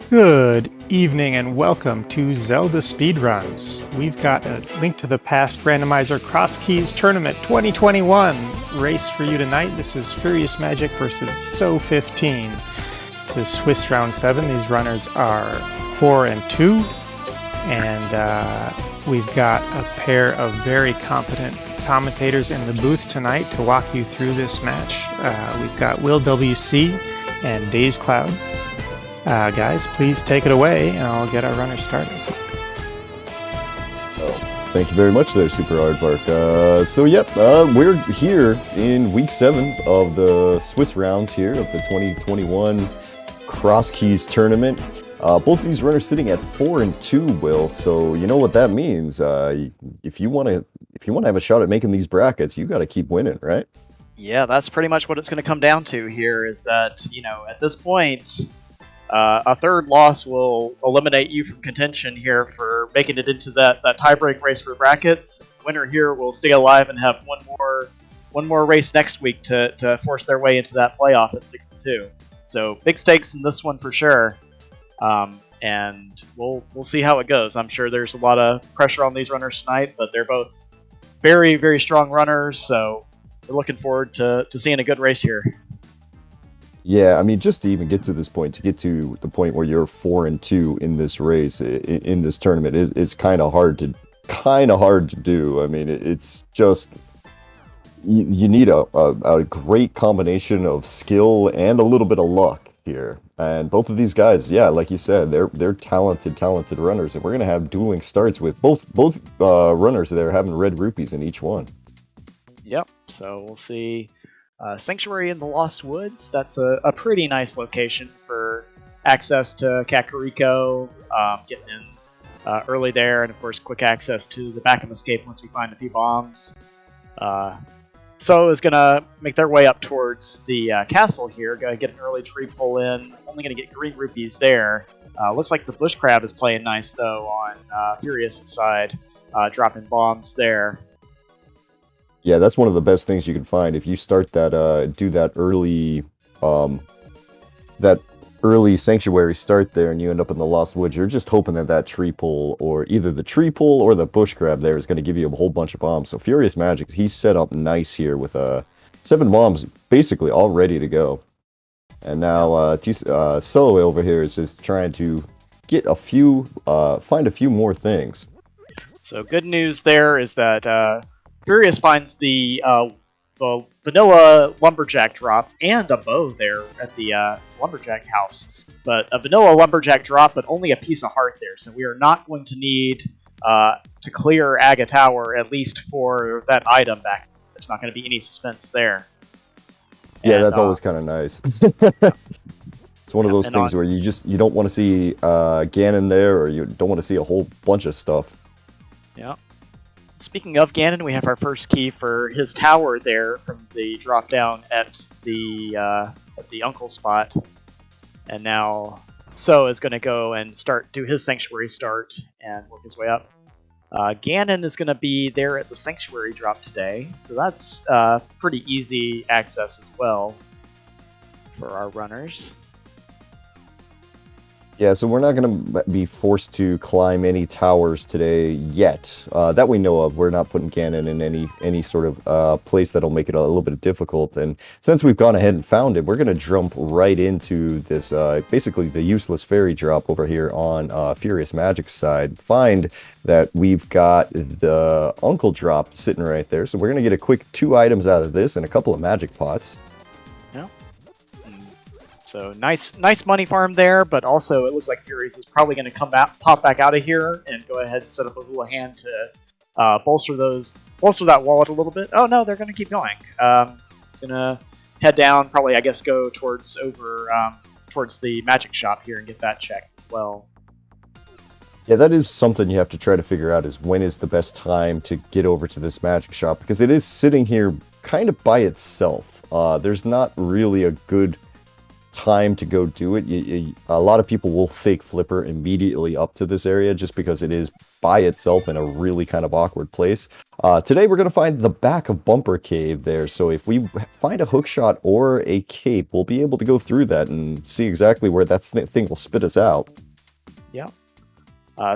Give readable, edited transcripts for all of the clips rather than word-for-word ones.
Good evening and welcome to Zelda Speedruns. We've got a Link to the Past Randomizer Crosskeys Tournament 2021 race for you tonight. This is FuriousMagic versus tso15. This is Swiss Round 7. These runners are 4 and 2. And we've got a pair of very competent commentators in the booth tonight to walk you through this match. We've got Will WC and Daze Cloud. Guys, please take it away, and I'll get our runners started. Oh, thank you very much there, Super Aardvark. We're here in week 7 of the Swiss rounds here of the 2021 Crosskeys tournament. Both of these runners sitting at 4 and 2, Will. So you know what that means. If you want to have a shot at making these brackets, you got to keep winning, right? Yeah, that's pretty much what it's going to come down to here. Is that at this point. A third loss will eliminate you from contention here for making it into that tiebreak race for brackets. The winner here will stay alive and have one more race next week to force their way into that playoff at 6-2. So big stakes in this one for sure. And we'll see how it goes. I'm sure there's a lot of pressure on these runners tonight, but they're both very, very strong runners. So we're looking forward to seeing a good race here. Yeah, I mean, just to even get to this point, to get to the point where you're 4 and 2 in this race, in this tournament, is kind of hard to do. I mean, it's just you need a great combination of skill and a little bit of luck here. And both of these guys, yeah, like you said, they're talented runners, and we're gonna have dueling starts with both runners there having red rupees in each one. Yep. So we'll see. Sanctuary in the Lost Woods, that's a pretty nice location for access to Kakariko, getting in early there, and of course quick access to the backup escape once we find a few bombs. So is going to make their way up towards the castle here, going to get an early tree pull in, only going to get green rupees there. Looks like the bush crab is playing nice though on Furious' side, dropping bombs there. Yeah, that's one of the best things you can find. If you start that, do that early sanctuary start there, and you end up in the Lost Woods, you're just hoping that tree pull, or either the tree pull or the bush crab there, is going to give you a whole bunch of bombs. So FuriousMagic, he's set up nice here with 7 bombs basically all ready to go. And now Solo over here is just trying to get find a few more things. So good news there is that Furious finds the vanilla lumberjack drop and a bow there at the lumberjack house. But a vanilla lumberjack drop, but only a piece of heart there. So we are not going to need to clear Aga Tower, at least for that item back. There's not going to be any suspense there. Yeah, and that's always kind of nice. It's one of those things where you don't want to see Ganon there, or you don't want to see a whole bunch of stuff. Yeah. Speaking of Ganon, we have our first key for his tower there from the drop down at the Uncle spot, and now So is going to go and do his Sanctuary start and work his way up. Ganon is going to be there at the Sanctuary drop today, so that's pretty easy access as well for our runners. Yeah, so we're not going to be forced to climb any towers today yet. That we know of. We're not putting Ganon in any sort of place that'll make it a little bit difficult. And since we've gone ahead and found it, we're going to jump right into this, basically the useless fairy drop over here on FuriousMagic's side. Find that we've got the Uncle drop sitting right there. So we're going to get a quick 2 items out of this and a couple of magic pots. So nice money farm there, but also it looks like Furious is probably going to pop back out of here and go ahead and set up a little hand to bolster that wallet a little bit. Oh no, they're going to keep going. It's going to head down, probably I guess go towards the magic shop here and get that checked as well. Yeah, that is something you have to try to figure out, is when is the best time to get over to this magic shop, because it is sitting here kind of by itself. There's not really a good time to go do it, a lot of people will fake flipper immediately up to this area just because it is by itself in a really kind of awkward place. Today we're going to find the back of Bumper Cave there, so if we find a hook shot or a cape, we'll be able to go through that and see exactly where that thing will spit us out. Yeah.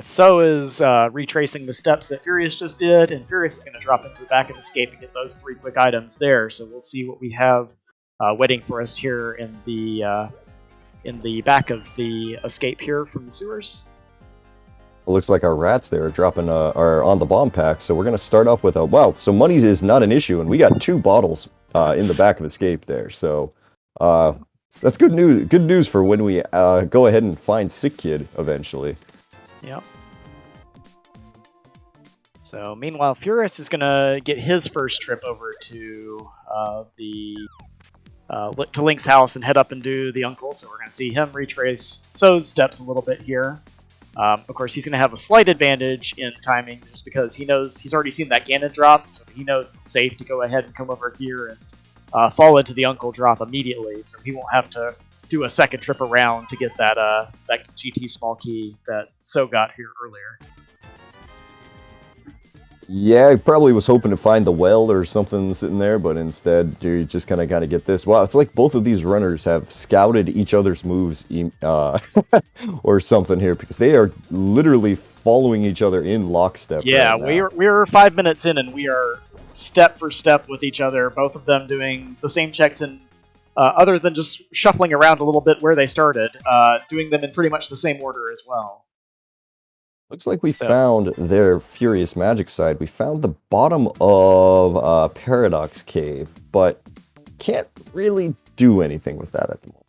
So is retracing the steps that Furious just did, and Furious is going to drop into the back of Escape and get those 3 quick items there, so we'll see what we have waiting for us here in the back of the Escape here from the sewers. It looks like our rats there are dropping are on the bomb pack, so we're going to start off with a wow. So money is not an issue, and we got 2 bottles in the back of Escape there. So that's good news. Good news for when we go ahead and find Sick Kid eventually. Yep. So meanwhile, Furious is going to get his first trip over to to Link's house and head up and do the uncle. So we're going to see him retrace So's steps a little bit here. Of course, he's going to have a slight advantage in timing just because he knows he's already seen that Ganon drop, so he knows it's safe to go ahead and come over here and fall into the uncle drop immediately, so he won't have to do a second trip around to get that GT small key that So got here earlier. Yeah, I probably was hoping to find the well or something sitting there, but instead you just kind of got to get this. Wow, it's like both of these runners have scouted each other's moves or something here, because they are literally following each other in lockstep. Yeah, right we're 5 minutes in, and we are step for step with each other, both of them doing the same checks in, other than just shuffling around a little bit where they started, doing them in pretty much the same order as well. Looks like we found their FuriousMagic side. We found the bottom of Paradox Cave, but can't really do anything with that at the moment.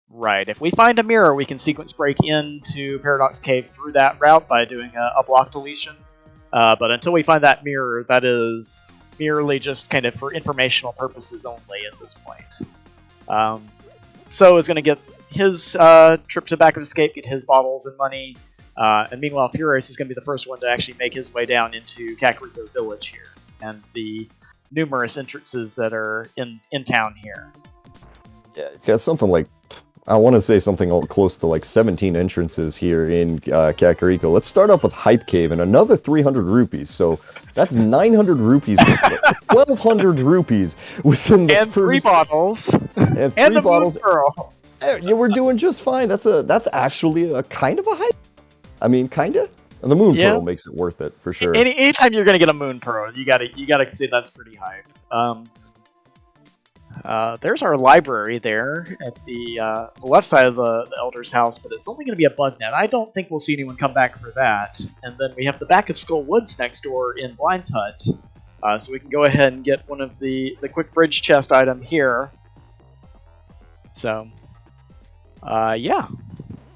Right. If we find a mirror, we can sequence break into Paradox Cave through that route by doing a block deletion. But until we find that mirror, that is merely just kind of for informational purposes only at this point. So is going to get his trip to the back of Escape, get his bottles and money. And meanwhile, Furious is going to be the first one to actually make his way down into Kakariko Village here, and the numerous entrances that are in town here. Yeah, it's got something like, I want to say something close to like 17 entrances here in Kakariko. Let's start off with Hype Cave and another 300 rupees. So that's 900 rupees, 1,200 rupees within the and first... 3 bottles. And 3 and bottles. Pearl. Yeah, we're doing just fine. That's actually a kind of a hype. I mean, kinda. And the Moon Pearl makes it worth it for sure. Anytime you're gonna get a Moon Pearl, you gotta say that's pretty hype. There's our library there at the left side of the Elder's house, but it's only gonna be a bug net. I don't think we'll see anyone come back for that. And then we have the back of Skull Woods next door in Blind's hut, so we can go ahead and get one of the quick bridge chest item here. So, yeah.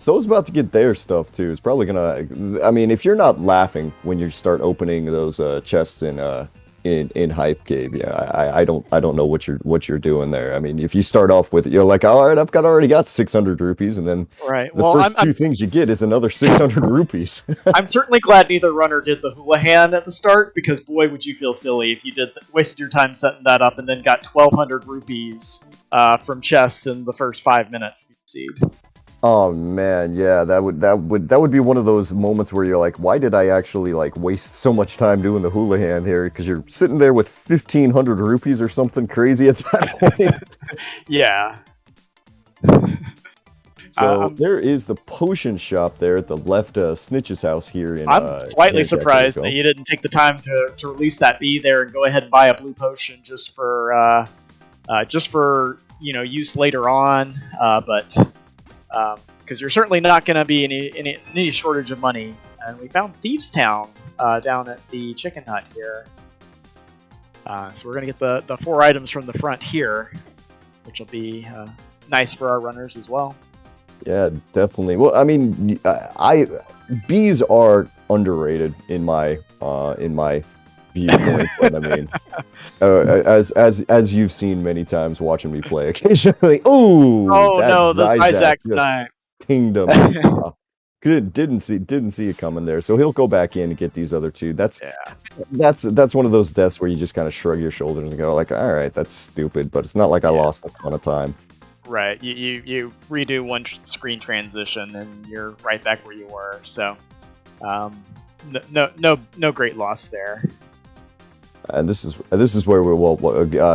So's about to get their stuff too. It's probably gonna. I mean, if you're not laughing when you start opening those chests in Hype Cave, yeah, I don't know what you're doing there. I mean, if you start off with, you're like, all right, I've already got 600 rupees, and then the first two things you get is another 600 rupees. I'm certainly glad neither runner did the hula hand at the start, because boy, would you feel silly if you wasted your time setting that up and then got 1,200 rupees from chests in the first 5 minutes you proceed. Oh man, yeah, that would be one of those moments where you're like, why did I actually like waste so much time doing the hula hand here? Because you're sitting there with 1,500 rupees or something crazy at that point. Yeah. So there is the potion shop there at the left, Snitch's house here in. I'm slightly surprised that you didn't take the time to release that bee there and go ahead and buy a blue potion just for use later on, but. Because you're certainly not going to be any shortage of money. And we found Thieves Town down at the chicken hut here. So we're going to get the 4 items from the front here, which will be nice for our runners as well. Yeah, definitely. Well, I mean, bees are underrated in my viewpoint, but I mean, as you've seen many times watching me play occasionally. Oh no, the Zyzak just pinged him. Didn't see it coming there, so he'll go back in and get these other 2. That's one of those deaths where you just kind of shrug your shoulders and go like, all right, that's stupid, but it's not like I lost a ton of time. Right. You redo one screen transition and you're right back where you were. So, no great loss there. And this is where we will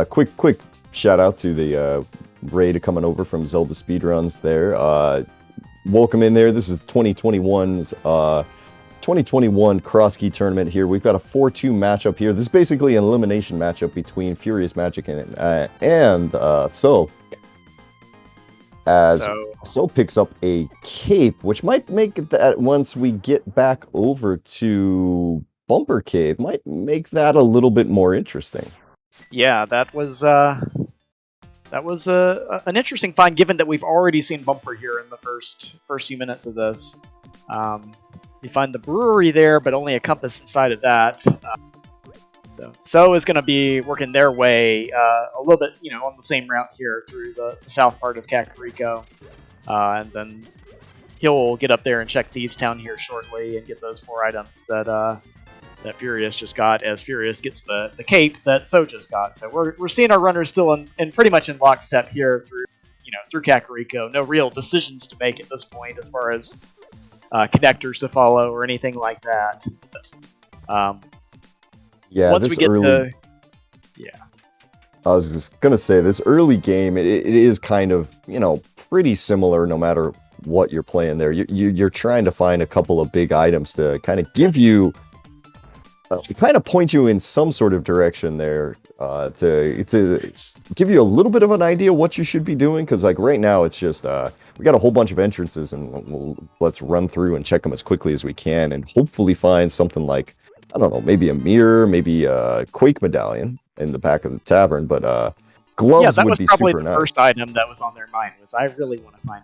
quick shout out to the Raid coming over from Zelda Speedruns there. Welcome in there. This is 2021's 2021 Crosskey tournament here. We've got a 4-2 matchup here. This is basically an elimination matchup between FuriousMagic and So. As So picks up a cape, which might make it that once we get back over to Bumper Cave, might make that a little bit more interesting. Yeah, that was an interesting find, given that we've already seen Bumper here in the first few minutes of this. You find the brewery there, but only a compass inside of that. So is going to be working their way a little bit, on the same route here through the south part of Kakariko. And then he'll get up there and check Thieves Town here shortly and get those 4 items that Furious just got, as Furious gets the cape that So just got. So we're seeing our runners still in pretty much in lockstep here through Kakariko. No real decisions to make at this point as far as connectors to follow or anything like that. But, yeah, once we get I was just gonna say, this early game, it is kind of, pretty similar no matter what you're playing there. You're trying to find a couple of big items to kind of give you, to kind of point you in some sort of direction there, to give you a little bit of an idea what you should be doing. Because like right now, it's just we got a whole bunch of entrances, and let's run through and check them as quickly as we can, and hopefully find something like, I don't know, maybe a mirror, maybe a Quake medallion in the back of the tavern, but gloves would be super nice. Yeah, that was probably the first item that was on their mind, was I really want to find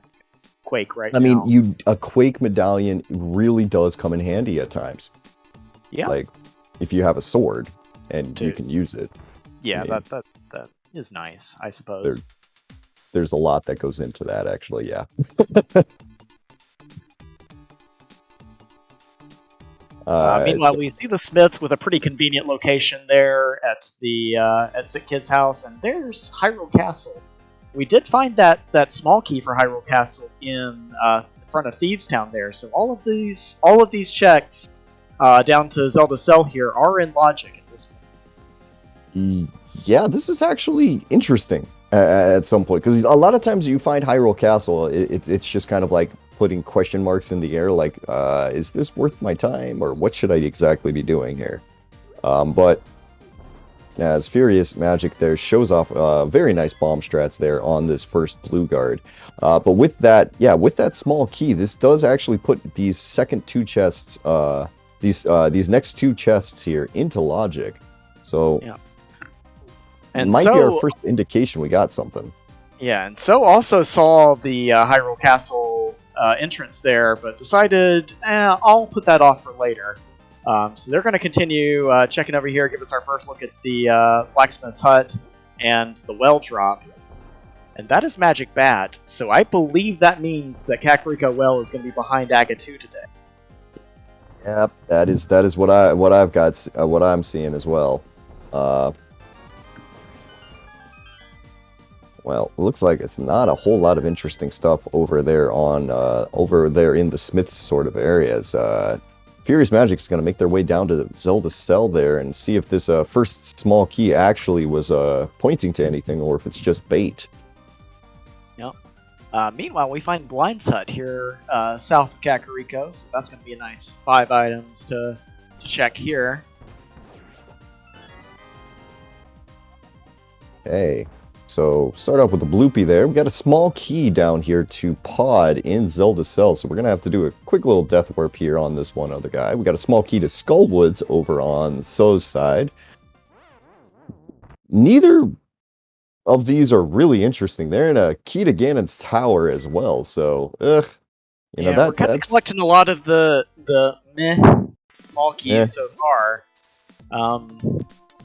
Quake right now. I mean, a Quake medallion really does come in handy at times. Yeah. Like, if you have a sword and you can use it. Yeah, that is nice, I suppose. There's a lot that goes into that, actually, yeah. Meanwhile, we see the Smiths with a pretty convenient location there at Sick Kid's house, and there's Hyrule Castle. We did find that small key for Hyrule Castle in front of Thieves Town there. So all of these checks down to Zelda Cell here are in logic at this point. Yeah, this is actually interesting at some point, because a lot of times you find Hyrule Castle, it's just kind of like putting question marks in the air, like, is this worth my time, or what should I exactly be doing here? But as FuriousMagic there shows off very nice bomb strats there on this first blue guard. But with that small key, this does actually put these second 2 chests, these next 2 chests here into logic. So yeah. And it might be our first indication we got something. Yeah, and So also saw the Hyrule Castle entrance there, but decided, I'll put that off for later. So they're going to continue checking over here, give us our first look at the Blacksmith's Hut and the Well Drop. And that is Magic Bat, so I believe that means that Kakariko Well is going to be behind Aga 2 today. Yep, that is what I've got, what I'm seeing as well. Well, it looks like it's not a whole lot of interesting stuff over there in the Smiths sort of areas. FuriousMagic is going to make their way down to Zelda Cell there and see if this first small key actually was pointing to anything, or if it's just bait. Yep. Meanwhile, we find Blind's Hut here south of Kakariko, so that's going to be a nice 5 items to check here. Okay. So, start off with the bloopy there. We got a small key down here to Pod in Zelda Cell, so we're going to have to do a quick little death warp here on this one other guy. We got a small key to Skullwoods over on So's side. Neither of these are really interesting. They're in a key to Ganon's Tower as well, so, we're kind of collecting a lot of the meh small keys so far.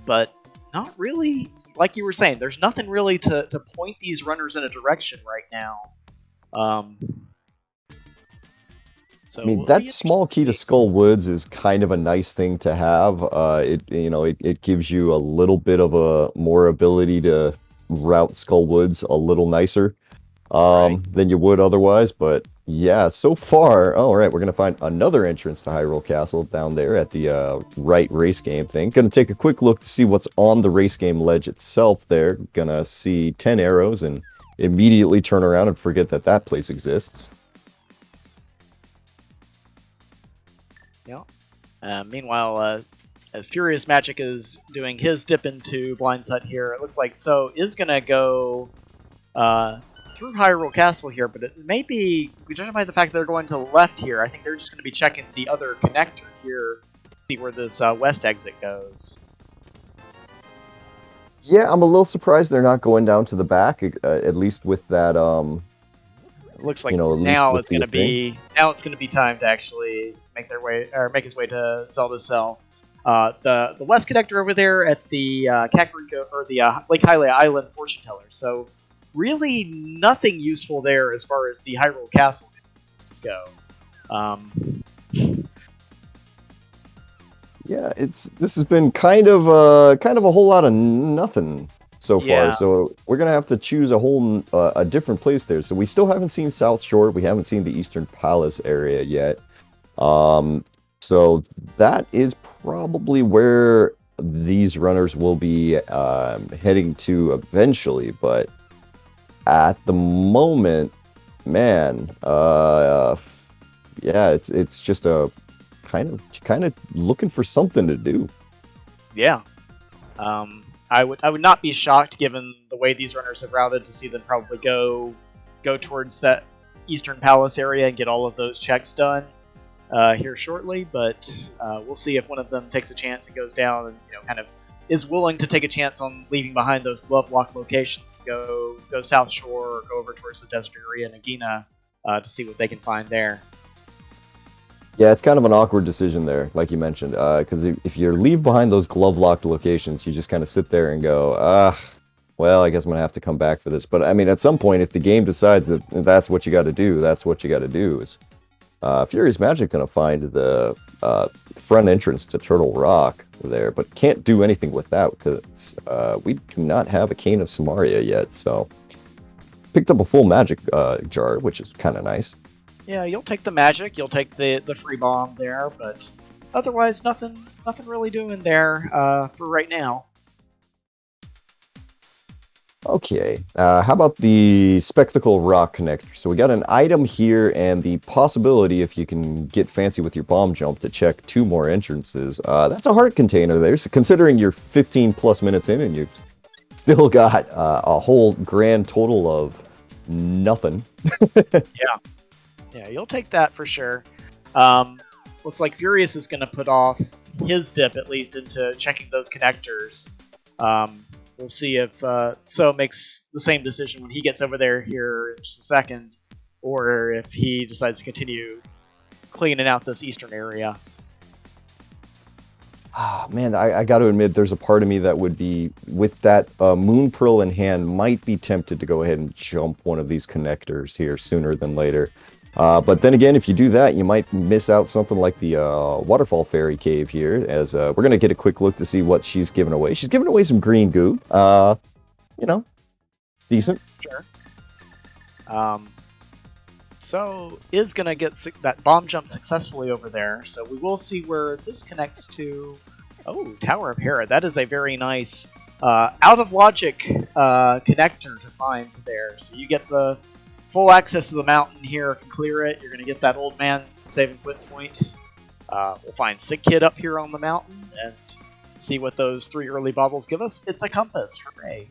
But not really, like you were saying, there's nothing really to point these runners in a direction right now. So I mean, that small key to Skullwoods is kind of a nice thing to have. It gives you a little bit of a more ability to route Skullwoods a little nicer. than you would otherwise. But yeah, so far, all right, we're gonna find another entrance to Hyrule Castle down there at the right race game thing. Gonna take a quick look to see what's on the race game ledge itself there. Gonna see 10 arrows and immediately turn around and forget that that place exists. Yeah. Meanwhile, as FuriousMagic is doing his dip into Blind Sight here, it looks like So is going to go through Hyrule Castle here, but it may be, judging by the fact that they're going to the left here, I think they're just going to be checking the other connector here, see where this west exit goes. Yeah, I'm a little surprised they're not going down to the back, at least with that. It looks like now it's going to be time to actually make his way to Zelda Cell. The west connector over there at the Kakariko or the Lake Hylia Island fortune teller. So really nothing useful there as far as the Hyrule Castle go. Yeah, this has been kind of a whole lot of nothing so far. Yeah. So we're gonna have to choose a different place there. So we still haven't seen South Shore. We haven't seen the Eastern Palace area yet. So that is probably where these runners will be heading to eventually. But at the moment, man, yeah, it's just a kind of looking for something to do. Yeah. I would not be shocked, given the way these runners have routed, to see them probably go towards that Eastern Palace area and get all of those checks done here shortly. But we'll see if one of them takes a chance and goes down and kind of is willing to take a chance on leaving behind those glove lock locations, go South Shore or go over towards the desert area in Agina to see what they can find there. Yeah, it's kind of an awkward decision there, like you mentioned, because if you leave behind those glove-locked locations, you just kind of sit there and go, well, I guess I'm going to have to come back for this. But, I mean, at some point, if the game decides that that's what you got to do, that's what you got to do. Is FuriousMagic going to find the front entrance to Turtle Rock there, but can't do anything with that because we do not have a Cane of Samaria yet, so picked up a full magic jar, which is kind of nice. Yeah, you'll take the magic, you'll take the free bomb there, but otherwise nothing really doing there for right now. Okay, how about the Spectacle Rock Connector? So we got an item here and the possibility, if you can get fancy with your bomb jump, to check 2 more entrances. That's a heart container there, so considering you're 15 plus minutes in and you've still got a whole grand total of nothing. Yeah, you'll take that for sure. Looks like Furious is going to put off his dip, at least, into checking those connectors. We'll see if So makes the same decision when he gets over there here in just a second, or if he decides to continue cleaning out this eastern area. Man, I got to admit, there's a part of me that would be, with that Moon Pearl in hand, might be tempted to go ahead and jump one of these connectors here sooner than later. But then again, if you do that, you might miss out something like the Waterfall Fairy Cave here, as we're going to get a quick look to see what she's given away. She's given away some green goo. Decent. Sure. So is going to get that bomb jump successfully over there, so we will see where this connects to... Oh, Tower of Hera. That is a very nice out-of-logic connector to find there. So you get the full access to the mountain here, can clear it. You're going to get that old man saving quit point. We'll find Sick Kid up here on the mountain and see what those 3 early baubles give us. It's a compass. Hooray.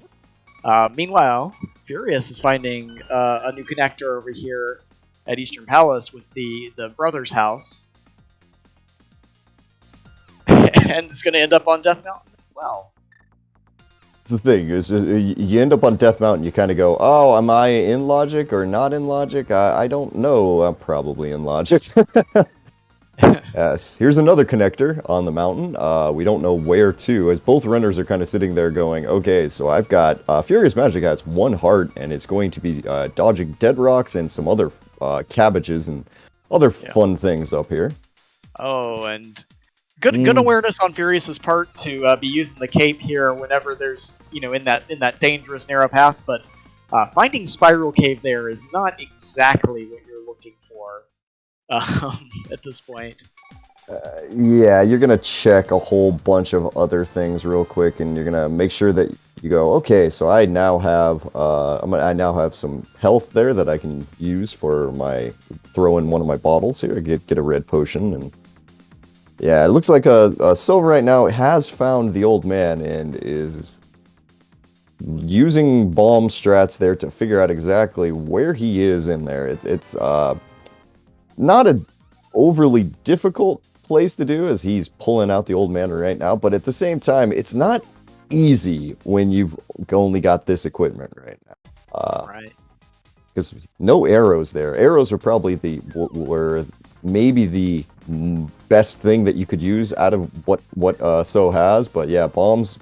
Meanwhile, Furious is finding a new connector over here at Eastern Palace with the brother's house. And it's going to end up on Death Mountain as well. That's the thing, is you end up on Death Mountain, you kind of go, oh, am I in logic or not in logic? I don't know. I'm probably in logic. Yes, here's another connector on the mountain. We don't know where to, as both runners are kind of sitting there going, okay, so I've got FuriousMagic has 1 heart, and it's going to be dodging dead rocks and some other cabbages and other fun things up here. Oh, and good awareness on Furious's part to be using the cape here whenever there's, in that dangerous narrow path, but Finding Spiral Cave there is not exactly what you're looking for at this point. Yeah, you're gonna check a whole bunch of other things real quick, and you're gonna make sure that you go, okay, so I now have I now have some health there that I can use for my throw in one of my bottles here. Get a red potion, and yeah, it looks like a Silver right now has found the old man and is using bomb strats there to figure out exactly where he is in there. It's not a overly difficult place to do, as he's pulling out the old man right now, but at the same time, it's not easy when you've only got this equipment right now. Right. Because no arrows there. Arrows are probably were maybe the best thing that you could use out of what So has, but yeah, bombs,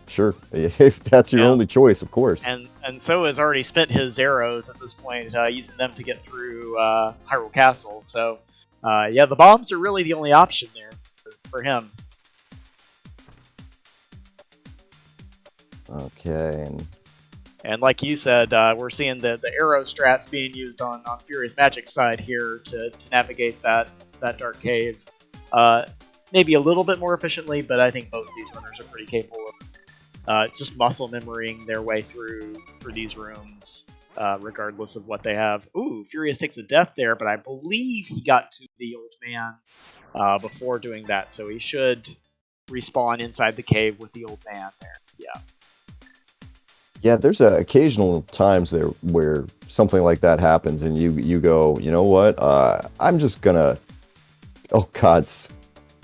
sure, if that's your only choice, of course. And So has already spent his arrows at this point, using them to get through Hyrule Castle, so yeah, the bombs are really the only option there for him. Okay, and like you said, we're seeing the arrow strats being used on FuriousMagic's side here to navigate that dark cave. Maybe a little bit more efficiently, but I think both of these runners are pretty capable of just muscle memorying their way through these rooms. Regardless of what they have. Ooh, Furious takes a death there, but I believe he got to the old man before doing that, so he should respawn inside the cave with the old man there. Yeah. Yeah, there's occasional times there where something like that happens, and you go, you know what? I'm just gonna. Oh God.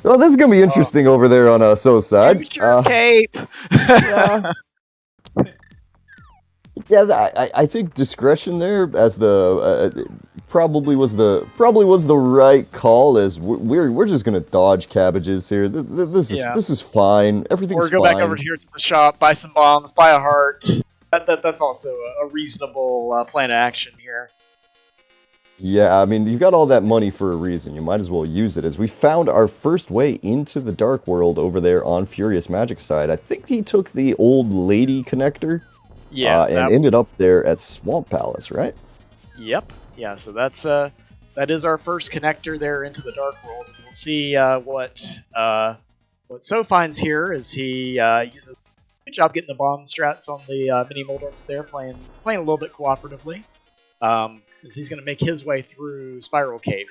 Oh, this is gonna be interesting over there on So's side. Use your cape. Yeah. Yeah, I think discretion there as the probably was the right call. As we're just gonna dodge cabbages here. This is fine. Everything's fine. Or go back over here to the shop, buy some bombs, buy a heart. That's also a reasonable plan of action here. Yeah, I mean, you've got all that money for a reason. You might as well use it. As we found our first way into the Dark World over there on FuriousSmagic's side. I think he took the old lady connector. Yeah, and ended up there at Swamp Palace, right? Yep. Yeah, so that is our first connector there into the Dark World. And we'll see what So finds here as he uses. Good job getting the bomb strats on the mini Moldorms there, playing a little bit cooperatively. As he's going to make his way through Spiral Cave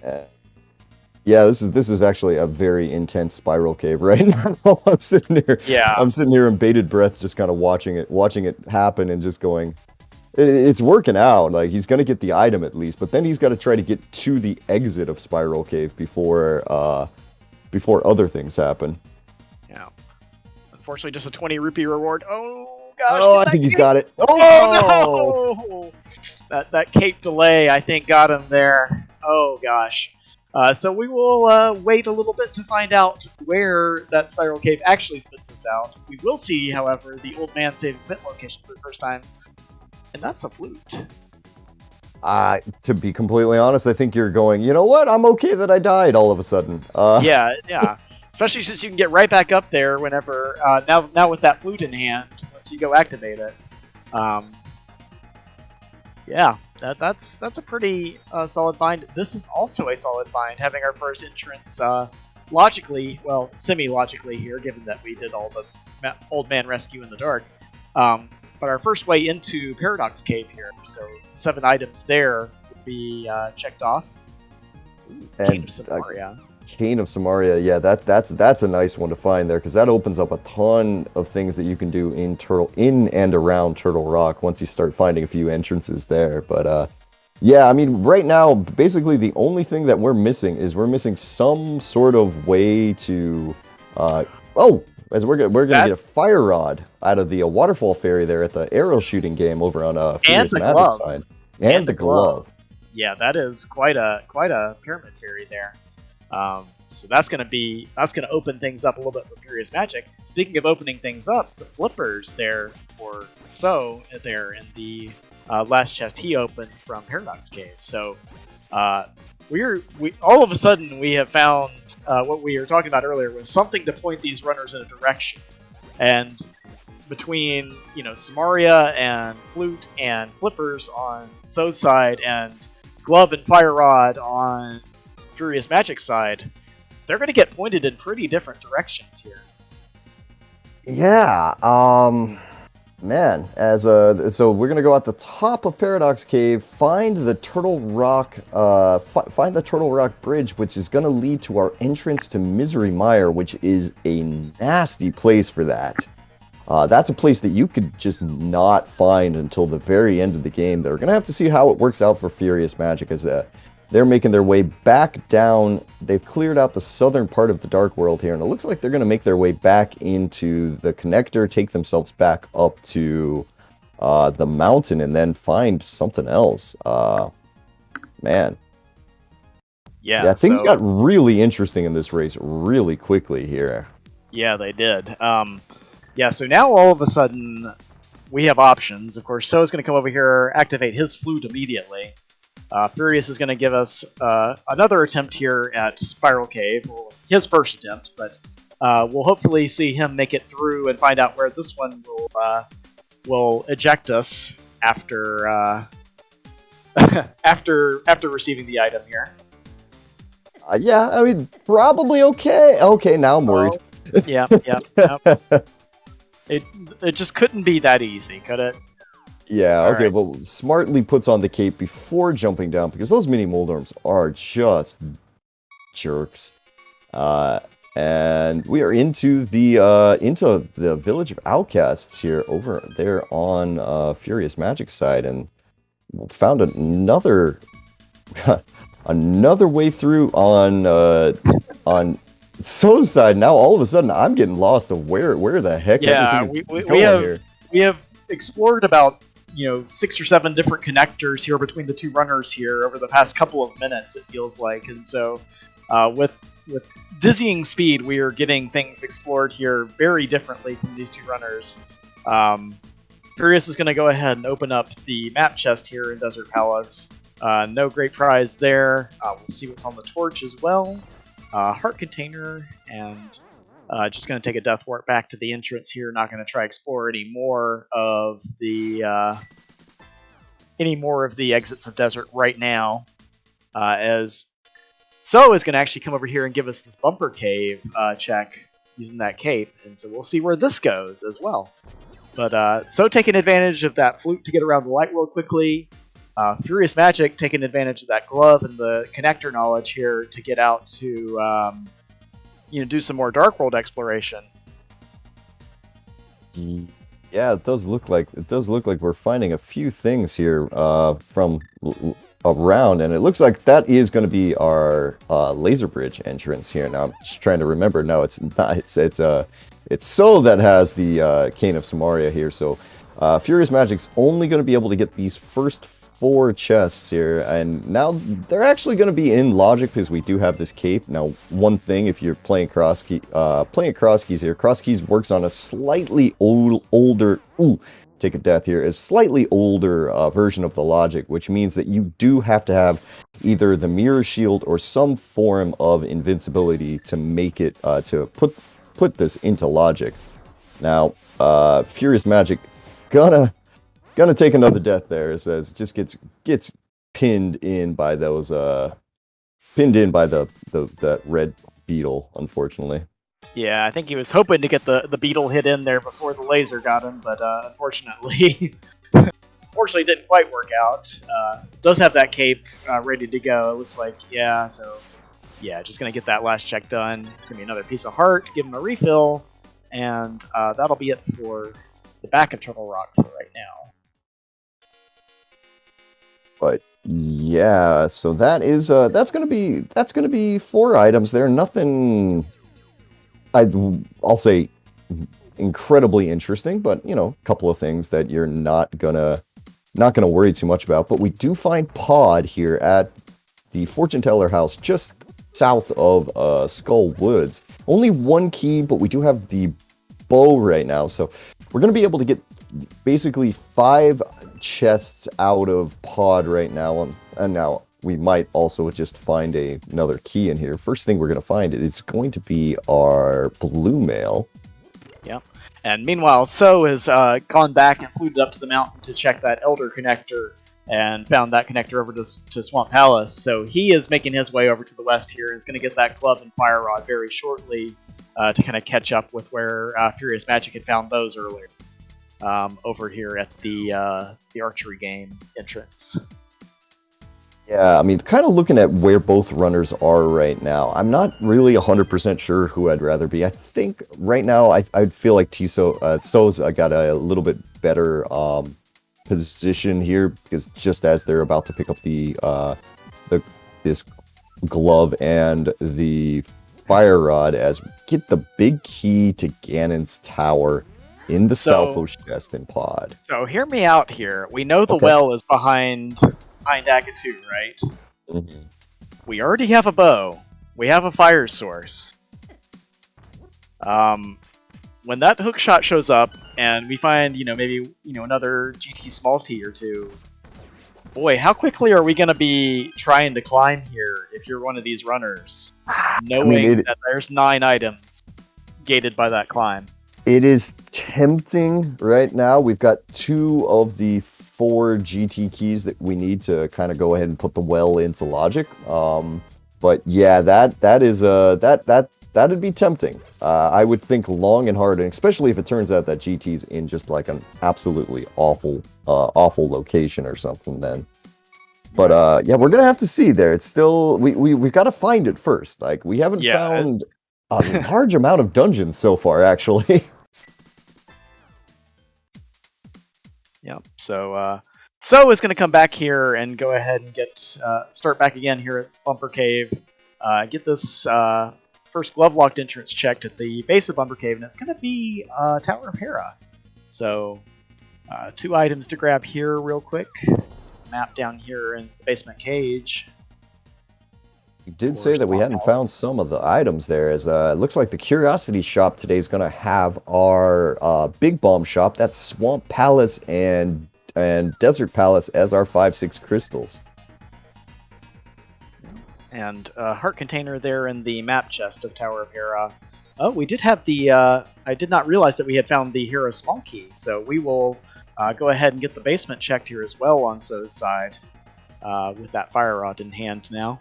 here. Yeah, this is actually a very intense Spiral Cave right now. I'm sitting here in bated breath, just kind of watching it happen, and just going, it's working out. Like, he's gonna get the item at least, but then he's got to try to get to the exit of Spiral Cave before other things happen. Yeah. Unfortunately, just a 20 rupee reward. Oh gosh! Oh, I think he's got it. Oh no! That cape delay, I think, got him there. Oh gosh. So we will wait a little bit to find out where that Spiral Cave actually spits us out. We will see, however, the old man save pit location for the first time, and that's a flute. To be completely honest, I think you're going, you know what? I'm okay that I died all of a sudden. Yeah. Especially since you can get right back up there whenever, now with that flute in hand, once you go activate it. Yeah. That's a pretty solid find. This is also a solid find, having our first entrance logically, well, semi-logically here, given that we did all the old man rescue in the dark. But our first way into Paradox Cave here, so 7 items there would be checked off. Cane of Samaria. Cane of Samaria, yeah, that's a nice one to find there, because that opens up a ton of things that you can do in and around Turtle Rock once you start finding a few entrances there. But yeah, I mean, right now, basically the only thing that we're missing is some sort of way to as we're gonna get a fire rod out of the waterfall fairy there at the arrow shooting game over on FuriousMagic's side, and the glove. Yeah, that is quite a pyramid fairy there. So that's gonna open things up a little bit for FuriousMagic. Speaking of opening things up, the flippers there for So there in the last chest he opened from Paradox Cave. So we all of a sudden we have found what we were talking about earlier was something to point these runners in a direction, and between, Samaria and Flute and Flippers on So's side and Glove and Fire Rod on FuriousMagic's side, they're going to get pointed in pretty different directions here. Yeah, man, so we're gonna go at the top of Paradox Cave, find the Turtle Rock, find the Turtle Rock Bridge, which is gonna lead to our entrance to Misery Mire, which is a nasty place for that. That's a place that you could just not find until the very end of the game. They're gonna have to see how it works out for FuriousMagic as they're making their way back down. They've cleared out the southern part of the Dark World here, and it looks like they're going to make their way back into the connector, take themselves back up to the mountain, and then find something else. Man. Yeah, things got really interesting in this race really quickly here. Yeah, they did. So now all of a sudden, we have options. Of course, So is going to come over here, activate his flute immediately. Furious is going to give us another attempt here at Spiral Cave, well, his first attempt, but we'll hopefully see him make it through and find out where this one will eject us after after receiving the item here. Yeah, I mean, probably okay. Okay, now I'm worried. Yeah. It just couldn't be that easy, could it? Yeah, okay, well, smartly puts on the cape before jumping down, because those mini Moldorms are just jerks. And we are into the Village of Outcasts here, over there on FuriousMagic's side, and found another way through on So's side. Now all of a sudden I'm getting lost of where the heck everything is going here. We have explored about 6 or 7 different connectors here between the two runners here over the past couple of minutes, it feels like. And so with dizzying speed, we are getting things explored here very differently from these two runners. Furious is going to go ahead and open up the map chest here in Desert Palace. No great prize there. We'll see what's on the torch as well. Heart container, and just going to take a death wart back to the entrance here. Not going to try explore any more of the exits of Desert right now, as So is going to actually come over here and give us this bumper cave check using that cape, and so we'll see where this goes as well. But So taking advantage of that flute to get around the light world quickly. FuriousMagic taking advantage of that glove and the connector knowledge here to get out to do some more Dark World exploration. Yeah, it does look like we're finding a few things here from around, and it looks like that is going to be our laser bridge entrance here. Now I'm just trying to remember. No, it's not. It's So that has the Cane of Samaria here. So FuriousMagic's only going to be able to get these first 4 chests here, and now they're actually going to be in logic because we do have this cape. Now, one thing, if you're playing Crosskeys here, Crosskeys works on a slightly older, take a death here, a slightly older version of the logic, which means that you do have to have either the mirror shield or some form of invincibility to make it to put this into logic. Now, FuriousMagic gonna take another death there. It says it just gets pinned in by those that red beetle, unfortunately. Yeah, I think he was hoping to get the beetle hit in there before the laser got him, but unfortunately it didn't quite work out. Does have that cape ready to go, it looks like. Yeah, so yeah, just gonna get that last check done. It's gonna be another piece of heart, give him a refill, and that'll be it for the back of Turtle Rock for right now. But yeah, so that is that's gonna be 4 items there. Nothing, I'll say, incredibly interesting, but a couple of things that you're not gonna worry too much about. But we do find Pod here at the Fortune Teller House, just south of Skull Woods. Only 1 key, but we do have the bow right now, so we're gonna be able to get basically 5 chests out of Pod right now, and now we might also just find another key in here. First thing we're going to find is going to be our blue mail. Yep. And meanwhile, So has gone back and flew up to the mountain to check that Elder connector and found that connector over to Swamp Palace. So he is making his way over to the west here and is going to get that Glove and Fire Rod very shortly to kind of catch up with where FuriousMagic had found those earlier over here at the archery game entrance. Yeah, I mean, kind of looking at where both runners are right now, I'm not really 100% sure who I'd rather be. I think right now I'd feel like So's got a little bit better position here, because just as they're about to pick up this glove and the fire rod, as we get the big key to Ganon's tower in the Stalfos chest and pod. So hear me out here. We know the well is behind Agatu, right? Mm-hmm. We already have a bow. We have a fire source. When that hook shot shows up, and we find, maybe, another GT small T or two, boy, how quickly are we going to be trying to climb here if you're one of these runners, knowing that there's 9 items gated by that climb? It is tempting right now. We've got 2 of the 4 GT keys that we need to kind of go ahead and put the well into logic. But yeah, that'd be tempting. I would think long and hard, and especially if it turns out that GT's in just like an absolutely awful location or something. Then, but yeah, we're gonna have to see there. It's still we've got to find it first. Like, we haven't found a large amount of dungeons so far, actually. Yep. So is going to come back here and go ahead and start back again here at Bumper Cave. Get this first glove locked entrance checked at the base of Bumper Cave, and it's going to be Tower of Hera. So 2 items to grab here real quick. Map down here in the basement cage. You did say that we hadn't found some of the items there, as it looks like the Curiosity Shop today is going to have our Big Bomb Shop. That's Swamp Palace and Desert Palace as our 5-6 crystals. And heart container there in the map chest of Tower of Hera. Oh, we did have the... I did not realize that we had found the Hera small key, so we will go ahead and get the basement checked here as well on So's side with that fire rod in hand now.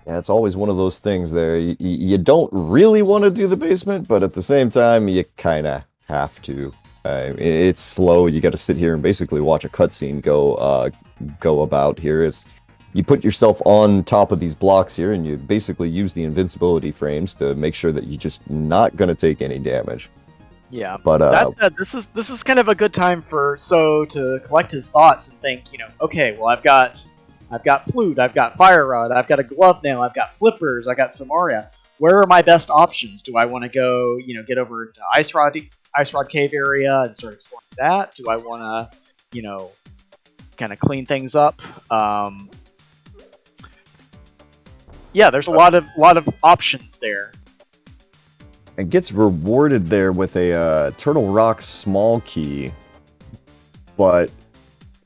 Yeah, it's always one of those things there. You don't really want to do the basement, but at the same time, you kind of have to. It's slow. You got to sit here and basically watch a cutscene go about here. As you put yourself on top of these blocks here, and you basically use the invincibility frames to make sure that you're just not going to take any damage. Yeah, but that said, this is kind of a good time for So to collect his thoughts and think, okay, well, I've got flute, I've got fire rod, I've got a glove now, I've got flippers, I got Samaria. Where are my best options? Do I want to go, get over to Ice Rod Cave area and start exploring that? Do I want to, kind of clean things up? Yeah, there's a lot of options there. And gets rewarded there with a Turtle Rock small key, but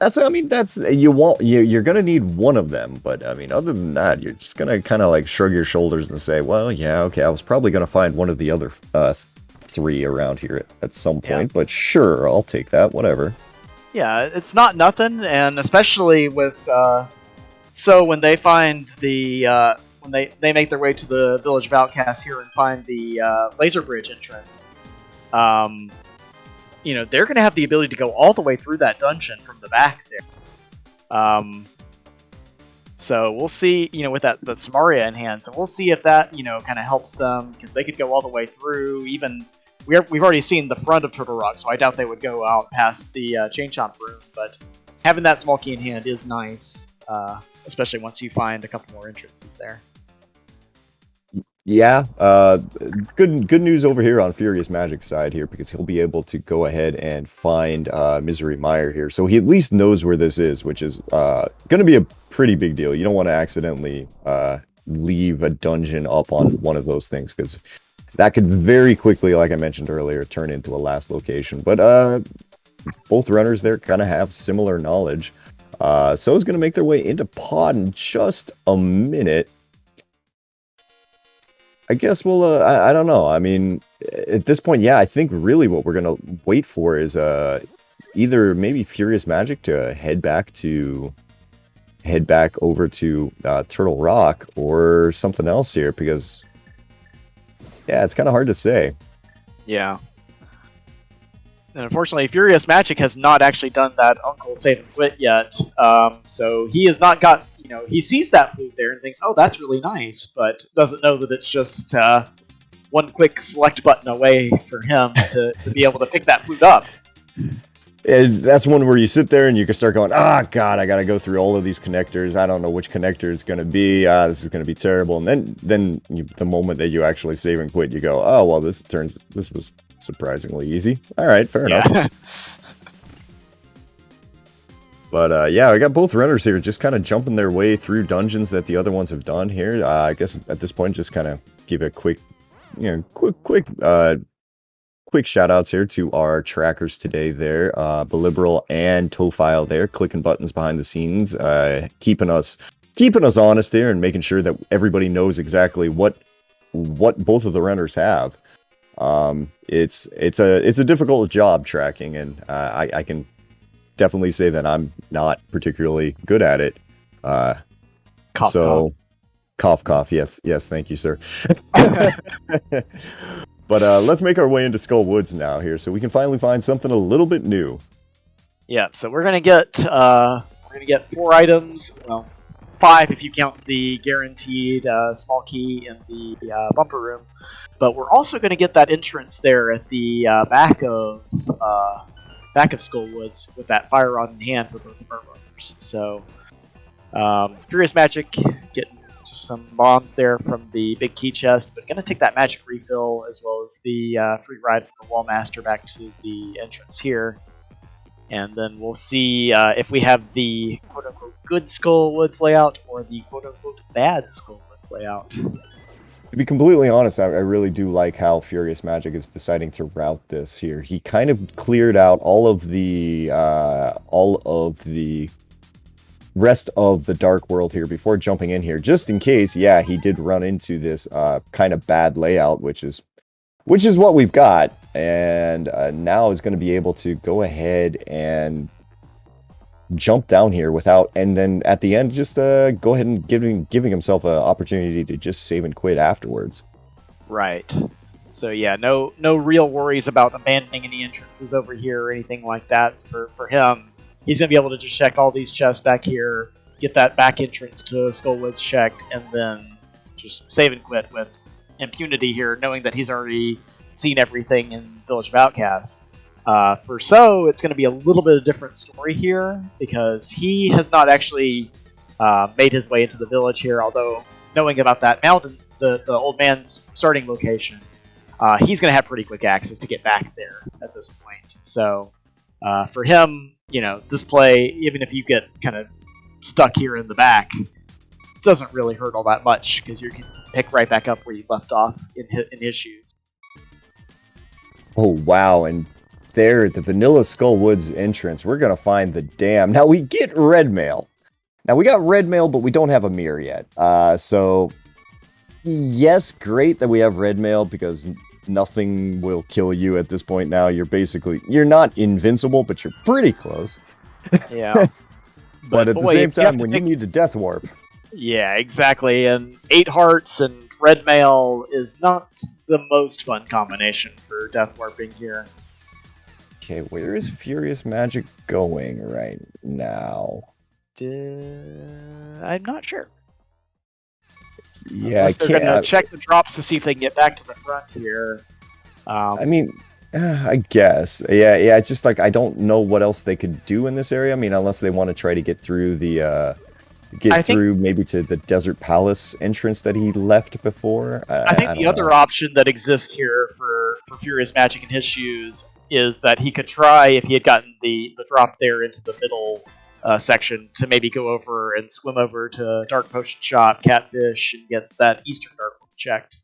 you're gonna need one of them. But I mean, other than that, you're just gonna kind of like shrug your shoulders and say, well, yeah, okay, I was probably gonna find one of the other 3 around here at some point, but sure, I'll take that, whatever. Yeah, it's not nothing, and especially with So when they find the when they make their way to the Village of Outcasts here and find the laser bridge entrance, they're going to have the ability to go all the way through that dungeon from the back there. So we'll see, with that Samaria in hand. So we'll see if that, kind of helps them, because they could go all the way through. Even we've already seen the front of Turtle Rock, so I doubt they would go out past the Chain Chomp room. But having that small key in hand is nice, especially once you find a couple more entrances there. Yeah, good news over here on FuriousMagic's side here, because he'll be able to go ahead and find Misery Mire here. So he at least knows where this is, which is going to be a pretty big deal. You don't want to accidentally leave a dungeon up on one of those things, because that could very quickly, like I mentioned earlier, turn into a last location. But both runners there kind of have similar knowledge. So is going to make their way into pod in just a minute. I guess we'll. I don't know. I mean, at this point, yeah, I think really what we're gonna wait for is either maybe FuriousMagic to head back over to Turtle Rock or something else here because yeah, it's kind of hard to say. Yeah. And unfortunately, FuriousMagic has not actually done that Uncle Save and Quit yet. So he has not got, he sees that flute there and thinks, oh, that's really nice, but doesn't know that it's just one quick select button away for him to be able to pick that flute up. That's one where you sit there and you can start going, God, I got to go through all of these connectors. I don't know which connector it's going to be. This is going to be terrible. And then the moment that you actually save and quit, you go, oh, well, this was surprisingly easy. All right, fair enough. But yeah, I got both runners here just kind of jumping their way through dungeons that the other ones have done here. I guess at this point, just kind of give a quick shout outs here to our trackers today there, Belibral and Tofile there, clicking buttons behind the scenes, keeping us honest here and making sure that everybody knows exactly what both of the runners have. It's a difficult job tracking, and I can definitely say that I'm not particularly good at it. Cough. Yes, thank you, sir. But let's make our way into Skull Woods now here, so we can finally find something a little bit new. Yeah, so we're gonna get 4 items. Well, 5 if you count the guaranteed small key in the bumper room. But we're also gonna get that entrance there at the back of Skull Woods with that fire rod in hand for both of our runners. So FuriousMagic getting just some bombs there from the big key chest, but gonna take that magic refill as well as the free ride from the Wallmaster back to the entrance here. And then we'll see if we have the quote-unquote good Skull Woods layout or the quote-unquote bad Skull Woods layout. To be completely honest, I really do like how FuriousMagic is deciding to route this here. He kind of cleared out all of the rest of the Dark World here before jumping in here, just in case, yeah, he did run into this kind of bad layout, which is what we've got, and now is going to be able to go ahead and jump down here without, and then at the end just go ahead and giving himself an opportunity to just save and quit afterwards. Right. So yeah, no real worries about abandoning any entrances over here or anything like that for him. He's going to be able to just check all these chests back here, get that back entrance to Skullwoods checked, and then just save and quit with impunity here, knowing that he's already seen everything in Village of Outcasts. For So, it's going to be a little bit of a different story here, because he has not actually made his way into the village here, although knowing about that mountain, the old man's starting location, he's going to have pretty quick access to get back there at this point. So for him, this play, even if you get kind of stuck here in the back, it doesn't really hurt all that much, because you can pick right back up where you left off in his shoes. Oh, wow, and there at the Vanilla Skull Woods entrance, we're going to find the dam. Now, we get red mail. Now, we got red mail, but we don't have a mirror yet. So, yes, great that we have red mail, because nothing will kill you at this point now. You're not invincible, but you're pretty close. Yeah. But at the same time, when you need to death warp. Yeah, exactly. And 8 hearts and red mail is not the most fun combination for death warping here. Okay, where is FuriousMagic going right now? I'm not sure. Yeah, Unless they're going to check the drops to see if they can get back to the front here. I mean, I guess. Yeah, it's just like I don't know what else they could do in this area. I mean, unless they want to try to get through the... maybe to the Desert Palace entrance that he left before. I think the other option that exists here for FuriousMagic in his shoes is that he could try, if he had gotten the drop there into the middle section, to maybe go over and swim over to Dark Potion Shop, Catfish, and get that Eastern Dark World checked.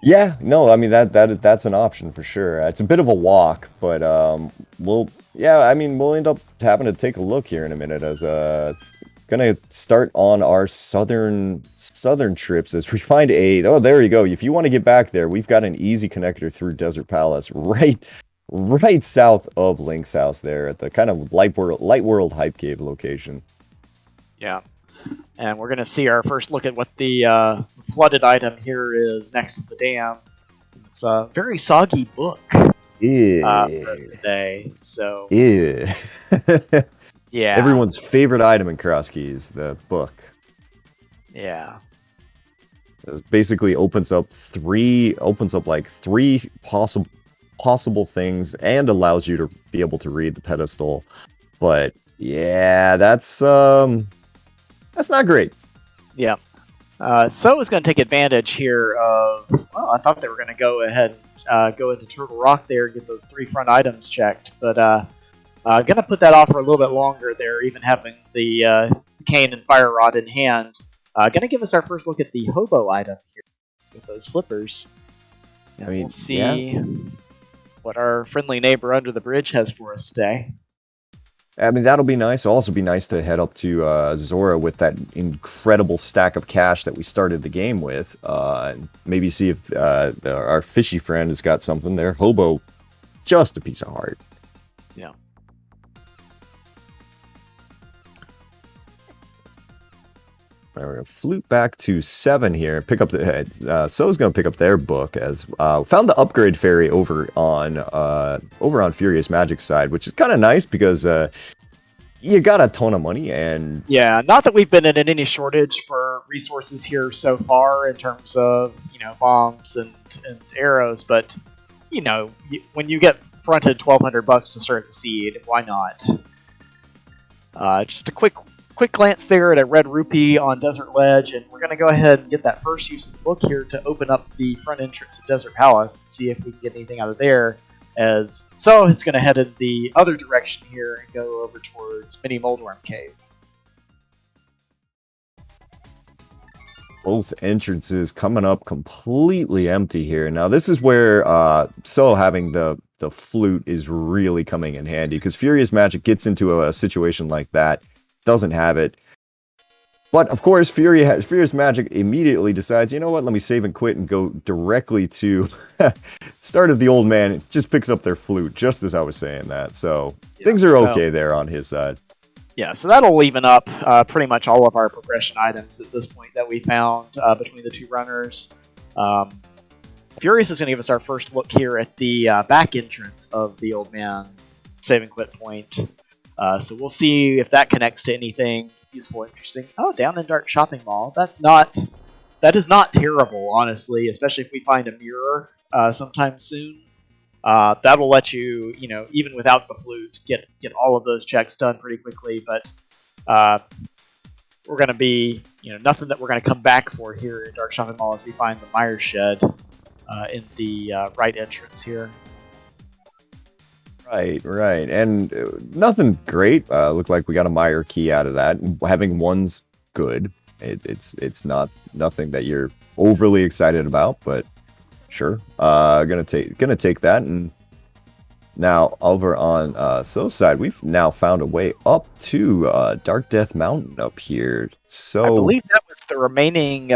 Yeah, no, I mean that's an option for sure. It's a bit of a walk, but we'll end up having to take a look here in a minute, as gonna start on our southern trips as we find oh, there you go. If you want to get back there, we've got an easy connector through Desert Palace right south of Link's house there at the kind of light world hype cave location. Yeah. And we're going to see our first look at what the flooded item here is next to the dam. It's a very soggy book for us today. So yeah. Yeah. Everyone's favorite item in Crosskeys, the book. Yeah. It basically opens up like three possible things and allows you to be able to read the pedestal. But yeah, that's not great. Yeah. So is going to take advantage here of, well, I thought they were going to go ahead and go into Turtle Rock there and get those 3 front items checked, but going to put that off for a little bit longer there, even having the cane and fire rod in hand. Going to give us our first look at the hobo item here with those flippers. And we'll see what our friendly neighbor under the bridge has for us today. I mean, that'll be nice. It'll also be nice to head up to Zora with that incredible stack of cash that we started the game with. And maybe see if our fishy friend has got something there. Hobo, just a piece of heart. Yeah. We're going to flute back to 7 here. Pick up the So's going to pick up their book as found the upgrade fairy over on FuriousMagic's side, which is kind of nice because you got a ton of money and yeah, not that we've been in any shortage for resources here so far in terms of bombs and arrows, but when you get fronted $1,200 to start the seed, why not? Just a quick glance there at a red rupee on Desert Ledge, and we're going to go ahead and get that first use of the book here to open up the front entrance of Desert Palace and see if we can get anything out of there, as So it's going to head in the other direction here and go over towards Mini Moldworm Cave. Both entrances coming up completely empty here. Now this is where So having the flute is really coming in handy, because FuriousMagic gets into a situation like that, doesn't have it. But of course, FuriousMagic immediately decides, you know what, let me save and quit and go directly to start of the old man. It just picks up their flute, just as I was saying that. So things are okay there on his side. Yeah, so that'll even up pretty much all of our progression items at this point that we found between the 2 runners. Furious is going to give us our first look here at the back entrance of the old man save and quit point. So we'll see if that connects to anything useful, interesting. Oh, down in Dark Shopping Mall. That is not terrible, honestly, especially if we find a mirror sometime soon. That'll let you, even without the flute, get all of those checks done pretty quickly. But we're going to be, nothing that we're going to come back for here in Dark Shopping Mall as we find the Myers Shed in the right entrance here. Right. And nothing great. Looked like we got a Meyer key out of that. Having one's good. It's not nothing that you're overly excited about, but sure. Gonna take that. And now over on So's side, we've now found a way up to Dark Death Mountain up here. So I believe that was the remaining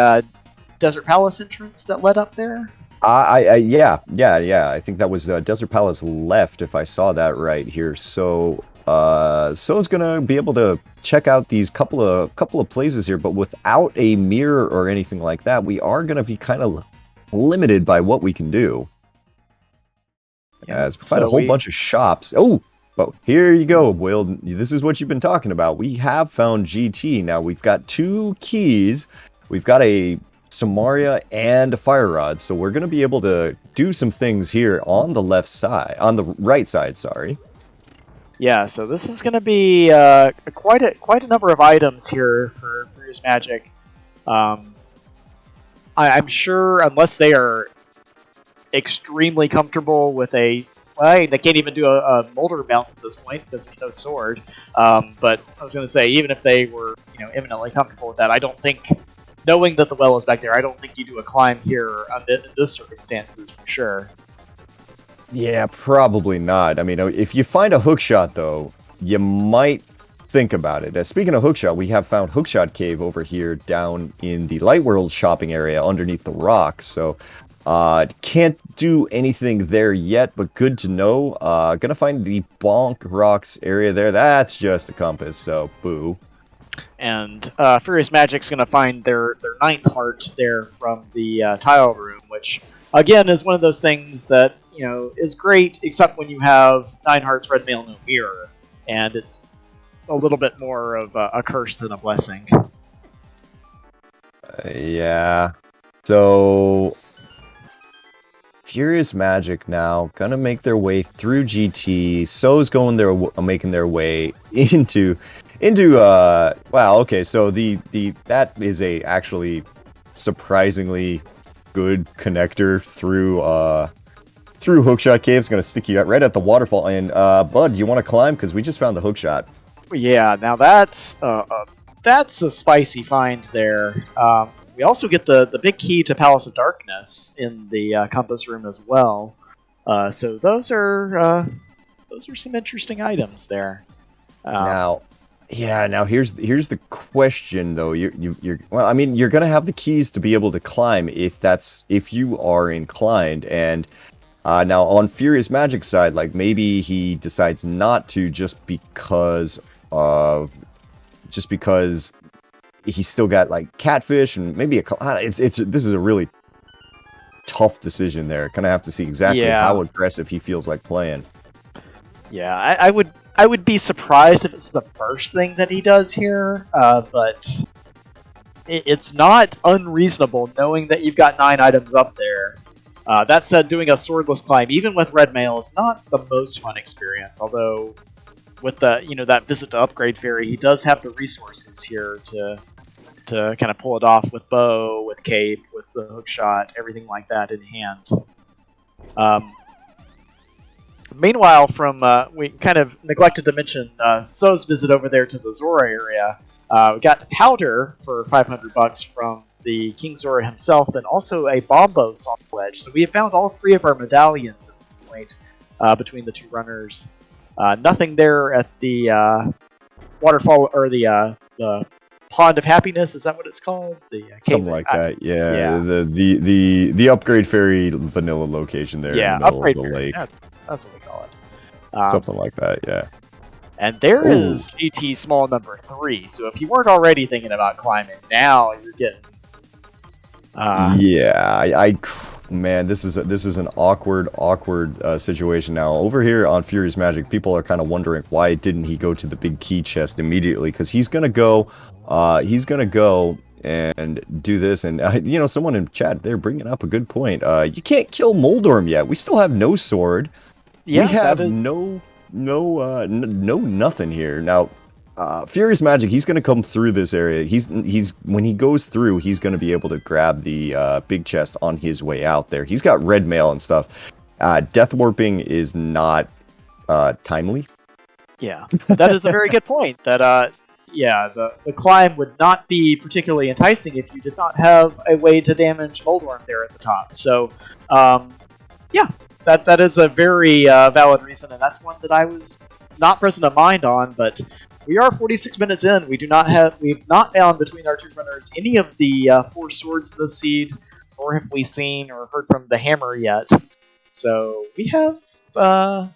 Desert Palace entrance that led up there. Yeah. I think that was Desert Palace left, if I saw that right here. So, So's gonna be able to check out these couple of places here, but without a mirror or anything like that, we are gonna be kind of limited by what we can do. Yeah, as we find a whole bunch of shops. Oh, but here you go, Will. This is what you've been talking about. We have found GT. Now we've got 2 keys. We've got a Samaria and a fire rod, so we're going to be able to do some things here on the right side, sorry. Yeah, so this is going to be quite a number of items here for FuriousMagic. I'm sure, unless they are extremely comfortable with they can't even do a Molder bounce at this point because there's no sword. But I was going to say, even if they were eminently comfortable with that, I don't think, knowing that the well is back there, I don't think you do a climb here in this circumstances for sure. Yeah, probably not. I mean, if you find a hook shot, though, you might think about it. Speaking of Hookshot, we have found Hookshot Cave over here down in the Light World shopping area underneath the rocks. So can't do anything there yet, but good to know. Gonna find the Bonk Rocks area there. That's just a compass, so boo. And FuriousMagic's going to find their ninth heart there from the tile room, which again is one of those things that is great, except when you have 9 hearts, red mail, no mirror, and it's a little bit more of a curse than a blessing. Yeah. So FuriousMagic now gonna make their way through GT. So's going there, making their way into wow, okay, so that is a actually surprisingly good connector through Hookshot Cave. It's gonna stick you right at the waterfall. And Bud, do you want to climb? Because we just found the hookshot. Yeah, now that's a spicy find there. We also get the big key to Palace of Darkness in the compass room as well. So those are some interesting items there. Now here's the question though. You're well, I mean, you're gonna have the keys to be able to climb if you are inclined. And now on FuriousMagic's side, like maybe he decides not to just because he's still got like catfish and maybe this is a really tough decision there. Kind of have to see exactly how aggressive he feels like playing. Yeah, I would be surprised if it's the first thing that he does here, but it's not unreasonable knowing that you've got 9 items up there. That said, doing a swordless climb, even with red mail, is not the most fun experience. Although, with the that visit to Upgrade Fairy, he does have the resources here to kind of pull it off with bow, with cape, with the hookshot, everything like that in hand. Meanwhile, we kind of neglected to mention So's visit over there to the Zora area. We got powder for $500 from the King Zora himself, and also a bombos on the ledge. So we have found all 3 of our medallions at this point between the 2 runners. Nothing there at the waterfall or the Pond of Happiness. Is that what it's called? Something like that. Yeah. The Upgrade Fairy vanilla location there. Yeah, in the middle Upgrade of the Fairy. lake. That's what we call it. Something like that. Yeah. And there is GT small number 3. So if you weren't already thinking about climbing, now you're getting. Man, this is an awkward situation now. Over here on FuriousMagic, people are kind of wondering why didn't he go to the big key chest immediately? Because he's gonna go and do this. And someone in chat, they're bringing up a good point. You can't kill Moldorm yet. We still have no sword. Yeah, we have no nothing here now. FuriousMagic, he's going to come through this area. He's when he goes through, he's going to be able to grab the big chest on his way out there. He's got red mail and stuff. Death warping is not timely. Yeah, that is a very good point. That the climb would not be particularly enticing if you did not have a way to damage Moldorm there at the top. So, that is a very valid reason, and that's one that I was not present of mind on, but. We are 46 minutes in. We've not found between our 2 runners any of the 4 swords of the seed, nor have we seen or heard from the hammer yet. So we have, that's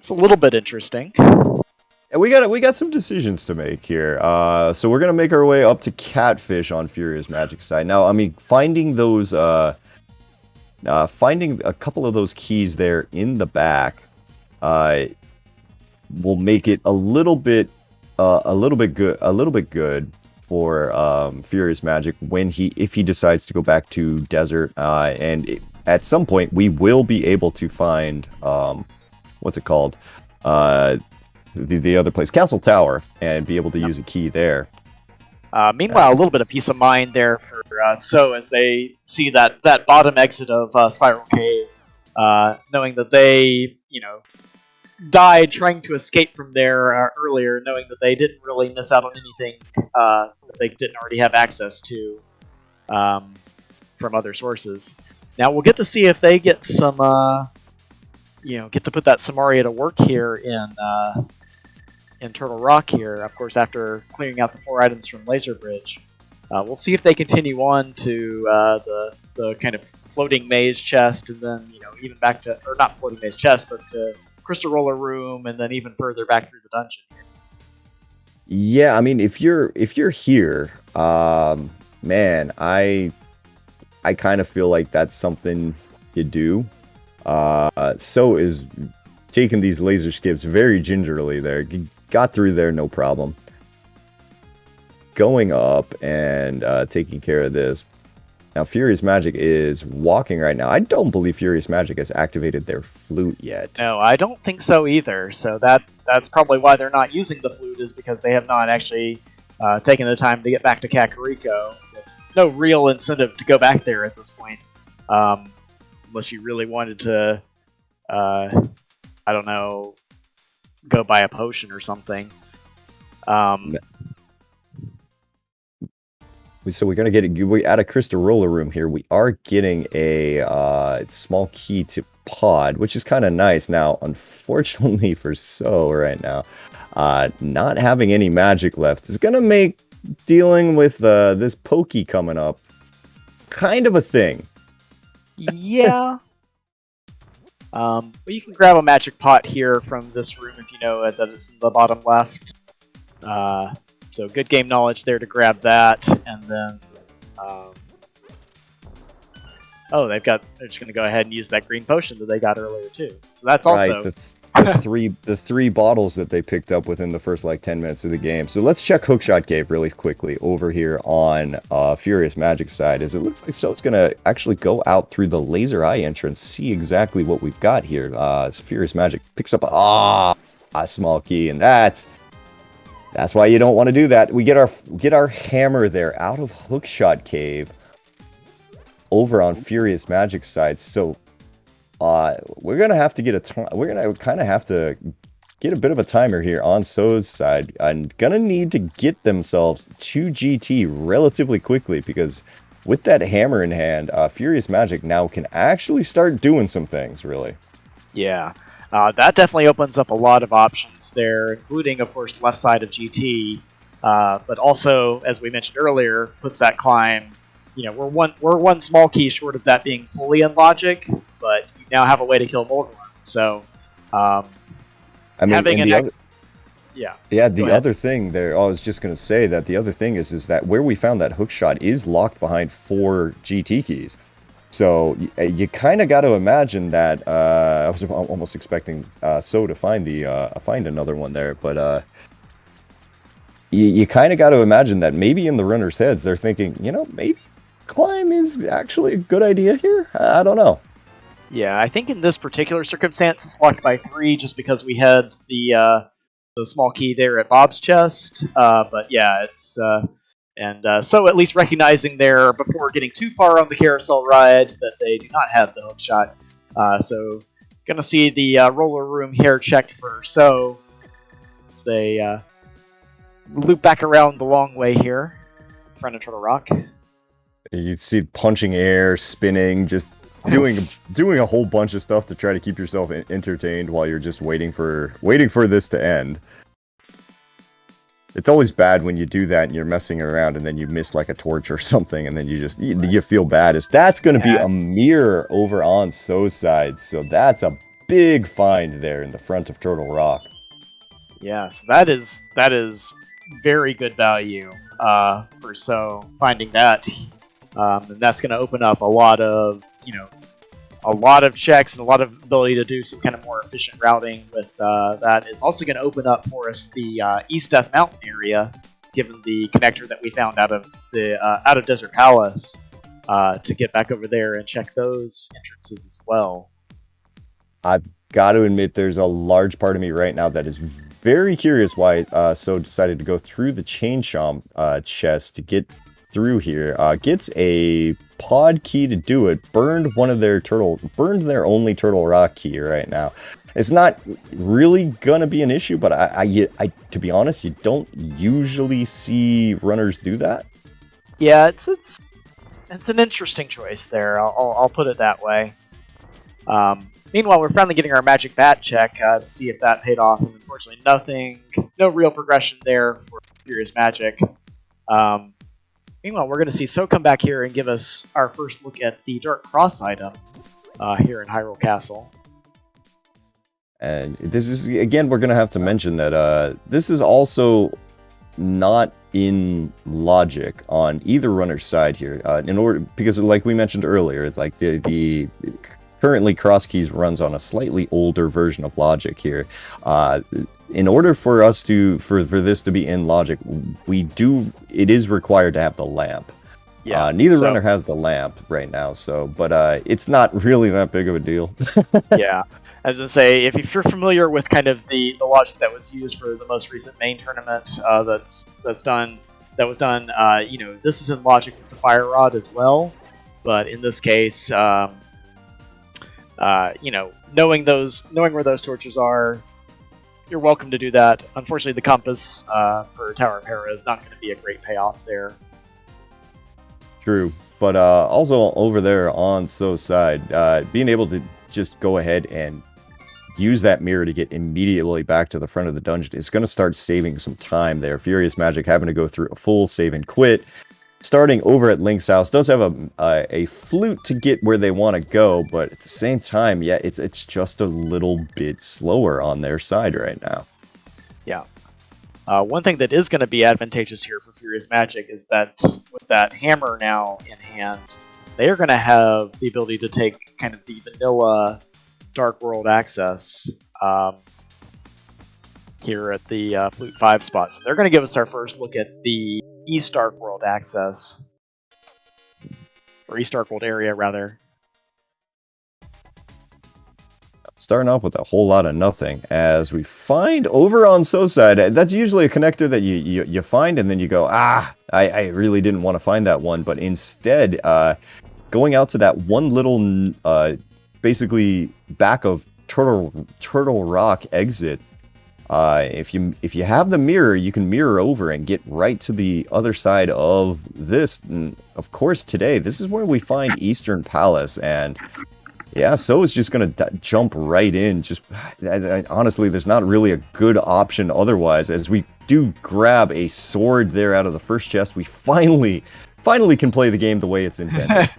a little bit interesting. And we got some decisions to make here. So we're gonna make our way up to Catfish on FuriousMagic's side. Now, I mean, finding a couple of those keys there in the back, will make it a little bit good for FuriousMagic if he decides to go back to Desert, at some point we will be able to find what's it called, the other place, Castle Tower, and be able to use a key there. Meanwhile, a little bit of peace of mind there for So as they see that bottom exit of Spiral Cave, knowing that they died trying to escape from there earlier, knowing that they didn't really miss out on anything that they didn't already have access to from other sources. Now we'll get to see if they get some, get to put that Samaria to work here in in Turtle Rock here, of course, after clearing out the 4 items from Laser Bridge. We'll see if they continue on to the kind of floating maze chest, and then even back to, or not floating maze chest, but to Crystal Roller Room, and then even further back through the dungeon. Yeah, I mean, if you're here, man, I kind of feel like that's something you do. So is taking these laser skips very gingerly there. Got through there, no problem. Going up and taking care of this. Now, FuriousMagic is walking right now. I don't believe FuriousMagic has activated their flute yet. No, I don't think so either. So that's probably why they're not using the flute, is because they have not actually taken the time to get back to Kakariko. No real incentive to go back there at this point, unless you really wanted to, I don't know, go buy a potion or something. So we're going to get at a Crystal Roller Room here. We are getting a small key to Pod, which is kind of nice. Now, unfortunately for So right now, not having any magic left is going to make dealing with this Pokey coming up kind of a thing. Yeah. But you can grab a magic pot here from this room if you know that it's in the bottom left. So good game knowledge there to grab that, and then they're just gonna go ahead and use that green potion that they got earlier too. So that's also right, the three bottles that they picked up within the first 10 minutes of the game. So let's check Hookshot Cave really quickly over here on FuriousMagic side, as it looks like So it's gonna actually go out through the laser eye entrance, see exactly what we've got here. FuriousMagic picks up a small key, and that's why you don't want to do that. We get our hammer there out of Hookshot Cave over on FuriousMagic side. So we're gonna have to get we're gonna kind of have to get a bit of a timer here on So's side. I'm gonna need to get themselves to GT relatively quickly, because with that hammer in hand, FuriousMagic now can actually start doing some things, really. Yeah. That definitely opens up a lot of options there, including, of course, left side of GT, but also, as we mentioned earlier, puts that climb. We're one small key short of that being fully in logic, but you now have a way to kill Molten. So, I mean, having the other thing there, I was just going to say that the other thing is that where we found that hookshot is locked behind 4 GT keys. So you kind of got to imagine that. I was almost expecting So to find find another one there, but you kind of got to imagine that maybe in the runners' heads they're thinking, maybe climb is actually a good idea here. I don't know. Yeah, I think in this particular circumstance it's locked by 3, just because we had the small key there at Bob's chest. But yeah, it's. So at least recognizing there, before getting too far on the carousel ride, that they do not have the hook shot. So gonna see the roller room here checked for So. They loop back around the long way here in front of Turtle Rock. You see punching air, spinning, just doing a whole bunch of stuff to try to keep yourself entertained while you're just waiting for this to end. It's always bad when you do that and you're messing around and then you miss a torch or something, and then you feel bad. That's going to be a mirror over on So's side, so that's a big find there in the front of Turtle Rock. Yeah, so that is very good value for So, finding that, and that's going to open up a lot of checks and a lot of ability to do some kind of more efficient routing with that. It's also going to open up for us the East Death Mountain area, given the connector that we found out of Desert Palace, to get back over there and check those entrances as well. I've got to admit, there's a large part of me right now that is very curious why So decided to go through the Chain Chomp chest to get through here. Gets a pod key to do it. Burned their only Turtle Rock key right now. It's not really gonna be an issue, but I to be honest, you don't usually see runners do that. Yeah, it's an interesting choice there. I'll put it that way. Meanwhile, we're finally getting our magic bat check to see if that paid off. And unfortunately, nothing. No real progression there for FuriousMagic. Meanwhile, we're going to see So come back here and give us our first look at the Dark Cross item here in Hyrule Castle. And this is, again, we're going to have to mention that this is also not in logic on either runner's side here. Because like we mentioned earlier, like the currently Crosskeys runs on a slightly older version of logic here. In order for us for this to be in logic, it is required to have the lamp. Yeah. Neither runner has the lamp right now, but it's not really that big of a deal. Yeah. I was going to say, if you're familiar with kind of the logic that was used for the most recent main tournament that was done, this is in logic with the Fire Rod as well. But in this case, knowing where those torches are, you're welcome to do that. Unfortunately, the compass for Tower of Hera is not going to be a great payoff there. True, but also over there on So's side, being able to just go ahead and use that mirror to get immediately back to the front of the dungeon is going to start saving some time there. FuriousMagic having to go through a full save and quit. Starting over at Link's house does have a flute to get where they want to go, but at the same time, yeah, it's just a little bit slower on their side right now. Yeah. One thing that is going to be advantageous here for FuriousMagic is that with that hammer now in hand, they are going to have the ability to take kind of the vanilla Dark World access here at the Flute 5 spot. So they're going to give us our first look at the East Dark World access. Or East Dark World area, rather. Starting off with a whole lot of nothing, as we find over on So's side, that's usually a connector that you find and then you go, I really didn't want to find that one, but instead, going out to that one little, basically back of Turtle Rock exit, if you have the mirror, you can mirror over and get right to the other side of this. And of course, today, this is where we find Eastern Palace, and yeah, So is just going to jump right in. Honestly, there's not really a good option otherwise, as we do grab a sword there out of the first chest. We finally can play the game the way it's intended.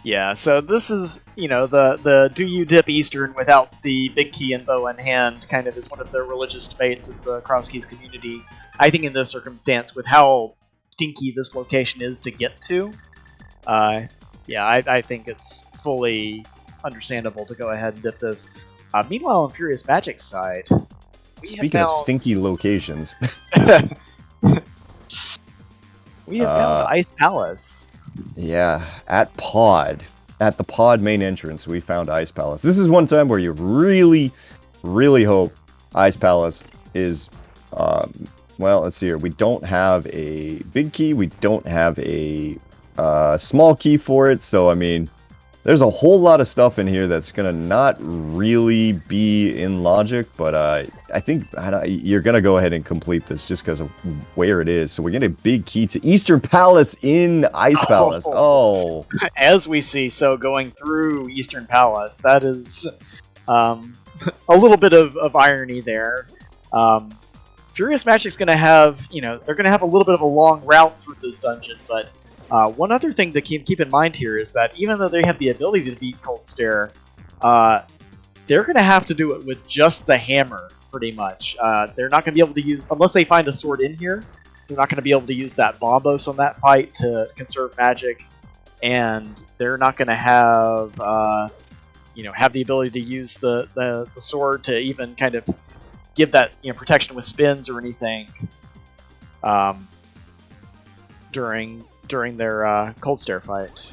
Yeah, so this is, the do you dip Eastern without the big key and bow in hand kind of is one of the religious debates of the Crosskeys community. I think in this circumstance, with how stinky this location is to get to, I think it's fully understandable to go ahead and dip this. Meanwhile, on FuriousMagic's side, speaking of stinky locations, we have found the Ice Palace. Yeah, at the pod main entrance, we found Ice Palace. This is one time where you really, really hope Ice Palace is, well, let's see here. We don't have a big key. We don't have a small key for it. So, I mean, there's a whole lot of stuff in here that's going to not really be in logic, but I think you're going to go ahead and complete this just because of where it is. So we're getting a big key to Eastern Palace in Ice Palace. Oh. As we see, so going through Eastern Palace, that is a little bit of irony there. FuriousMagic's going to have, they're going to have a little bit of a long route through this dungeon, but one other thing to keep in mind here is that even though they have the ability to beat Cold Stare, they're going to have to do it with just the hammer, pretty much. They're not going to be able to use, unless they find a sword in here, they're not going to be able to use that Bombos on that fight to conserve magic, and they're not going to have, have the ability to use the sword to even kind of give that, protection with spins or anything during their Cold Stare fight.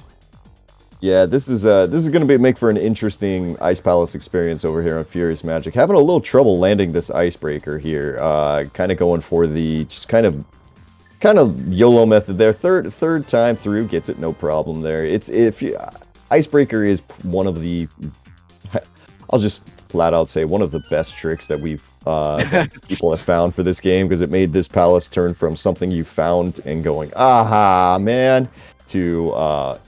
Yeah, this is going to make for an interesting Ice Palace experience over here on FuriousMagic. Having a little trouble landing this icebreaker here. Kind of going for the just kind of YOLO method there. Third time through gets it, no problem there. Icebreaker is one of the, I'll just flat out say, one of the best tricks that that people have found for this game, because it made this palace turn from something you found and going, aha, man, to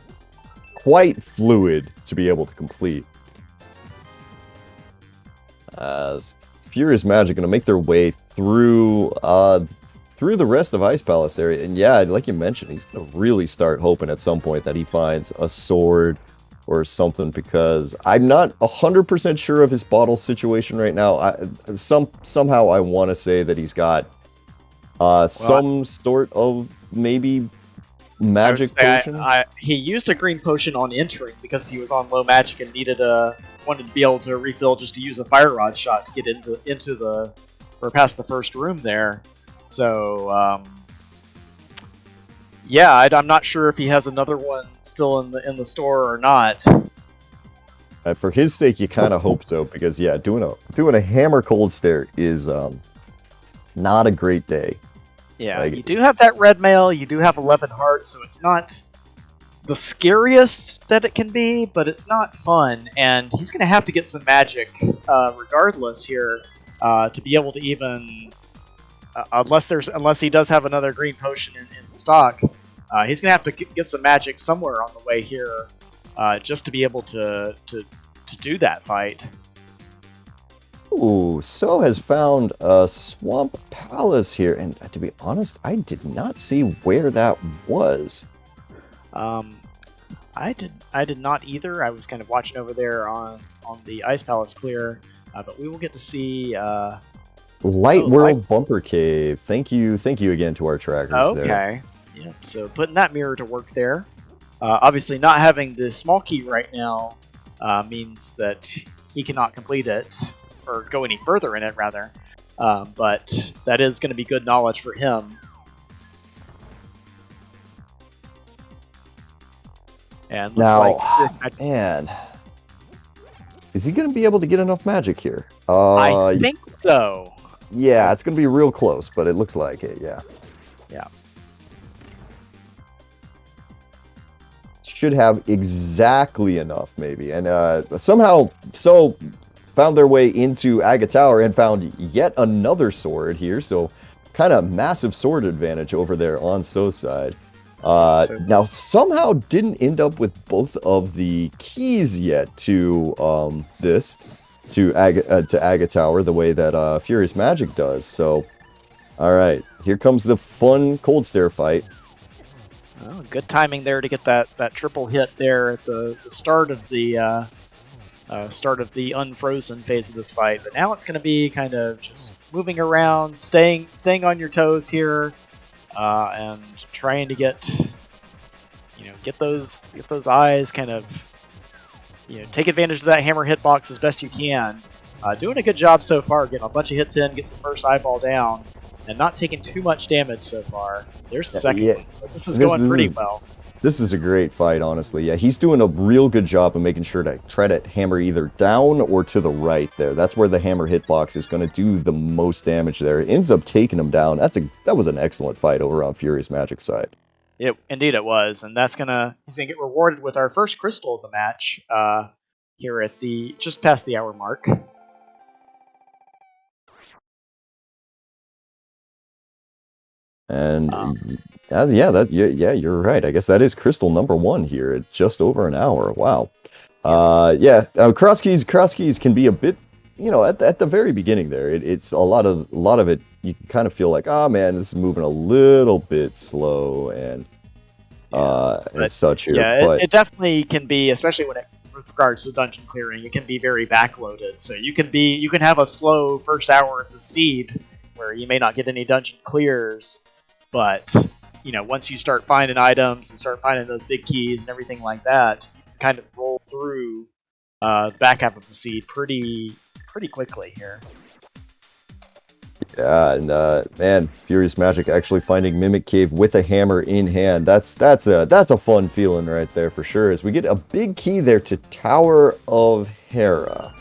quite fluid to be able to complete. As FuriousMagic gonna make their way through through the rest of Ice Palace area, and yeah, like you mentioned, he's gonna really start hoping at some point that he finds a sword or something, because I'm not 100% sure of his bottle situation right now. Somehow I want to say that he's got some sort of maybe magic potion. He used a green potion on entering because he was on low magic and wanted to be able to refill just to use a fire rod shot to get into the or past the first room there. So yeah, I'm not sure if he has another one still in the store or not. For his sake, you kind of hope so, because yeah, doing a hammer cold stare is not a great day. Yeah, like, you do have that red mail, you do have 11 hearts, so it's not the scariest that it can be, but it's not fun, and he's going to have to get some magic regardless here to be able to even, unless he does have another green potion in stock, he's going to have to get some magic somewhere on the way here just to be able to do that fight. Ooh, So has found a Swamp Palace here, and to be honest, I did not see where that was. I did not either. I was kind of watching over there on the Ice Palace clear, but we will get to see Light World Bumper Cave. Thank you again to our trackers there. Okay. Yep. So putting that mirror to work there. Obviously, not having the small key right now means that he cannot complete it or go any further in it, rather. But that is going to be good knowledge for him. And now, man, is he going to be able to get enough magic here? I think so. Yeah, it's going to be real close, but it looks like it, yeah. Yeah. Should have exactly enough, maybe. And somehow, So found their way into Aga Tower and found yet another sword here, so kind of massive sword advantage over there on So's side. Now, somehow didn't end up with both of the keys yet to Aga Tower the way that FuriousMagic does. So, all right, here comes the fun cold stare fight. Oh, good timing there to get that triple hit there at the start of the unfrozen phase of this fight. But now it's going to be kind of just moving around, staying on your toes here, and trying to get those eyes, kind of take advantage of that hammer hitbox as best you can. Doing a good job so far, getting a bunch of hits in, gets the first eyeball down, and not taking too much damage so far. There's the second one. So this is going pretty well. This is a great fight, honestly. Yeah, he's doing a real good job of making sure to try to hammer either down or to the right there. That's where the hammer hitbox is going to do the most damage there. It ends up taking him down. That was an excellent fight over on FuriousMagic's side. Indeed it was, and he's gonna get rewarded with our first crystal of the match here at just past the hour mark. And you're right. I guess that is crystal number 1 here at just over an hour. Wow. Crosskeys can be a bit, at the very beginning there. It's a lot of it. You kind of feel like, oh man, this is moving a little bit slow and such here. Yeah, but it definitely can be, especially with regards to dungeon clearing. It can be very backloaded. So you can have a slow first hour of the seed where you may not get any dungeon clears. But, once you start finding items and start finding those big keys and everything like that, you can kind of roll through the back half of the seed pretty quickly here. Yeah, and man, FuriousMagic actually finding Mimic Cave with a hammer in hand. That's a fun feeling right there for sure. As we get a big key there to Tower of Hera.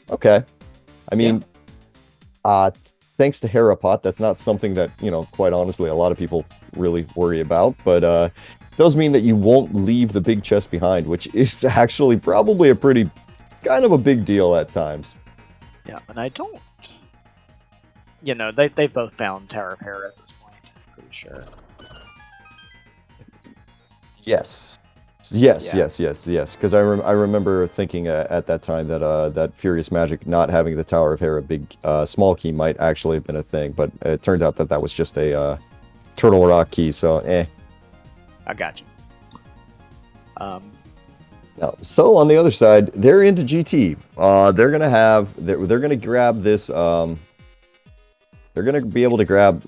Okay, I mean, thanks to Herapot, that's not something that, quite honestly, a lot of people really worry about. But does mean that you won't leave the big chest behind, which is actually probably a pretty kind of a big deal at times. Yeah, and I don't. They both found Tower of Hera at this point, pretty sure. Yes. Yes, Yeah. yes. Because I remember thinking at that time that that FuriousMagic not having the Tower of Hera big small key might actually have been a thing, but it turned out that that was just a Turtle Rock key. So I got you. Now, so on the other side, they're into GT. They're gonna grab this. They're gonna be able to grab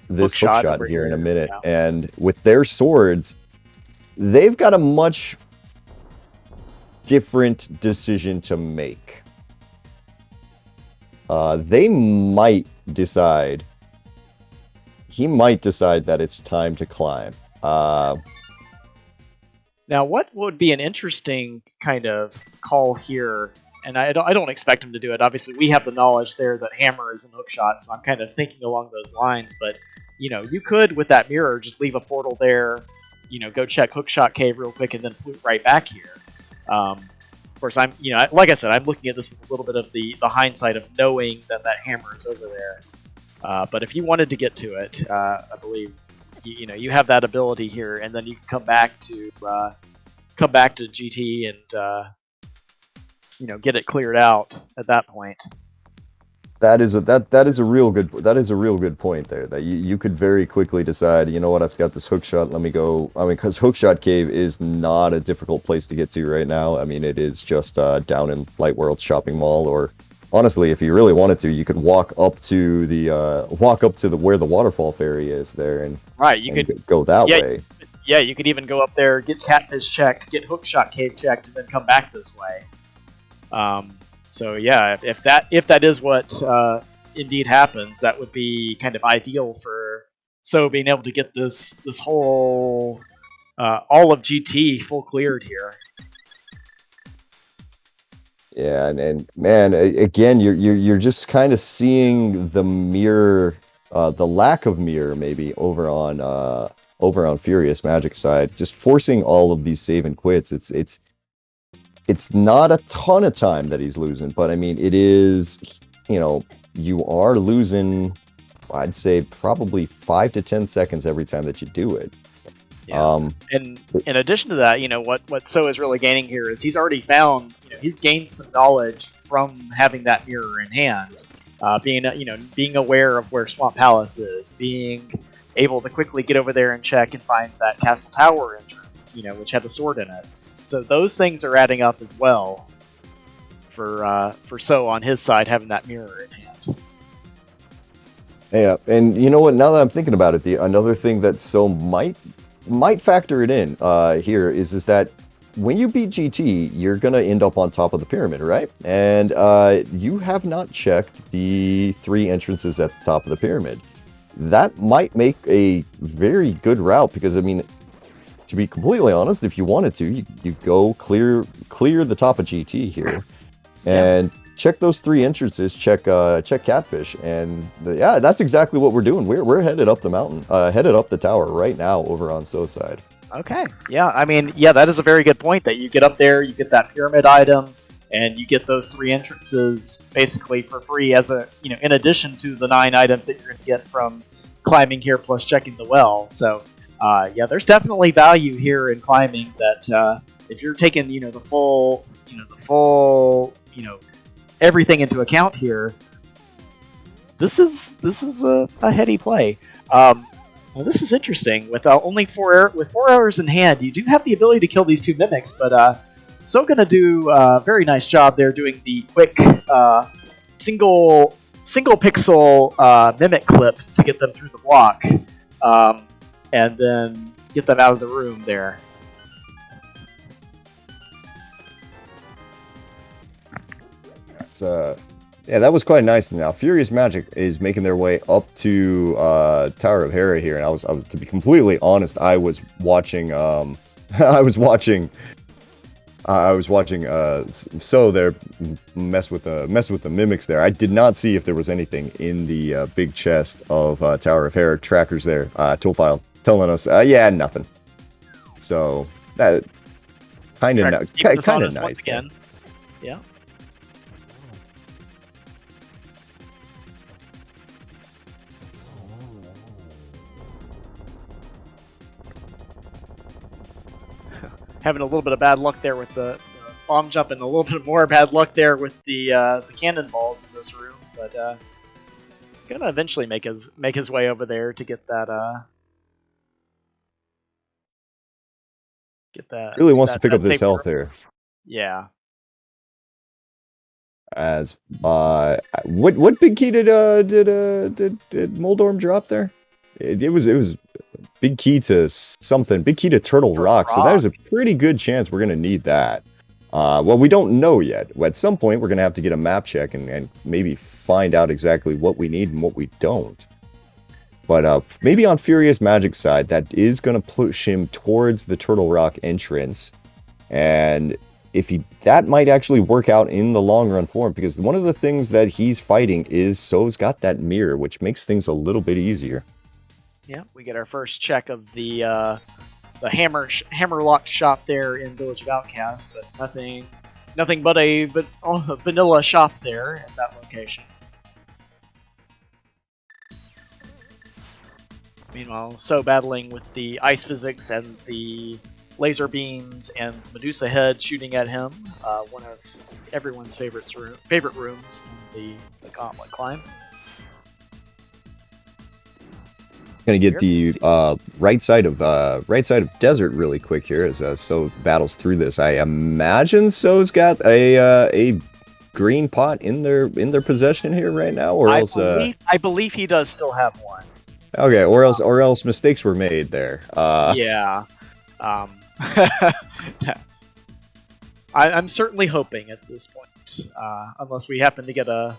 this hook shot here in a minute, yeah. and with their swords, they've got a much different decision to make. They might decide. He might decide that it's time to climb. Now, what would be an interesting kind of call here? And I don't expect him to do it. Obviously, we have the knowledge there that hammer is an hook shot, so I'm kind of thinking along those lines. But you could with that mirror just leave a portal there. Go check hookshot cave real quick and then flute right back here. Of course, I'm like I said, I'm looking at this with a little bit of the hindsight of knowing that hammer is over there. But if you wanted to get to it, I believe you have that ability here, and then you can come back to GT and get it cleared out at that point. That is a real good point there. That you could very quickly decide, you know what, I've got this hookshot. Let me go. I mean, because hookshot cave is not a difficult place to get to right now. I mean, it is just down in Light World shopping mall, or honestly, if you really wanted to, you could walk up to the where the waterfall ferry is there, and right, you could go that way. Yeah, you could even go up there, get catfish checked, get hookshot cave checked, and then come back this way. So yeah, if that is what indeed happens, that would be kind of ideal for being able to get this whole all of GT full cleared here. Yeah, and man, again, you're just kind of seeing the mirror, the lack of mirror maybe over on FuriousMagic side, just forcing all of these save and quits. It's not a ton of time that he's losing, but I mean, it is, you are losing, I'd say probably 5 to 10 seconds every time that you do it. Yeah. And in addition to that, what So is really gaining here is he's already found, he's gained some knowledge from having that mirror in hand, being aware of where Swamp Palace is, being able to quickly get over there and check and find that Castle Tower entrance, which had the sword in it. So those things are adding up as well for So on his side having that mirror in hand. Yeah, and you know what? Now that I'm thinking about it, another thing that So might factor it in here is that when you beat GT, you're gonna end up on top of the pyramid, right? And you have not checked the 3 entrances at the top of the pyramid. That might make a very good route, because I mean, to be completely honest, if you wanted to, you go clear the top of GT here, and check those 3 entrances. Check Catfish, and that's exactly what we're doing. We're headed up the mountain, headed up the tower right now over on So side. Okay, yeah, I mean, that is a very good point. That you get up there, you get that pyramid item, and you get those 3 entrances basically for free as in addition to the 9 items that you're going to get from climbing here plus checking the well. So. There's definitely value here in climbing. That if you're taking the full everything into account here, this is a heady play. Well, this is interesting. With only 4 hours in hand, you do have the ability to kill these 2 mimics, but So gonna do a very nice job there doing the quick single pixel mimic clip to get them through the block. And then get them out of the room there. That was quite nice. Now, FuriousMagic is making their way up to Tower of Hera here, and I was to be completely honest, I was watching So there mess with the mimics there. I did not see if there was anything in the big chest of Tower of Hera trackers there. Tool file telling us, nothing. So that kind of nice. Once again. Yeah. having a little bit of bad luck there with the bomb jump, and a little bit more bad luck there with the cannonballs in this room. But gonna eventually make his way over there to get that. Really wants to pick up this health here. Yeah. As what big key did Moldorm drop there? It was big key to something. Big key to Turtle Rock. So there's a pretty good chance we're gonna need that. Well, we don't know yet. At some point, we're gonna have to get a map check and maybe find out exactly what we need and what we don't. But maybe on FuriousMagic's side, that is gonna push him towards the Turtle Rock entrance, and that might actually work out in the long run for him, because one of the things that he's fighting is So's got that mirror, which makes things a little bit easier. Yeah, we get our first check of the hammerlock shop there in Village of Outcast, but nothing but a vanilla shop there at that location. Meanwhile, So battling with the ice physics and the laser beams and Medusa head shooting at him, one of everyone's favorite rooms in the Gauntlet climb. Gonna get the right side of desert really quick here as So battles through this. I imagine So's got a green pot in their possession here right now, or else I believe he does still have one. Okay, or else mistakes were made there. Yeah. I'm certainly hoping at this point, unless we happen to get a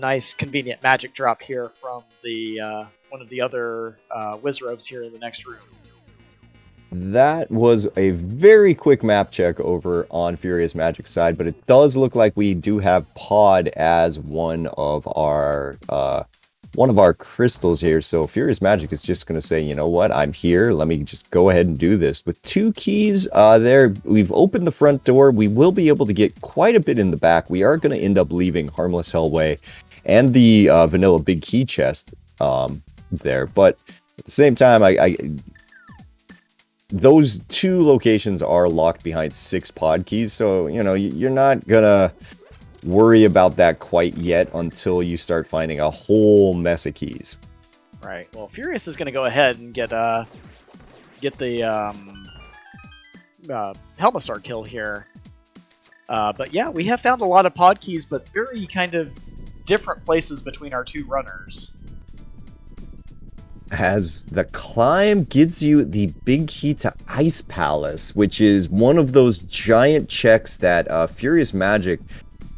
nice convenient magic drop here from the one of the other Wizrobes here in the next room. That was a very quick map check over on FuriousMagic's side, but it does look like we do have Pod as one of our crystals here. So FuriousMagic is just going to say, you know what, I'm here. Let me just go ahead and do this. With 2 keys there, we've opened the front door. We will be able to get quite a bit in the back. We are going to end up leaving Harmless Hellway and the vanilla big key chest there. But at the same time, those 2 locations are locked behind 6 pod keys. So, you're not going to worry about that quite yet until you start finding a whole mess of keys. Right. Well, Furious is going to go ahead and get the Helmasaur kill here. But yeah, we have found a lot of pod keys, but very kind of different places between our 2 runners. As the climb gives you the big key to Ice Palace, which is one of those giant checks that FuriousMagic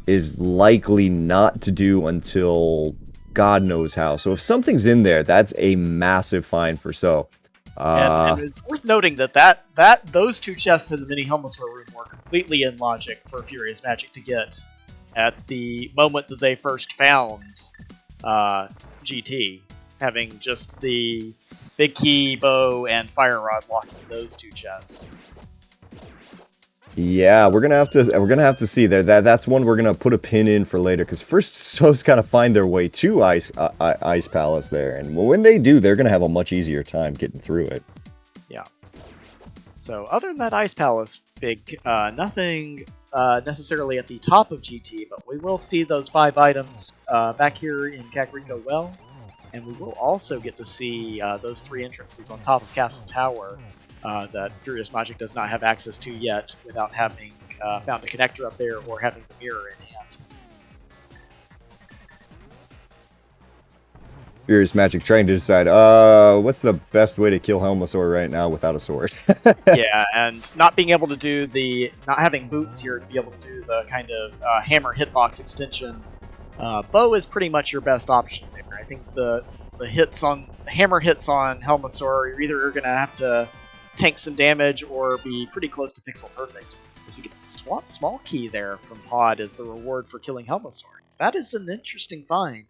is likely not to do until God knows how. So if something's in there, that's a massive find for So. And it's worth noting that those 2 chests in the mini Helmasaur room were completely in logic for FuriousMagic to get at the moment that they first found GT, having just the big key, bow, and fire rod locking those 2 chests. Yeah, we're gonna have to see there. That's one we're gonna put a pin in for later, because first So's gotta find their way to Ice Palace there, and when they do, they're gonna have a much easier time getting through it. Yeah. So other than that Ice Palace, nothing necessarily at the top of GT, but we will see those 5 items back here in Kakariko Well, and we will also get to see those 3 entrances on top of Castle Tower. That FuriousMagic does not have access to yet without having found a connector up there or having the mirror in hand. FuriousMagic trying to decide, what's the best way to kill Helmasaur right now without a sword? Yeah, and not being able to do not having boots here to be able to do the kind of hammer hitbox extension, bow is pretty much your best option there. I think the hammer hits on Helmasaur, you're either going to have to tank some damage or be pretty close to pixel perfect. As we get the small key there from Pod as the reward for killing Helmasaur. That is an interesting find.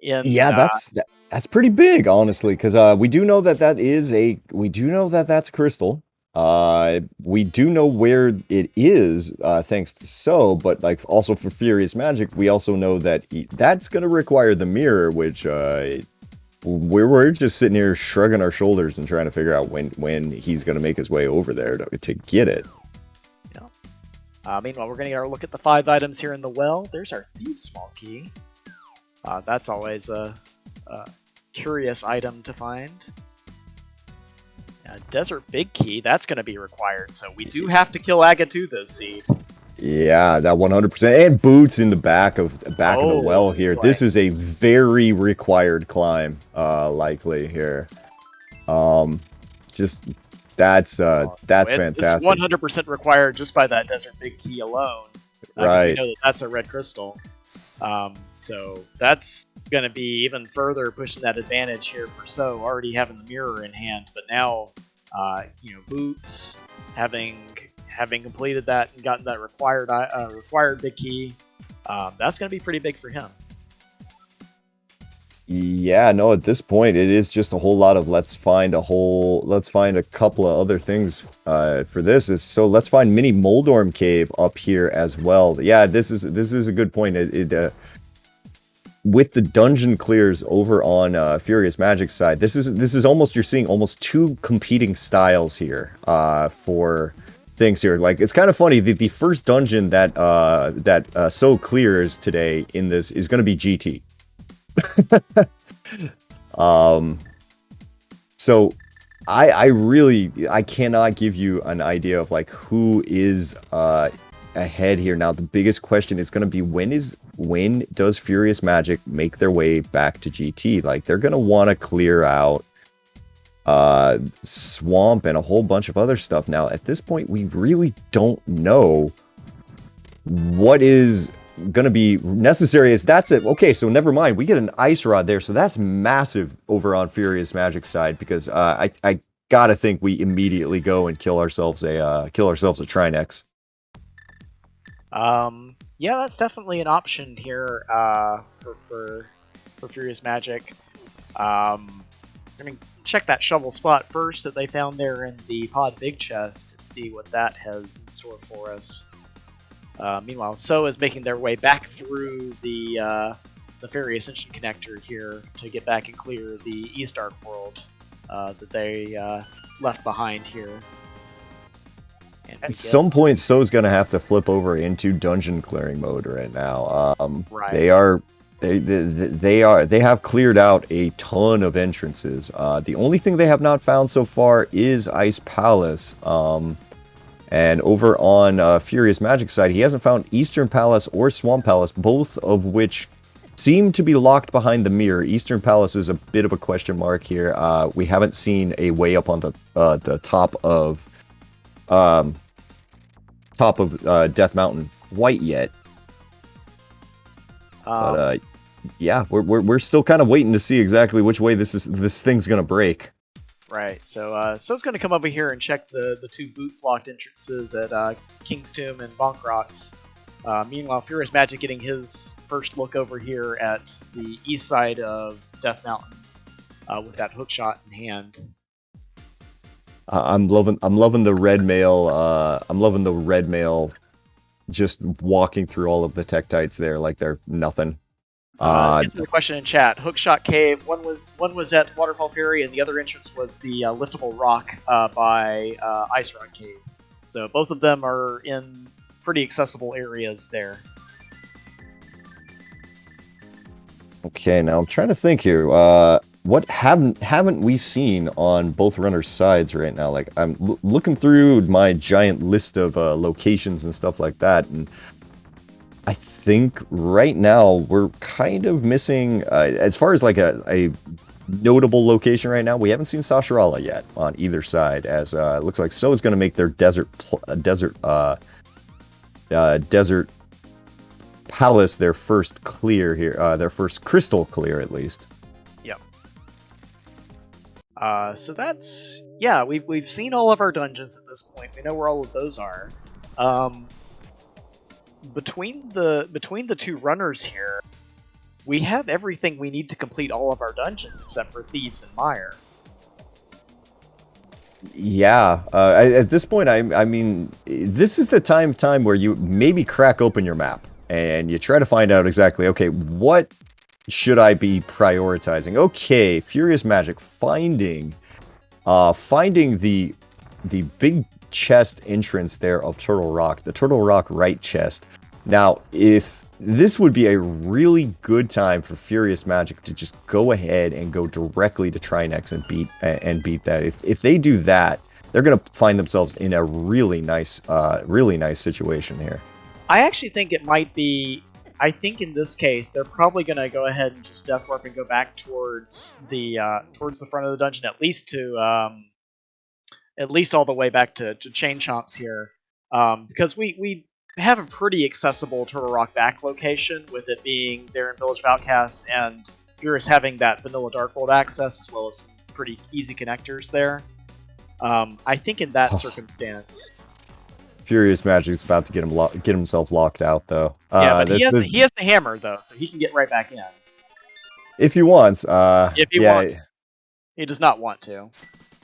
That's pretty big, honestly, because we do know that's a crystal. We do know where it is, thanks to So, but also for FuriousMagic, we also know that that's going to require the mirror, which we're just sitting here shrugging our shoulders and trying to figure out when he's going to make his way over there to get it. Yeah. Meanwhile, we're going to get our look at the 5 items here in the well. There's our Thieves Small Key. That's always a curious item to find. Desert Big Key, that's going to be required, so we do have to kill Agatutha's seed. Yeah, that 100%. And boots in the back of the well here. Boy. This is a very required climb, likely here. Just that's fantastic. It's 100% required just by that Desert Big Key alone. Right. We know that that's a red crystal. So that's going to be even further pushing that advantage here for So, already having the mirror in hand. But now, Boots having completed that and gotten that required big key, that's going to be pretty big for him. Yeah, no, at this point it is just a whole lot of let's find a couple of other things for this. So let's find Mini Moldorm Cave up here as well. Yeah, this is a good point. With the dungeon clears over on FuriousMagic's side, this is almost, you're seeing almost 2 competing styles here for things here. Like, it's kind of funny, the first dungeon that So clears today in this is going to be GT. So I cannot give you an idea of like who is ahead here now. The biggest question is going to be when does FuriousMagic make their way back to GT? Like, they're going to want to clear out Swamp and a whole bunch of other stuff. Now at this point we really don't know what is going to be necessary. Is that's it. Okay, so never mind, we get an ice rod there, so that's massive over on FuriousMagic's side, because I gotta think we immediately go and kill ourselves a Trinex. Yeah, that's definitely an option here for FuriousMagic. I'm gonna check that shovel spot first that they found there in the pod big chest and see what that has in store for us. Meanwhile, So is making their way back through the Fairy Ascension connector here to get back and clear the East Arc world that they left behind here. At some point, So's going to have to flip over into dungeon clearing mode right now. Right. They have cleared out a ton of entrances. The only thing they have not found so far is Ice Palace. And over on FuriousMagic's side, he hasn't found Eastern Palace or Swamp Palace, both of which seem to be locked behind the mirror. Eastern Palace is a bit of a question mark here. We haven't seen a way up on the top of Death Mountain White yet. But yeah, we're still kind of waiting to see exactly which way this thing's gonna break. Right, so it's going to come over here and check the 2 boots locked entrances at King's Tomb and Bonk Rocks. Meanwhile, FuriousMagic getting his first look over here at the east side of Death Mountain with that hook shot in hand. I'm loving the red mail. I'm loving the red mail, just walking through all of the Tektites there like they're nothing. Answer the question in chat. Hookshot Cave. One was at Waterfall Ferry, and the other entrance was the liftable rock by Ice Rock Cave. So both of them are in pretty accessible areas there. Okay, now I'm trying to think here. What haven't we seen on both runners' sides right now? Like, I'm looking through my giant list of locations and stuff like that, and I think right now we're kind of missing, as far as like a notable location right now, we haven't seen Sasharala yet on either side, as it looks like So is going to make their desert Palace their first clear here, their first crystal clear at least. Yep. So that's, yeah, we've seen all of our dungeons at this point. We know where all of those are. Between the 2 runners here, we have everything we need to complete all of our dungeons except for Thieves and Mire. Yeah, at this point, I mean, this is the time where you maybe crack open your map and you try to find out exactly, okay, what should I be prioritizing? Okay, FuriousMagic finding the big chest entrance there of Turtle Rock, the Turtle Rock right chest. Now, if this would be a really good time for FuriousMagic to just go ahead and go directly to Trinex and beat that. If they do that, they're going to find themselves in a really nice situation here. I actually think it might be. I think in this case, they're probably going to go ahead and just Death Warp and go back towards the front of the dungeon, at least all the way back to Chain Chomps here, because we have a pretty accessible Turtle Rock back location, with it being there in Village of Outcasts, and Furious having that vanilla Dark World access, as well as some pretty easy connectors there. I think in that circumstance, FuriousMagic's about to get himself locked out, though. Yeah, but he has the hammer, though, so he can get right back in. If he wants. If he wants. He does not want to.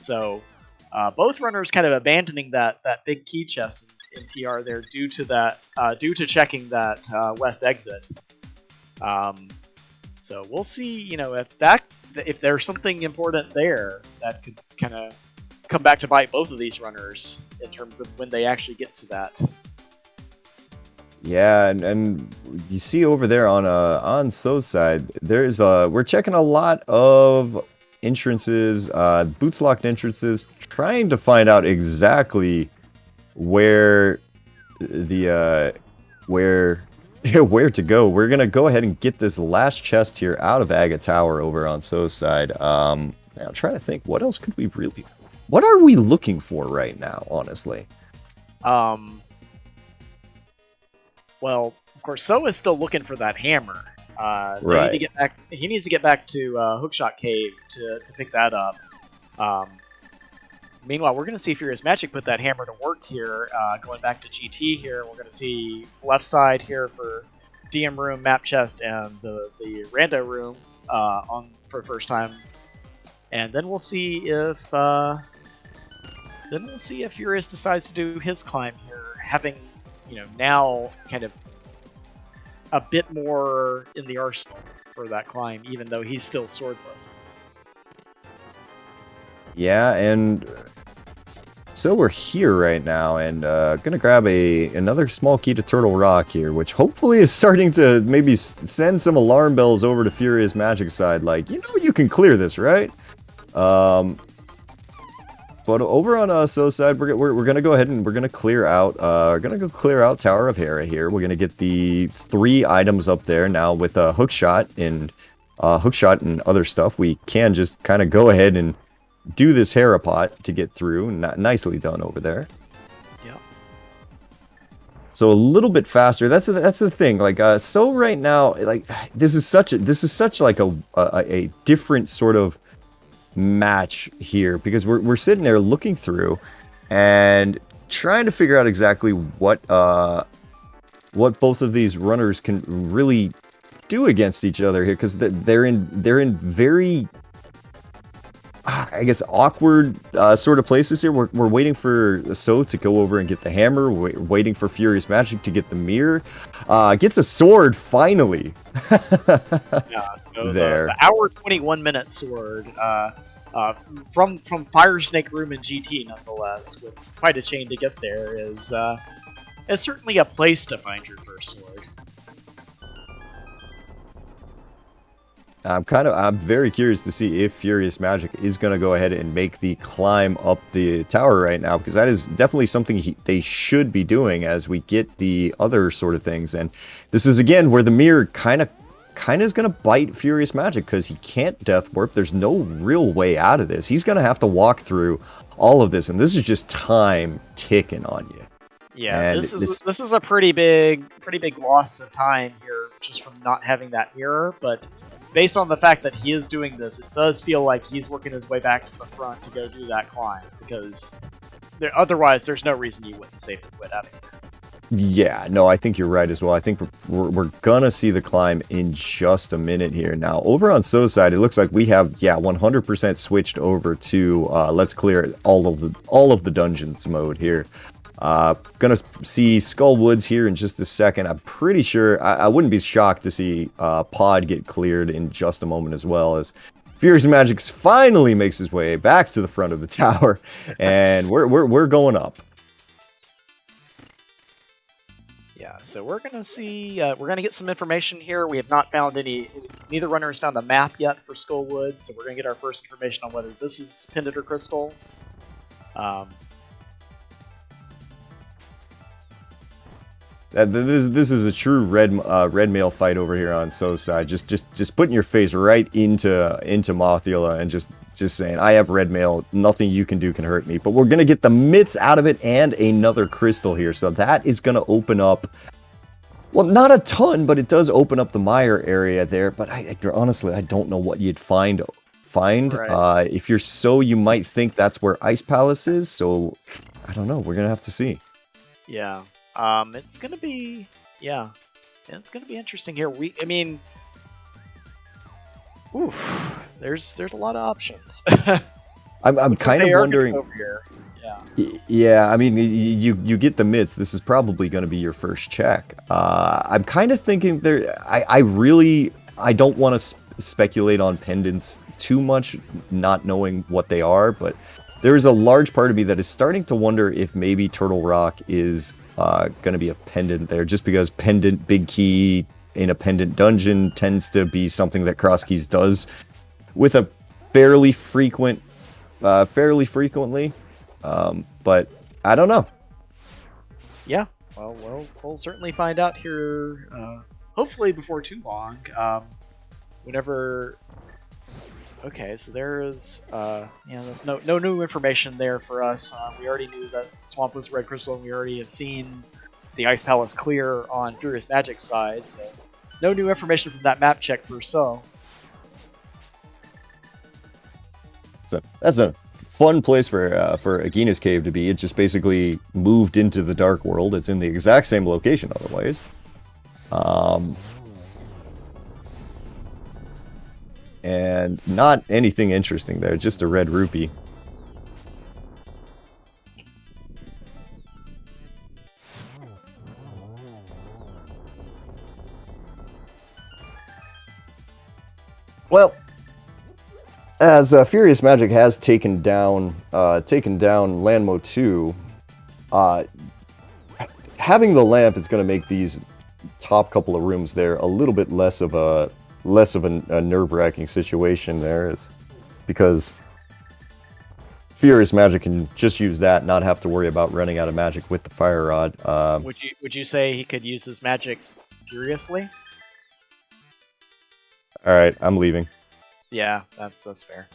So, both runners kind of abandoning that big key chest in TR there due to checking that west exit. So we'll see, if there's something important there that could kind of come back to bite both of these runners in terms of when they actually get to that. Yeah, and you see over there on So's side, there's we're checking a lot of entrances, boots locked entrances, trying to find out exactly where where to go. We're gonna go ahead and get this last chest here out of Aga Tower over on So's side. I'm trying to think, what else could we really... What are we looking for right now, honestly? Well, of course, So is still looking for that hammer. Right. He needs to get back to Hookshot Cave to pick that up. Meanwhile, we're going to see FuriousMagic put that hammer to work here. Going back to GT here, we're going to see left side here for DM room, map chest, and the rando room for first time. And then we'll see if Furious decides to do his climb here, having now kind of a bit more in the arsenal for that climb, even though he's still swordless. Yeah, and so we're here right now, and gonna grab another small key to Turtle Rock here, which hopefully is starting to maybe send some alarm bells over to FuriousMagic's side, like, you can clear this, right? But over on So's side, we're gonna go ahead and we're gonna clear out. Go clear out Tower of Hera here. We're gonna get the 3 items up there now with hookshot and other stuff. We can just kind of go ahead and do this Hera pot to get through. Nicely done over there. Yeah. So a little bit faster. That's the thing. Like So right now, like this is such like a different sort of match here, because we're sitting there looking through and trying to figure out exactly what both of these runners can really do against each other here, because they're in very, I guess, awkward sort of places here. We're waiting for So to go over and get the hammer. We're waiting for FuriousMagic to get the mirror. Gets a sword finally. Yeah, so the hour 21-minute sword from Fire Snake Room in GT, nonetheless, with quite a chain to get there, is certainly a place to find your first sword. I'm very curious to see if FuriousMagic is going to go ahead and make the climb up the tower right now, because that is definitely something they should be doing as we get the other sort of things. And this is, again, where the mirror kind of is going to bite FuriousMagic, because he can't death warp. There's no real way out of this. He's going to have to walk through all of this, and this is just time ticking on you. Yeah, and this is a pretty big loss of time here, just from not having that mirror. But based on the fact that he is doing this, it does feel like he's working his way back to the front to go do that climb, because otherwise there's no reason you wouldn't safely quit out of here. Yeah, no, I think you're right as well. I think we're gonna see the climb in just a minute here. Now, over on So's side, it looks like we have 100% switched over to let's clear all of the dungeons mode here. Gonna see Skull Woods here in just a second. I'm pretty sure, I wouldn't be shocked to see Pod get cleared in just a moment as well, as FuriousMagic finally makes his way back to the front of the tower, and we're going up. Yeah, so we're gonna see. We're gonna get some information here. We have not found any. Neither runner has found a map yet for Skullwood, so we're gonna get our first information on whether this is Pendant or Crystal. This is a true red male fight over here on So's side. Just putting your face right into Mothula and just saying, I have red mail. Nothing you can do can hurt me. But we're gonna get the mitts out of it and another crystal here. So that is gonna open up. Well, not a ton, but it does open up the mire area there. But honestly, I don't know what you'd find. Right. If you're So, you might think that's where Ice Palace is. So I don't know. We're gonna have to see. Yeah. It's gonna be, it's gonna be interesting here. I mean, there's a lot of options. I'm kind of wondering. Over here. Yeah, I mean, you get the mitts. This is probably going to be your first check. I'm kind of thinking there. I don't want to speculate on pendants too much, not knowing what they are. But there is a large part of me that is starting to wonder if maybe Turtle Rock is going to be a pendant there, just because pendant big key in a pendant dungeon tends to be something that Crosskeys does with a fairly frequently. But I don't know. Yeah, well, we'll certainly find out here. Hopefully before too long. Whenever. Okay, so there's there's no new information there for us. We already knew that Swamp was red crystal, and we already have seen the Ice Palace clear on FuriousMagic's side. So no new information from that map check for So. So that's a fun place for Agina's Cave to be. It just basically moved into the Dark World. It's in the exact same location otherwise. And not anything interesting there, just a red rupee. Well, as FuriousMagic has taken down Landmo 2, having the lamp is going to make these top couple of rooms there a little bit less of a nerve-wracking situation there, is because FuriousMagic can just use that, not have to worry about running out of magic with the fire rod. Would you say he could use his magic furiously? All right, I'm leaving. Yeah, that's fair.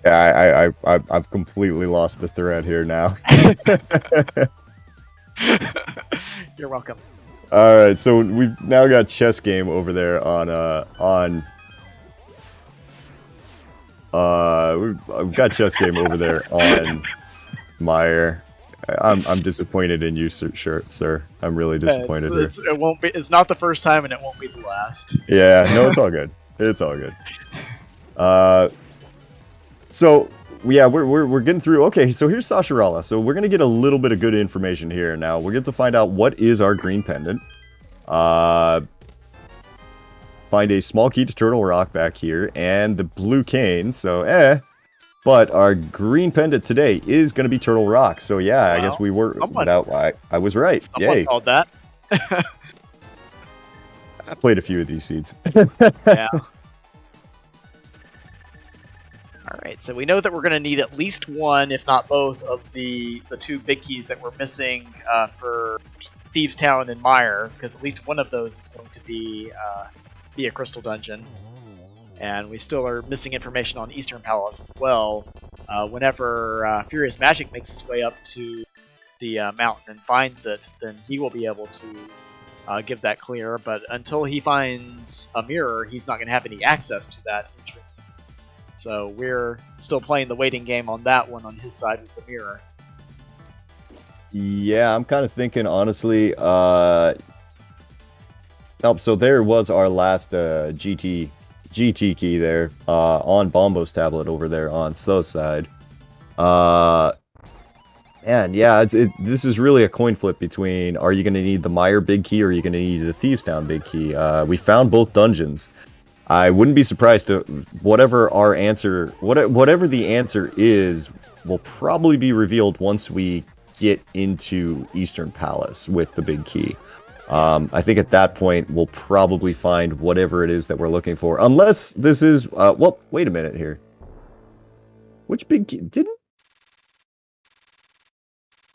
Yeah, I've completely lost the thread here now. You're welcome. All right, so we've now got chess game over there we've got chess game over there on Meyer. I'm disappointed in you, sir. I'm really disappointed. It won't be. It's not the first time, and it won't be the last. Yeah, no, it's all good. It's all good. So yeah, we're getting through. Okay, so here's Sasharala. So we're gonna get a little bit of good information here. Now we're going to find out what is our green pendant. Find a small key to Turtle Rock back here, and the blue cane. So but our green pendant today is going to be Turtle Rock. So yeah, I guess we were. I was right. Yay! Called that. I played a few of these seeds. Yeah. Alright, so we know that we're going to need at least one, if not both, of the two big keys that we're missing for Thieves Town and Mire, because at least one of those is going to be a crystal dungeon. And we still are missing information on Eastern Palace as well. Whenever FuriousMagic makes his way up to the mountain and finds it, then he will be able to give that clear. But until he finds a mirror, he's not going to have any access to that entrance. So we're still playing the waiting game on that one on his side with the mirror. Yeah, I'm kind of thinking, honestly, Oh, so there was our last GT key there on Bombo's tablet over there on So's side. And yeah, this is really a coin flip between, are you going to need the Mire big key or are you going to need the Thieves Town big key? We found both dungeons. I wouldn't be surprised to whatever the answer is will probably be revealed once we get into Eastern Palace with the big key. I think at that point we'll probably find whatever it is that we're looking for, unless this is well, wait a minute here. Which big key didn't?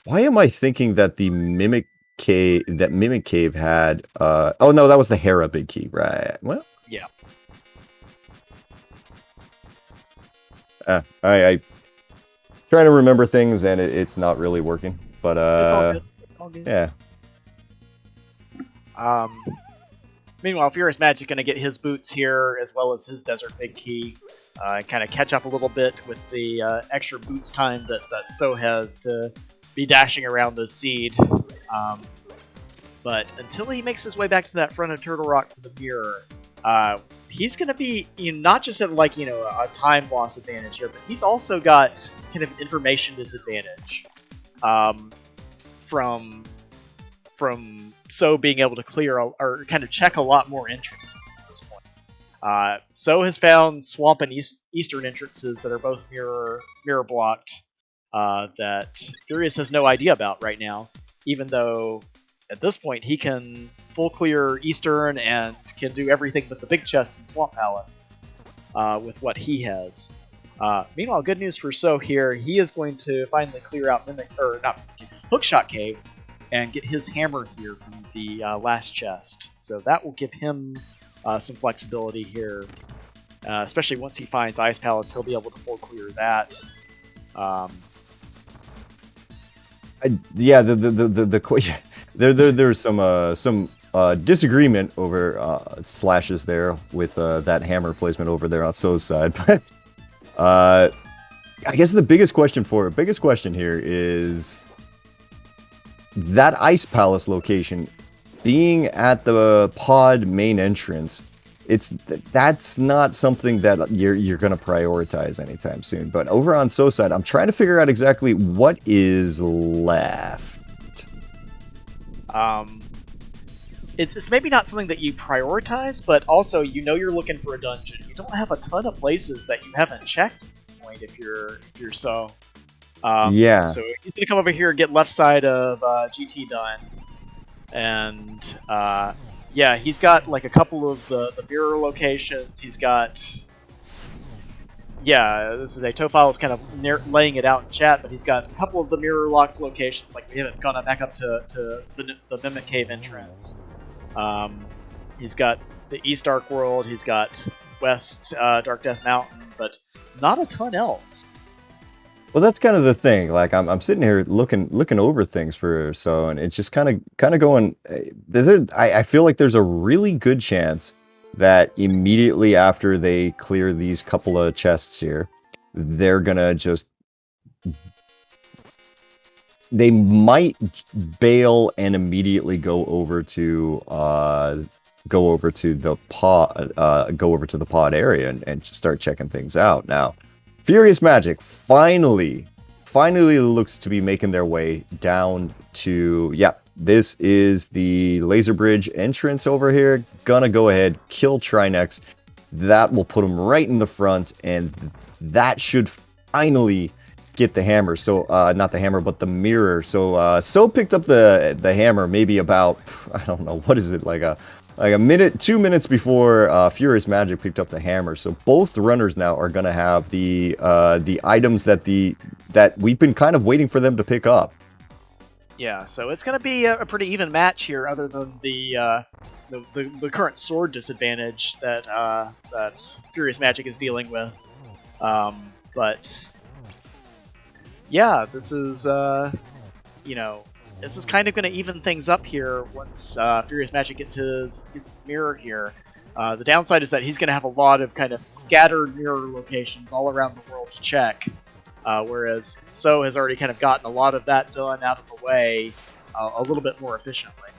Why am I thinking that the Mimic Cave had oh no, that was the Hera big key, right? Well, yeah. I trying to remember things and it's not really working, but it's all good. It's all good. Yeah. Meanwhile, FuriousMagic going to get his boots here as well as his Desert Big Key, kind of catch up a little bit with the extra boots time that So has to be dashing around the seed. But until he makes his way back to that front of Turtle Rock for the mirror, he's going to be not just at a time loss advantage here, but he's also got kind of information disadvantage from So being able to clear or kind of check a lot more entrances at this point. So has found swamp and eastern entrances that are both mirror blocked that Furious has no idea about right now, even though at this point he can full clear eastern and can do everything but the big chest in Swamp Palace with what he has. Meanwhile, good news for So here, he is going to finally clear out Hookshot Cave and get his hammer here from the last chest. So that will give him some flexibility here, especially once he finds Ice Palace. He'll be able to full clear that. Yeah, there's some disagreement over slashes there with that hammer placement over there on So's side, but I guess the biggest question here is that Ice Palace location being at the pod main entrance. That's not something that you're going to prioritize anytime soon. But over on So's side, I'm trying to figure out exactly what is left. It's maybe not something that you prioritize, but also you're looking for a dungeon. You don't have a ton of places that you haven't checked at this point if you're So. Yeah. So he's gonna come over here and get left side of GT done, and yeah, he's got like a couple of the mirror locations. He's got, yeah, this is a tso15 kind of laying it out in chat, but he's got a couple of the mirror locked locations. Like we haven't gone back up to the Mimic Cave entrance. He's got the East Dark World. He's got West Dark Death Mountain, but not a ton else. Well, that's kind of the thing. Like I'm sitting here looking over things for So, and it's just kind of going. I feel like there's a really good chance that immediately after they clear these couple of chests here, they're gonna just. They might bail and immediately go over to the pod area and just start checking things out now. FuriousMagic finally looks to be making their way down to, this is the laser bridge entrance over here. Gonna go ahead, kill Trinex. That will put him right in the front, and that should finally get the hammer. So, not the hammer, but the mirror. So, So picked up the hammer maybe about, I don't know, what is it, like a minute, 2 minutes before FuriousMagic picked up the hammer. So both runners now are gonna have the items that we've been kind of waiting for them to pick up. Yeah, so it's gonna be a pretty even match here, other than the current sword disadvantage that FuriousMagic is dealing with. But yeah, this is this is kind of going to even things up here once FuriousMagic gets his mirror here. The downside is that he's going to have a lot of kind of scattered mirror locations all around the world to check, whereas So has already kind of gotten a lot of that done out of the way a little bit more efficiently.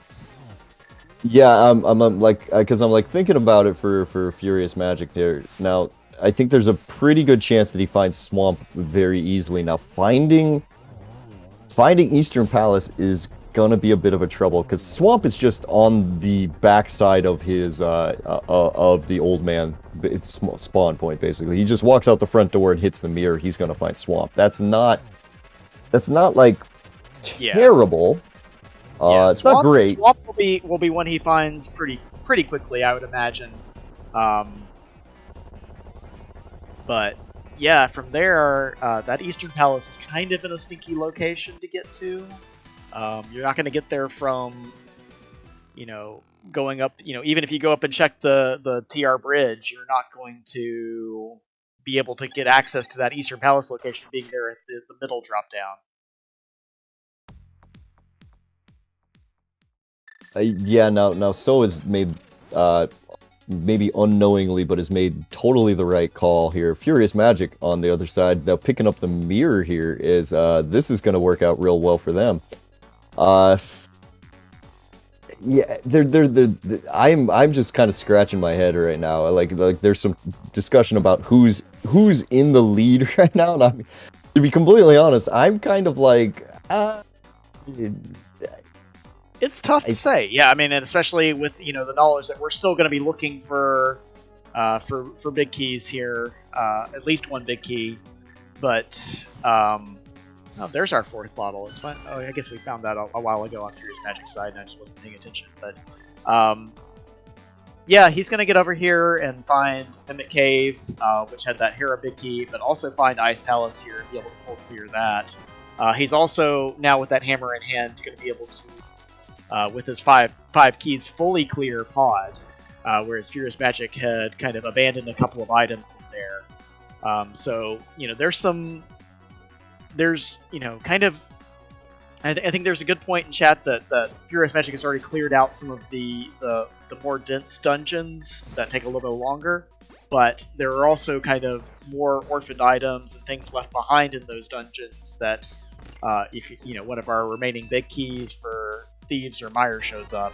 Yeah, I'm like, because I'm like thinking about it for FuriousMagic there. Now, I think there's a pretty good chance that he finds Swamp very easily. Now, finding Eastern Palace is gonna be a bit of a trouble because Swamp is just on the backside of his of the old man. It's spawn point basically. He just walks out the front door and hits the mirror. He's gonna find Swamp. That's not like terrible. It's not great. Swamp will be one he finds pretty quickly, I would imagine. But yeah, from there, that Eastern Palace is kind of in a sneaky location to get to. You're not going to get there from, going up. Even if you go up and check the TR bridge, you're not going to be able to get access to that Eastern Palace location, being there at the middle drop down. Yeah, now So has made, maybe unknowingly, but has made totally the right call here. FuriousMagic on the other side, now picking up the mirror here is, this is going to work out real well for them. Yeah, I'm just kind of scratching my head right now. Like there's some discussion about who's in the lead right now, and to be completely honest, I'm kind of like, It's tough to say. Yeah, I mean, and especially with the knowledge that we're still going to be looking for big keys here, at least one big key. But there's our fourth bottle. It's fine. Oh, I guess we found that a while ago on FuriousMagic's side, and I just wasn't paying attention. But yeah, he's going to get over here and find Mimic Cave, which had that Hera big key, but also find Ice Palace here and be able to full clear that. He's also now with that hammer in hand going to be able to. With his five keys fully clear pod, whereas FuriousMagic had kind of abandoned a couple of items in there. So there's kind of, I think there's a good point in chat that FuriousMagic has already cleared out some of the more dense dungeons that take a little bit longer, but there are also kind of more orphaned items and things left behind in those dungeons that if one of our remaining big keys for Thieves or Meyer shows up,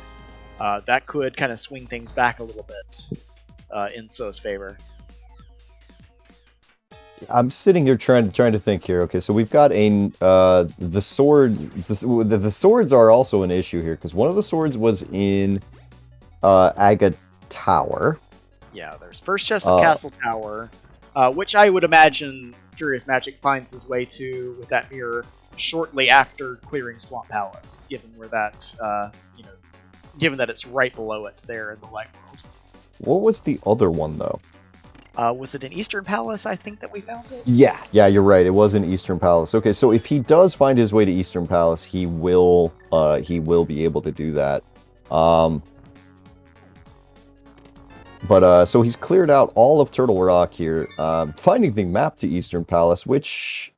that could kind of swing things back a little bit in So's favor. I'm sitting here trying to think here. Okay, so we've got the sword. The swords are also an issue here because one of the swords was in Aga Tower. Yeah, there's first chest of Castle Tower, which I would imagine FuriousMagic finds his way to with that mirror shortly after clearing Swamp Palace, given where that, given that it's right below it there in the light world. What was the other one though? Was it in Eastern Palace? I think that we found it. Yeah, you're right. It was in Eastern Palace. Okay, so if he does find his way to Eastern Palace, he will be able to do that. But so he's cleared out all of Turtle Rock here, finding the map to Eastern Palace, which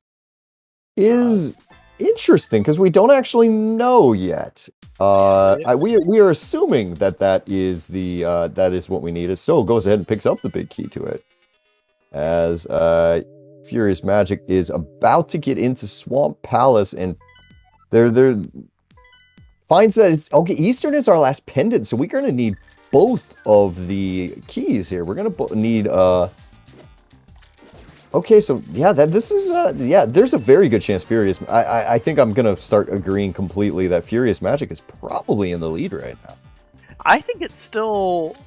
is interesting because we don't actually know yet. We are assuming that is what we need. So goes ahead and picks up the big key to it, as FuriousMagic is about to get into Swamp Palace, and they're finds that it's okay. Eastern is our last pendant, so we're gonna need both of the keys here. We're gonna need okay, so yeah, this is there's a very good chance I think I'm gonna start agreeing completely that FuriousMagic is probably in the lead right now. I think it's still,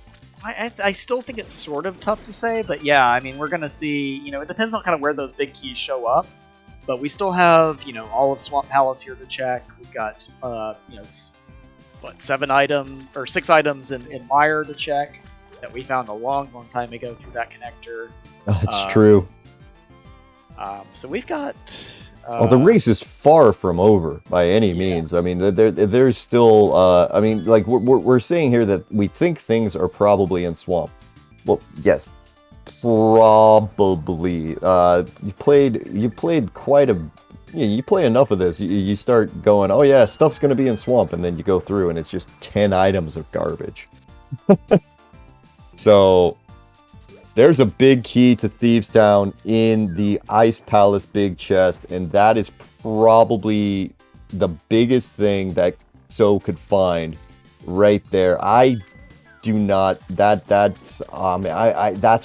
I still think it's sort of tough to say, but yeah, I mean, we're gonna see. It depends on kind of where those big keys show up, but we still have all of Swamp Palace here to check. We've got 6 items in Meyer to check that we found a long time ago through that connector. That's true. So we've got. The race is far from over by any means. I mean, there's still. I mean, like we're saying here that we think things are probably in Swamp. Well, yes, probably. You played quite a. You play enough of this, you start going, oh yeah, stuff's gonna be in Swamp, and then you go through and it's just 10 items of garbage. So. There's a big key to Thieves Town in the Ice Palace big chest, and that is probably the biggest thing that So could find right there. I do not. That's that's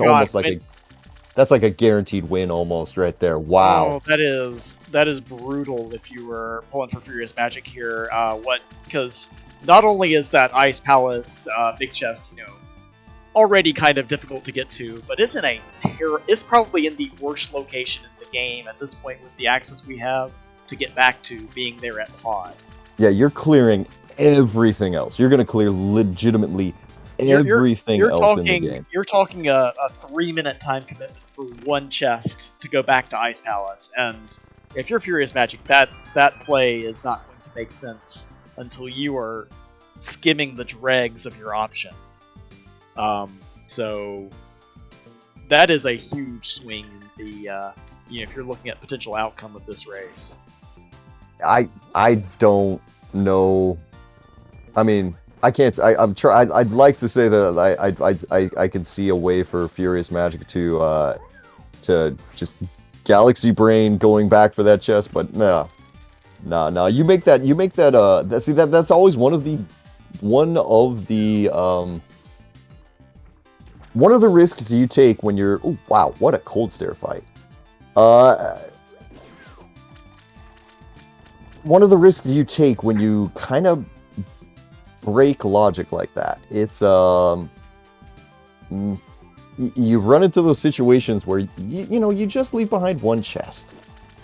almost like that's like a guaranteed win almost right there. Wow. Oh, that is brutal if you were pulling for FuriousMagic here. Because not only is that Ice Palace big chest, already kind of difficult to get to, but it's probably in the worst location in the game at this point with the access we have to get back to being there at pod. Yeah, you're clearing everything else. You're going to clear legitimately everything else in the game. You're talking a 3-minute time commitment for one chest to go back to Ice Palace, and if you're FuriousMagic, that play is not going to make sense until you are skimming the dregs of your options. So that is a huge swing in the if you're looking at potential outcome of this race. I don't know. I mean, I can't. I'd like to say that I can see a way for FuriousMagic to just Galaxy Brain going back for that chest, but no. You make that. That's always one of the risks you take when you're. Oh wow, what a cold stare fight. One of the risks you take when you kind of break logic like that, it's you run into those situations where you just leave behind one chest.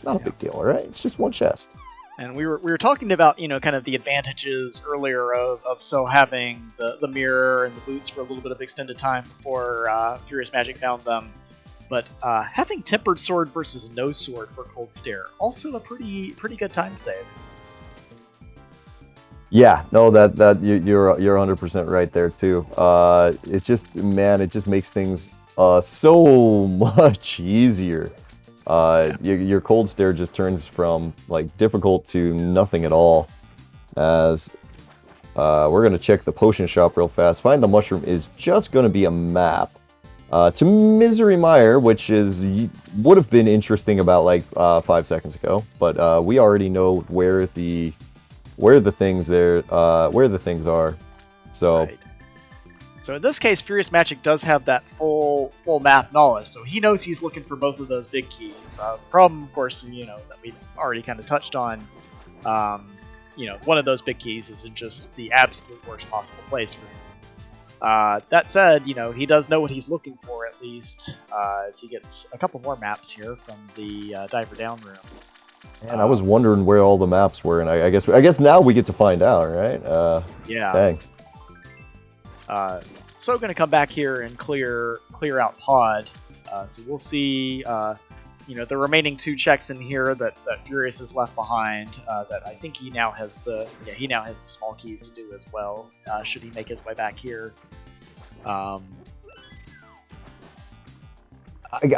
Not a big deal, all right? It's just one chest. And we were talking about kind of the advantages earlier of So having the mirror and the boots for a little bit of extended time before FuriousMagic found them. But having Tempered Sword versus No Sword for Cold Stare, also a pretty good time save. Yeah, no, that you're 100% right there too. It just makes things so much easier. Your Cold Stare just turns from like difficult to nothing at all. As we're gonna check the potion shop real fast. Find the Mushroom is just gonna be a map. To Misery Mire, which would have been interesting about like 5 seconds ago, but we already know where the things are. So, right. So in this case, FuriousMagic does have that full map knowledge, so he knows he's looking for both of those big keys. Problem, of course, that we've already kind of touched on. One of those big keys is in just the absolute worst possible place for him. That said, he does know what he's looking for at least, as he gets a couple more maps here from the Diver Down room. And I was wondering where all the maps were, and I guess now we get to find out, right? Yeah. Dang. So going to come back here and clear out pod. So we'll see. The remaining 2 checks in here that Furious has left behind. That I think he now has the small keys to do as well. Should he make his way back here? I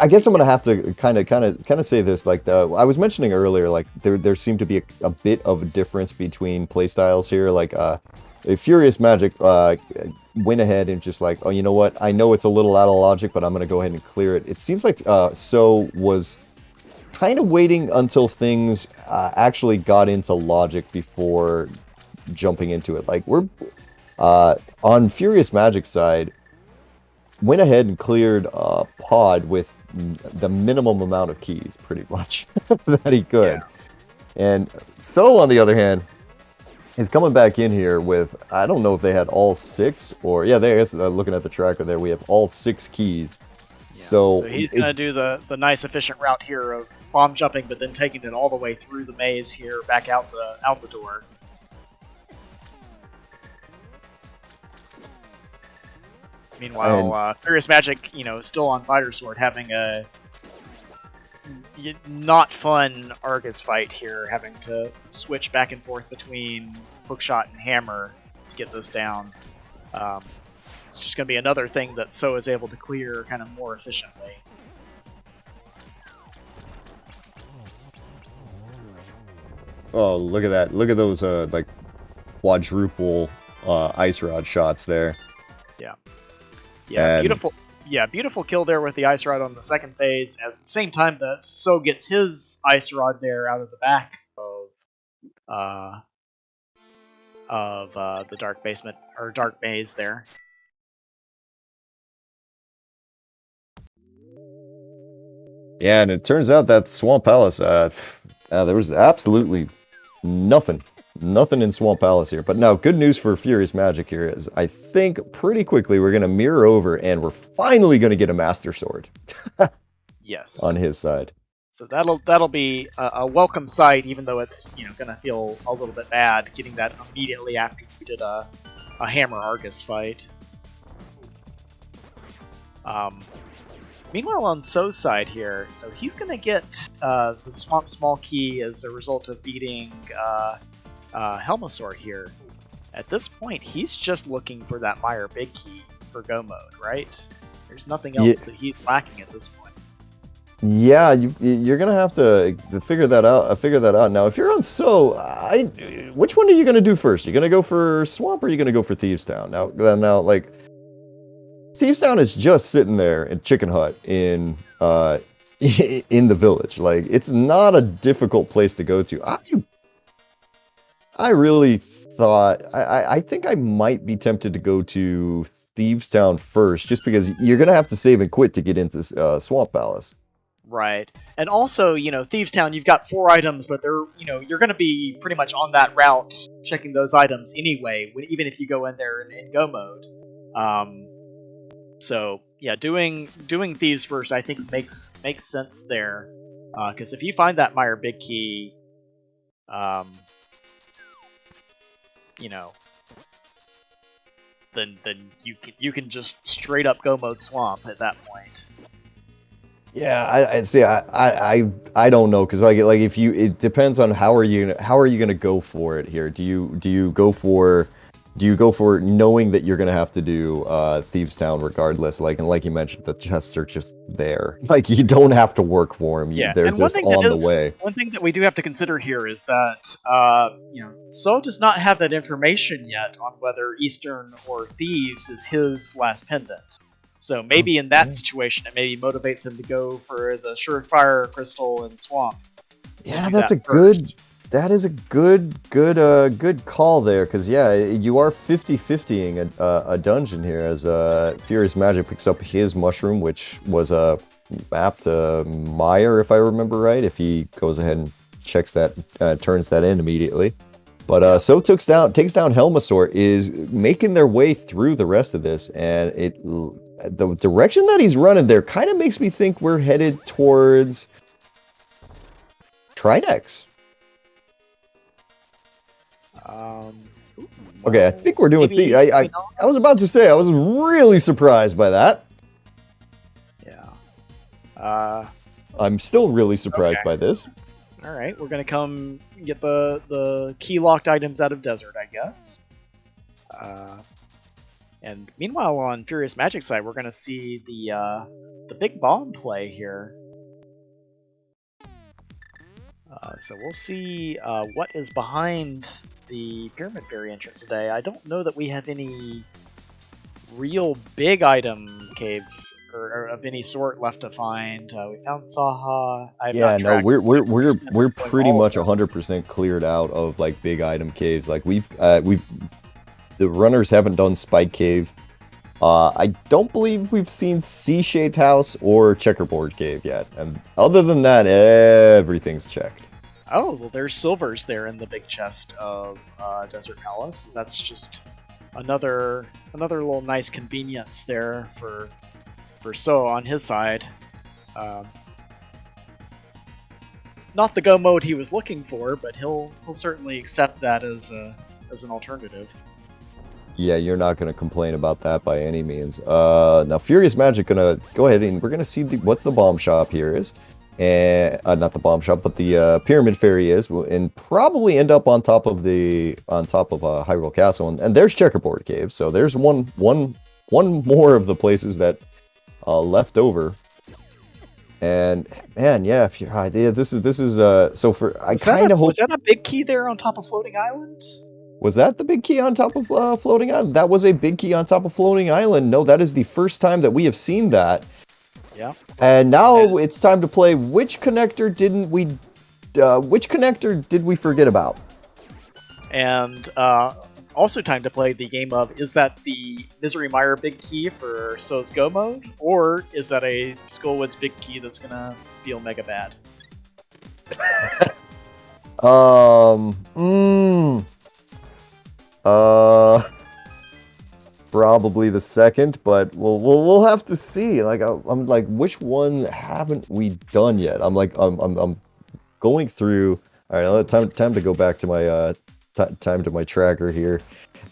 guess I'm gonna have to kind of say this. Like I was mentioning earlier, like there seemed to be a bit of a difference between playstyles here. Like FuriousMagic went ahead and just like, oh, you know what? I know it's a little out of logic, but I'm gonna go ahead and clear it. It seems like So was kind of waiting until things actually got into logic before jumping into it. Like we're on FuriousMagic's side, went ahead and cleared pod with the minimum amount of keys, pretty much, that he could. Yeah. And So, on the other hand, is coming back in here with, I don't know if they had all 6, or, yeah, I guess looking at the tracker there, we have all 6 keys. Yeah. So he's going to do the nice efficient route here of bomb jumping, but then taking it all the way through the maze here, back out the door. Meanwhile, FuriousMagic, still on Fighter Sword, having a not fun Argus fight here, having to switch back and forth between Hookshot and Hammer to get this down. It's just going to be another thing that So is able to clear kind of more efficiently. Oh, look at that. Look at those, like, quadruple Ice Rod shots there. Yeah. Yeah, and beautiful. Yeah, beautiful kill there with the Ice Rod on the second phase. At the same time that So gets his Ice Rod there out of the back of the dark basement or dark maze there. Yeah, and it turns out that Swamp Palace, there was absolutely nothing in Swamp Palace here. But now, good news for FuriousMagic here is I think pretty quickly we're going to mirror over and we're finally going to get a Master Sword. Yes. On his side. So that'll be a welcome sight, even though it's going to feel a little bit bad getting that immediately after you did a Hammer Argus fight. Meanwhile, on Tso's side here, so he's going to get the Swamp Small Key as a result of beating Helmasaur here. At this point, he's just looking for that Meyer Big Key for Go mode, right? There's nothing else that he's lacking at this point. Yeah, you're gonna have to figure that out. Now, if you're on which one are you gonna do first? You gonna go for Swamp or are you gonna go for Thieves Town? Now, like, Thieves Town is just sitting there in Chicken Hut in the village. Like, it's not a difficult place to go to. I really thought I think I might be tempted to go to Thieves Town first, just because you're gonna have to save and quit to get into Swamp Palace. Right, and also, Thieves Town, you've got 4 items, but they're, you're going to be pretty much on that route checking those items anyway, even if you go in there in Go mode. So yeah, doing Thieves first, I think makes sense there, because if you find that Meyer Big Key, then you can just straight up Go mode Swamp at that point. Yeah, I see. I don't know, because it depends on how are you gonna go for it here. Do you go for knowing that you're gonna have to do Thieves Town regardless? Like you mentioned, the chests are just there. Like, you don't have to work for them. Yeah, they're and just on the way. One thing that we do have to consider here is that So does not have that information yet on whether Eastern or Thieves is his last pendant. So maybe in that situation, it maybe motivates him to go for the Surefire Crystal and Swamp. Yeah, that is a good call there, because yeah, you are 50-50ing a dungeon here as FuriousMagic picks up his mushroom, which was mapped to Meyer, if I remember right. If he goes ahead and checks that, turns that in immediately. But So takes down Helmasaur, is making their way through the rest of this, and the direction that he's running there kind of makes me think we're headed towards Trinex. Okay, I think we're doing Thieves. I was about to say, I was really surprised by that. Yeah. I'm still really surprised by this. All right, we're gonna come get the key locked items out of Desert, I guess. And meanwhile, on FuriousMagic's side, we're gonna see the big bomb play here. So we'll see what is behind the Pyramid Fairy entrance today. I don't know that we have any real big item caves or of any sort left to find. We found Saha. We're pretty much 100% cleared out of like big item caves. Like we've the runners haven't done Spike Cave. I don't believe we've seen C-shaped house or checkerboard cave yet. And other than that, everything's checked. Oh, well, there's silvers there in the big chest of Desert Palace. That's just another little nice convenience there for So on his side. Not the Go mode he was looking for, but he'll certainly accept that as an alternative. Yeah, you're not going to complain about that by any means. Now, FuriousMagic gonna go ahead and we're gonna see what's the bomb shop here is, and not the bomb shop, but the Pyramid Fairy is, and probably end up on top of Hyrule Castle. And there's Checkerboard Cave, so there's one more of the places that left over. And man, yeah, this is so for I kind of hope. Was that a big key there on top of Floating Island? Was that the big key on top of Floating Island? That was a big key on top of Floating Island. No, that is the first time that we have seen that. Yeah. And now it's time to play. Which connector did we forget about? And also time to play the game of, is that the Misery Mire big key for So's Go mode, or is that a Skullwoods big key that's gonna feel mega bad? Probably the second, but we'll have to see. Like I'm like, which one haven't we done yet? I'm going through. All right, time to go back to my time to my tracker here,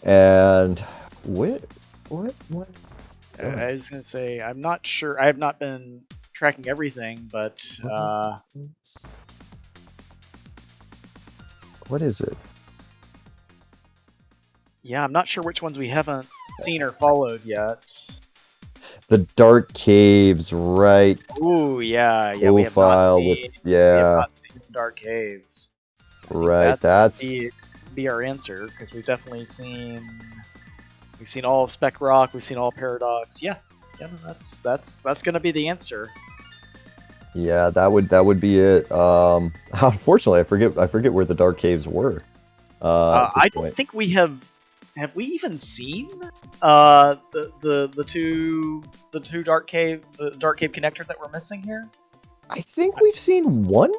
and what? I was gonna say, I'm not sure. I have not been tracking everything, but what is it? Yeah, I'm not sure which ones we haven't seen or followed yet. The Dark Caves, right? Ooh, yeah. We have Profile not seen, with we have not seen the Dark Caves. Right, that's be our answer, because we've definitely seen all of Spec Rock, we've seen all Paradox. Yeah, no, that's gonna be the answer. Yeah, that would be it. Unfortunately, I forget where the Dark Caves were. I don't think we have we even seen the two Dark Cave connectors that we're missing here? I think we've seen one.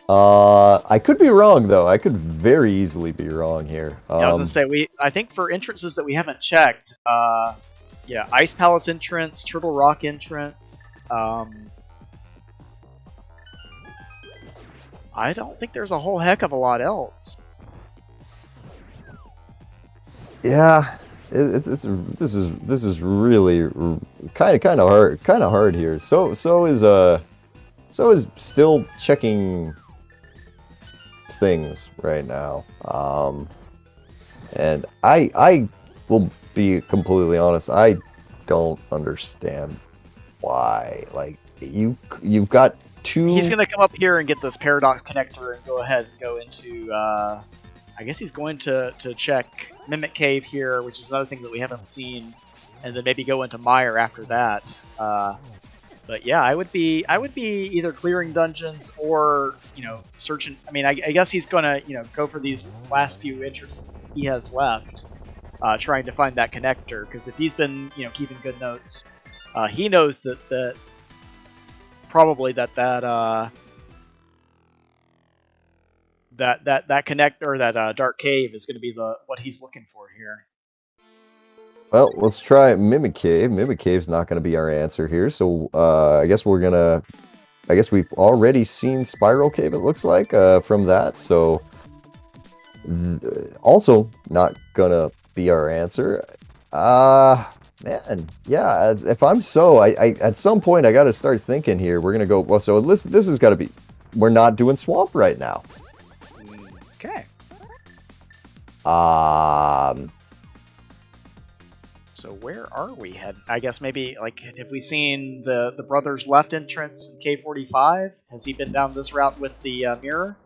I could be wrong though. I could very easily be wrong here. Yeah, I was gonna say I think for entrances that we haven't checked, yeah, Ice Palace entrance, Turtle Rock entrance. I don't think there's a whole heck of a lot else. Yeah, this is really kind of hard here. So is still checking things right now. And I will be completely honest. I don't understand why. Like you've got two. He's gonna come up here and get this Paradox connector and go ahead and go into. I guess he's going to check Mimic Cave here, which is another thing that we haven't seen, and then maybe go into Mire after that. But yeah, I would be either clearing dungeons or searching. I mean, I guess he's gonna go for these last few interests he has left, trying to find that connector. Because if he's been keeping good notes, he knows that probably that connector, that dark cave is going to be what he's looking for here. Well, let's try Mimic Cave. Mimic Cave's not going to be our answer here, so I guess we're gonna. I guess we've already seen Spiral Cave. It looks like from that, so also not gonna be our answer. Man, yeah. If I'm I at some point I got to start thinking here. We're gonna go. Well, so this has got to be. We're not doing Swamp right now. Okay. So where are we heading? I guess maybe have we seen the brothers left entrance in K45? Has he been down this route with the mirror?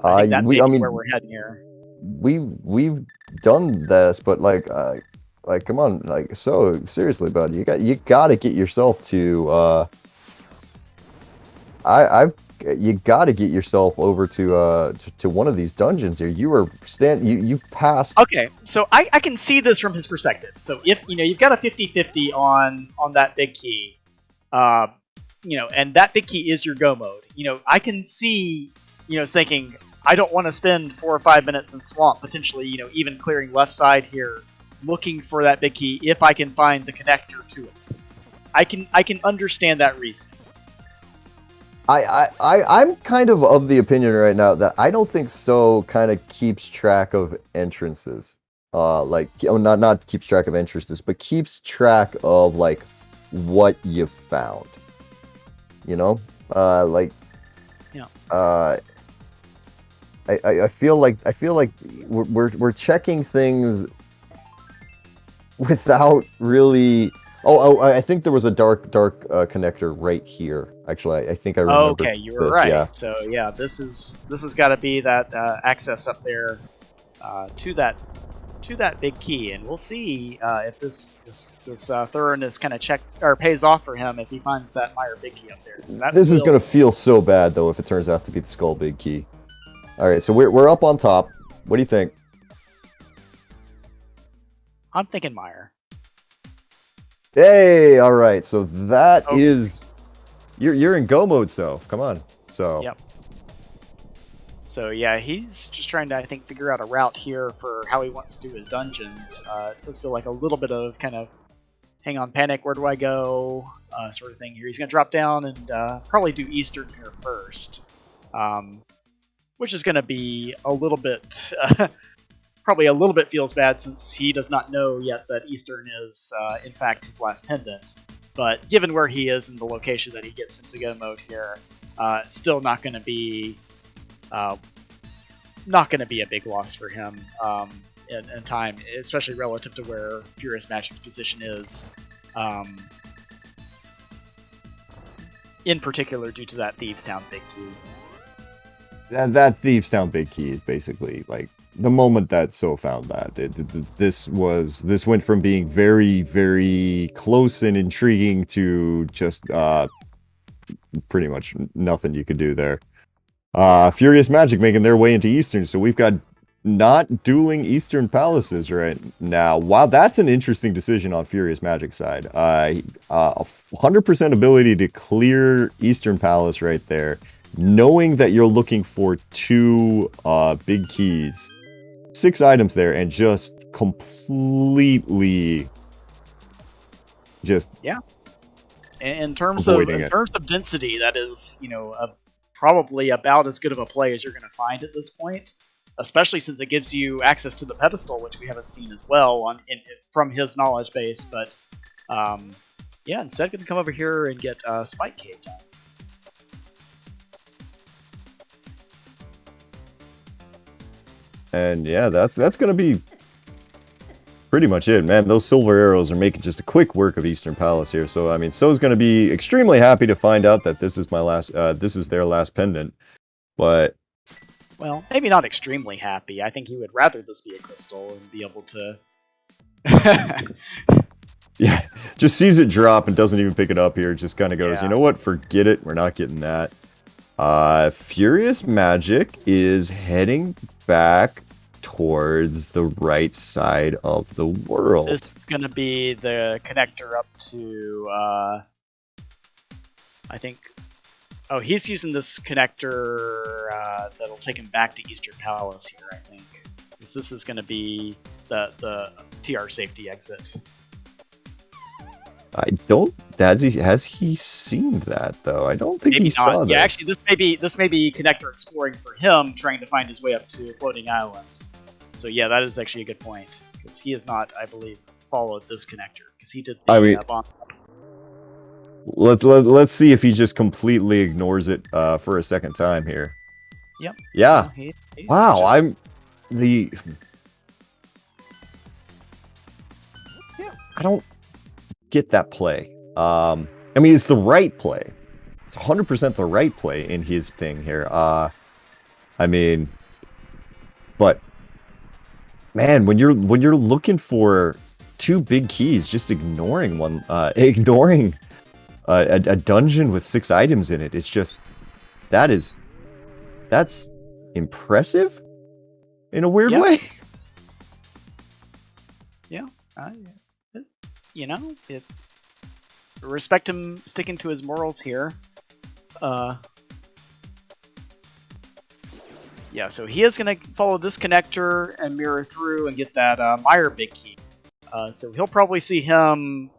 I think where we're heading here. We've done this, but like come on, so seriously, bud, you got to get yourself to you got to get yourself over to one of these dungeons here. You've passed. Okay, so I can see this from his perspective. So if you've got a 50-50 on that big key, and that big key is your go mode. I can see thinking I don't want to spend 4 or 5 minutes in Swamp, potentially even clearing left side here, looking for that big key if I can find the connector to it. I can understand that reason. I'm kind of the opinion right now that I don't think So kind of keeps track of entrances. Not keeps track of entrances, but keeps track of what you've found. Yeah. I feel like we're checking things without really. Oh, I think there was a dark connector right here. Actually, I think I remember. Okay, you were right. Yeah. So yeah, this has got to be that access up there to that big key, and we'll see if this thoroughness kind of pays off for him if he finds that Mire big key up there. This is gonna feel so bad though if it turns out to be the Skull big key. All right, so we're up on top. What do you think? I'm thinking Meyer. Hey, all right. So that Okay. is you're in go mode. So come on. So Yep. So yeah, he's just trying to, I think, figure out a route here for how he wants to do his dungeons. It does feel like a little bit of kind of hang on, panic, where do I go, sort of thing here. He's going to drop down and probably do Eastern here first, which is going to be a little bit, probably a little bit feels bad since he does not know yet that Eastern is, in fact, his last pendant. But given where he is and the location that he gets into go mode here, it's still not going to be a big loss for him in time, especially relative to where FuriousMagic's position is. In particular, due to that Thieves Town big key. that Thieves Town big key is basically like the moment that So found that this went from being very, very close and intriguing to just pretty much nothing you could do there. FuriousMagic making their way into Eastern, so we've got not dueling Eastern Palaces right now. Wow, that's an interesting decision on FuriousMagic's side. 100% ability to clear Eastern Palace right there, knowing that you're looking for 2 big keys, 6 items there, and just completely just In terms of density, that is, probably about as good of a play as you're going to find at this point, especially since it gives you access to the pedestal, which we haven't seen as well from his knowledge base. But instead going to come over here and get Spike Cave done. And yeah, that's going to be pretty much it, man. Those silver arrows are making just a quick work of Eastern Palace here. So I mean, So's going to be extremely happy to find out that this is their last pendant. But well, maybe not extremely happy. I think he would rather this be a crystal and be able to. Yeah, just sees it drop and doesn't even pick it up here. Just kind of goes, you know what? Forget it. We're not getting that. FuriousMagic is heading back towards the right side of the world. This is going to be the connector up to, I think... Oh, he's using this connector that'll take him back to Eastern Palace here, I think. This is going to be the TR safety exit. I don't... Has he seen that, though? I don't think maybe he saw this. Yeah, actually, this may be connector exploring for him, trying to find his way up to a floating island. So yeah, that is actually a good point, because he has not, I believe, followed this connector, because he did the bomb. Let's see if he just completely ignores it for a second time here. Yep. Yeah. Wow, I don't get that play. I mean, it's the right play. It's 100% the right play in his thing here. I mean, but man, when you're looking for 2 big keys, just ignoring one, ignoring a dungeon with 6 items in it, it's just that's impressive in a weird way. Yeah, respect him sticking to his morals here. Yeah, so he is going to follow this connector and mirror through and get that Meyer big key. So he'll probably see him,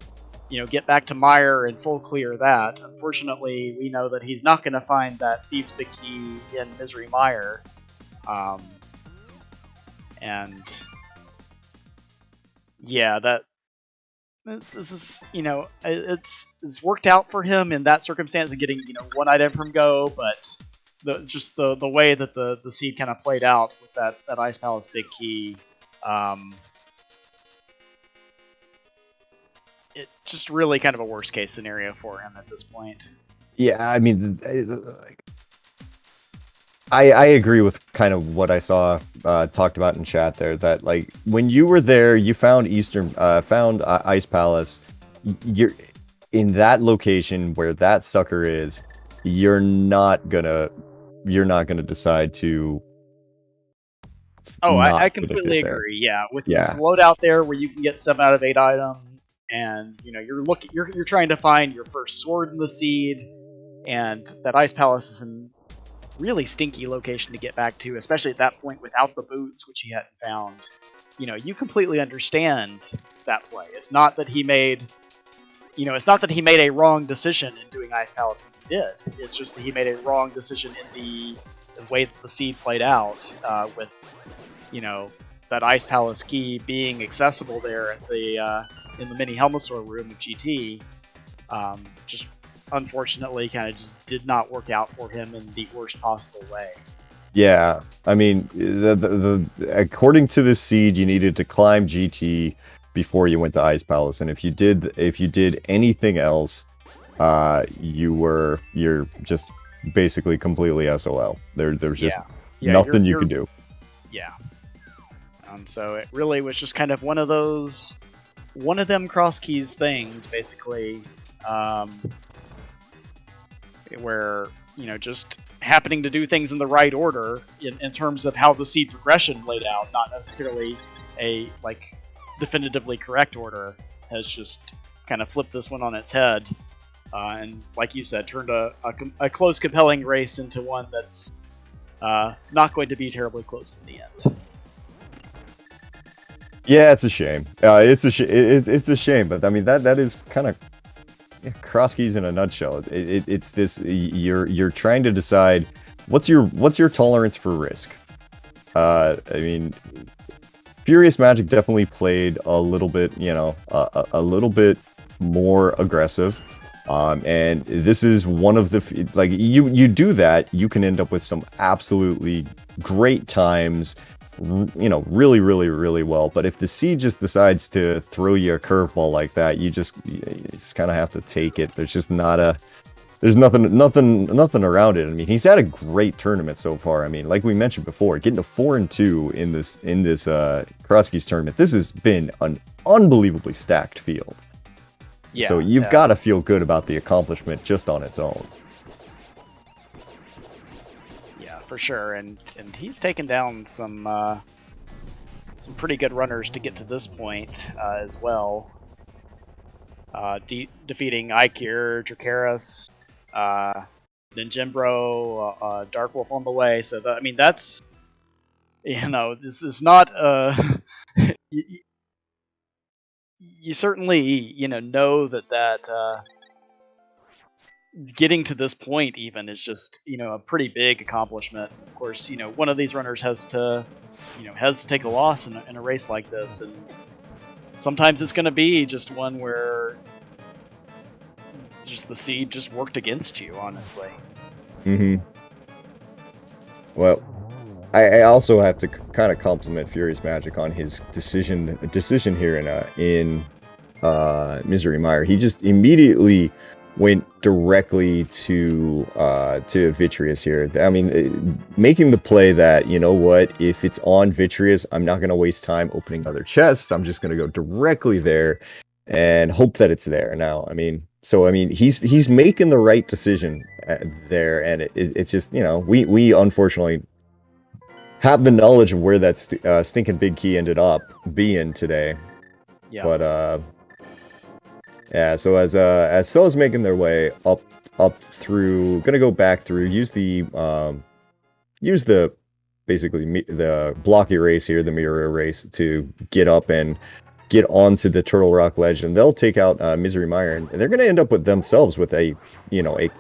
get back to Meyer and full clear that. Unfortunately, we know that he's not going to find that Thieves big key in Misery Meyer. And yeah, this is, it's worked out for him in that circumstance of getting, 1 item from Go, but the way that the seed kind of played out with that Ice Palace big key, it just really kind of a worst case scenario for him at this point. Yeah, I mean, I agree with kind of what I saw talked about in chat there, that like when you were there, you found Ice Palace. You're in that location where that sucker is. You're not gonna decide to Oh, not I finished completely it there. agree. Yeah, with Yeah. loadout there where you can get 7 out of 8 items, and you're trying to find your first sword in the seed, and that ice palace is in really stinky location to get back to, especially at that point without the boots, which he hadn't found. You completely understand that play. It's not that he made a wrong decision in doing Ice Palace when he did. It's just that he made a wrong decision in the way that the seed played out, with that Ice Palace key being accessible there at the in the mini Helmasaur room of GT. Just unfortunately, kind of just did not work out for him in the worst possible way. Yeah, I mean, according to the seed, you needed to climb GT before you went to Ice Palace, and if you did anything else, you're just basically completely SOL. There's just nothing you could do. Yeah, and so it really was just kind of one of them Crosskeys things, basically, where just happening to do things in the right order in terms of how the seed progression laid out, not necessarily a definitively correct order, has just kind of flipped this one on its head, and like you said, turned a close, compelling race into one that's not going to be terribly close in the end. Yeah, it's a shame. It's a shame, but I mean that is kind of Crosskeys in a nutshell. It's this: you're trying to decide what's your tolerance for risk. I mean, FuriousMagic definitely played a little bit, a little bit more aggressive. And this is one of the you do that, you can end up with some absolutely great times. Really, really, really well. But if the seed just decides to throw you a curveball like that, you just kind of have to take it. There's just there's nothing around it. I mean, he's had a great tournament so far. I mean, like we mentioned before, getting to 4-2 in this Crosskeys tournament. This has been an unbelievably stacked field. Yeah, so you've got to feel good about the accomplishment just on its own. For sure, and he's taken down some pretty good runners to get to this point as well. Defeating Ikir, Dracaris, Ninjembro, Dark Wolf on the way. So that's this is not you certainly know that getting to this point even is just a pretty big accomplishment. Of course, one of these runners has to take a loss in a race like this, and sometimes it's going to be just one where just the seed just worked against you, honestly. Well, I also have to kind of compliment FuriousMagic on his decision here in Misery Mire. He just immediately went directly to Vitreous here. I mean, making the play that, if it's on Vitreous, I'm not going to waste time opening other chests. I'm just going to go directly there and hope that it's there. Now, he's making the right decision there, and it's just, we unfortunately have the knowledge of where that stinking big key ended up being today. Yeah. But yeah, so as So's making their way up through, gonna go back through, use the basically the block erase here, the mirror erase, to get up and get onto the Turtle Rock Ledge, and they'll take out Misery Mire, and they're gonna end up with themselves with a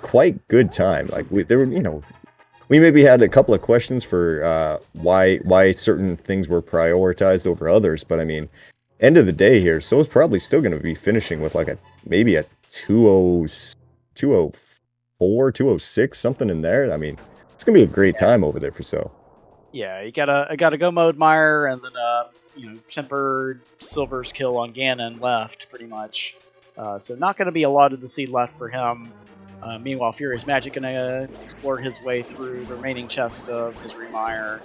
quite good time. Like we maybe had a couple of questions for why certain things were prioritized over others, but I mean, end of the day here, So is probably still going to be finishing with maybe a 204, 206, something in there. I mean, it's going to be a great time over there for So. Yeah, you gotta go mode Mire, and then Tempered Silver's kill on Ganon left pretty much. So not going to be a lot of the seed left for him. Meanwhile, FuriousMagic gonna explore his way through the remaining chests of Misery Mire.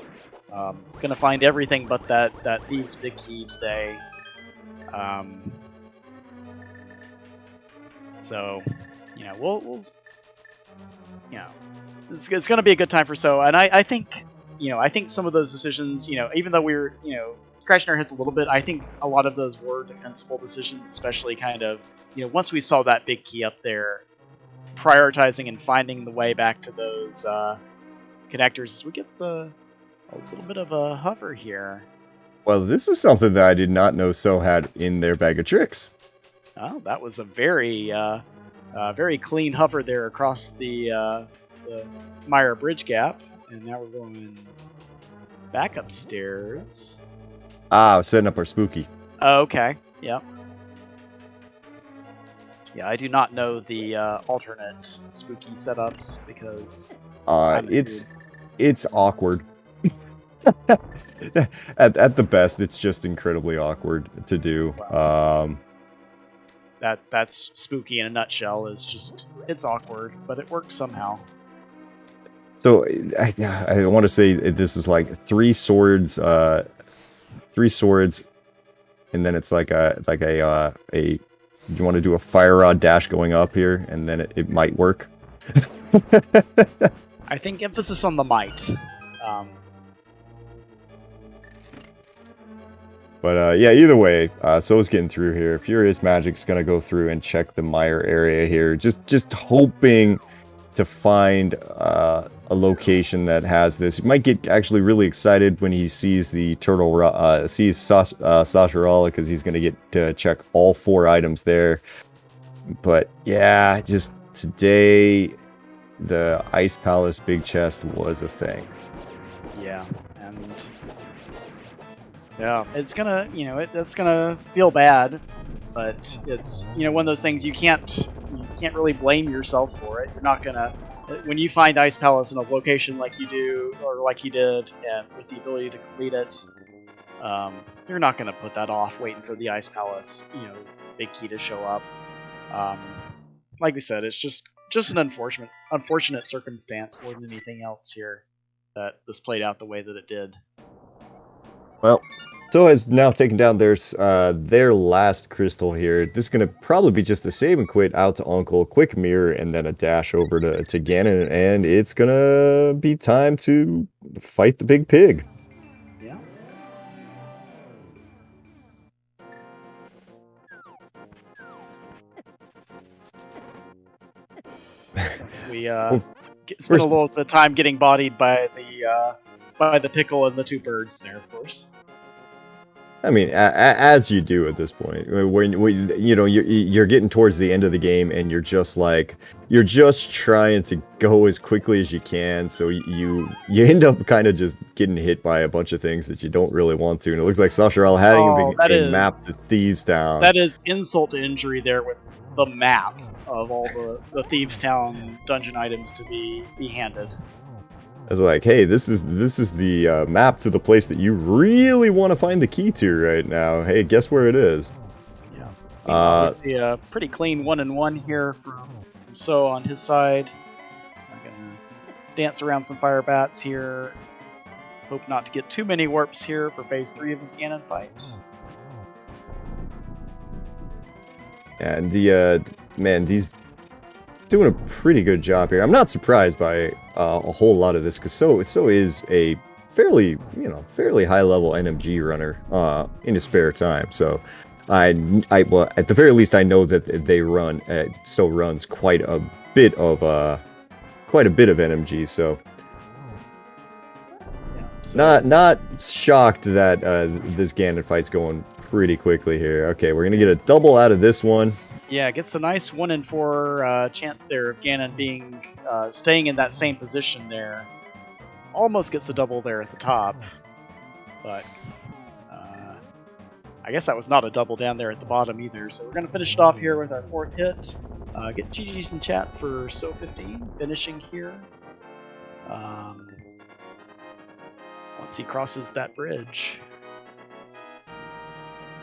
Gonna find everything but that Thieves' Big Key today. So, we'll it's going to be a good time for So, and I think I think some of those decisions, even though we were, scratching our heads a little bit, I think a lot of those were defensible decisions, especially kind of, once we saw that big key up there, prioritizing and finding the way back to those connectors as we get a little bit of a hover here. Well, this is something that I did not know So had in their bag of tricks. Oh, that was a very clean hover there across the Meyer Bridge gap. And now we're going back upstairs. Ah, setting up our spooky. Oh, okay. Yep. Yeah, I do not know the alternate spooky setups because it's awkward. at the best, it's just incredibly awkward to do. Wow. That's spooky in a nutshell. It's awkward, but it works somehow. So I want to say this is like three swords, and then it's like a you want to do a fire rod dash going up here, and then it might work. I think emphasis on the might. But yeah, either way, So's getting through here. FuriousMagic's gonna go through and check the Meyer area here, just hoping to find a location that has this. He might get actually really excited when he sees the turtle, sees Sasharala, because he's gonna get to check all 4 items there. But yeah, just today, the Ice Palace big chest was a thing. Yeah, and yeah, it's gonna, it's gonna feel bad, but it's, one of those things you can't really blame yourself for it. You're not gonna, when you find Ice Palace in a location like you do, or like you did, and with the ability to complete it, you're not gonna put that off waiting for the Ice Palace, big key to show up. Like we said, it's just an unfortunate circumstance more than anything else here that this played out the way that it did. Well, So has now taken down their last crystal here. This is going to probably be just a save and quit out to Uncle, quick mirror, and then a dash over to Ganon, and it's going to be time to fight the big pig. Yeah. We spent a little bit of time getting bodied by the pickle and the two birds there, of course. I mean, as you do at this point, when you're getting towards the end of the game, and you're just trying to go as quickly as you can, so you end up kind of just getting hit by a bunch of things that you don't really want to, and it looks like Sasharala having a map to Thieves Town. That is insult to injury there with the map of all the Thieves Town dungeon items to be handed. It's like, hey, this is the map to the place that you really want to find the key to right now. Hey, guess where it is? Yeah. We see a pretty clean 1-and-1 here from So on his side. I'm gonna dance around some fire bats here. Hope not to get too many warps here for phase 3 of this Ganon fight. And these doing a pretty good job here. I'm not surprised by a whole lot of this, because So is a fairly high level NMG runner in his spare time. So well, at the very least, I know that they run So runs quite a bit of NMG. So, not shocked that this Ganon fight's going pretty quickly here. Okay, we're gonna get a double out of this one. Yeah, gets the nice 1-in-4 chance there of Ganon being staying in that same position there. Almost gets the double there at the top, but I guess that was not a double down there at the bottom either. So we're going to finish it off here with our 4th hit. Get GG's in chat for tso15 finishing here. Once he crosses that bridge.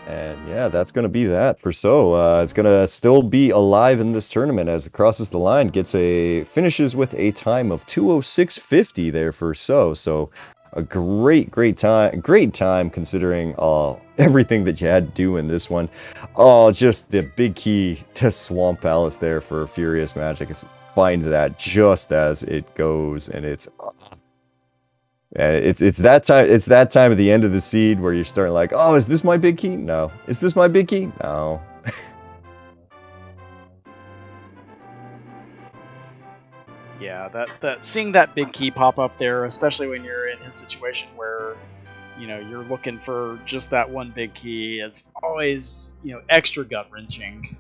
And yeah, that's going to be that for So. It's going to still be alive in this tournament as it crosses the line, finishes with a time of 2:06.50 there for So. So a great time considering everything that you had to do in this one. Oh, just the big key to Swamp Palace there for FuriousMagic is find that just as it goes, and it's It's that time. It's that time at the end of the seed where you're starting like, oh, is this my big key? No. Is this my big key? No. Yeah, that seeing that big key pop up there, especially when you're in his situation where, you know, you're looking for just that one big key, it's always, you know, extra gut wrenching.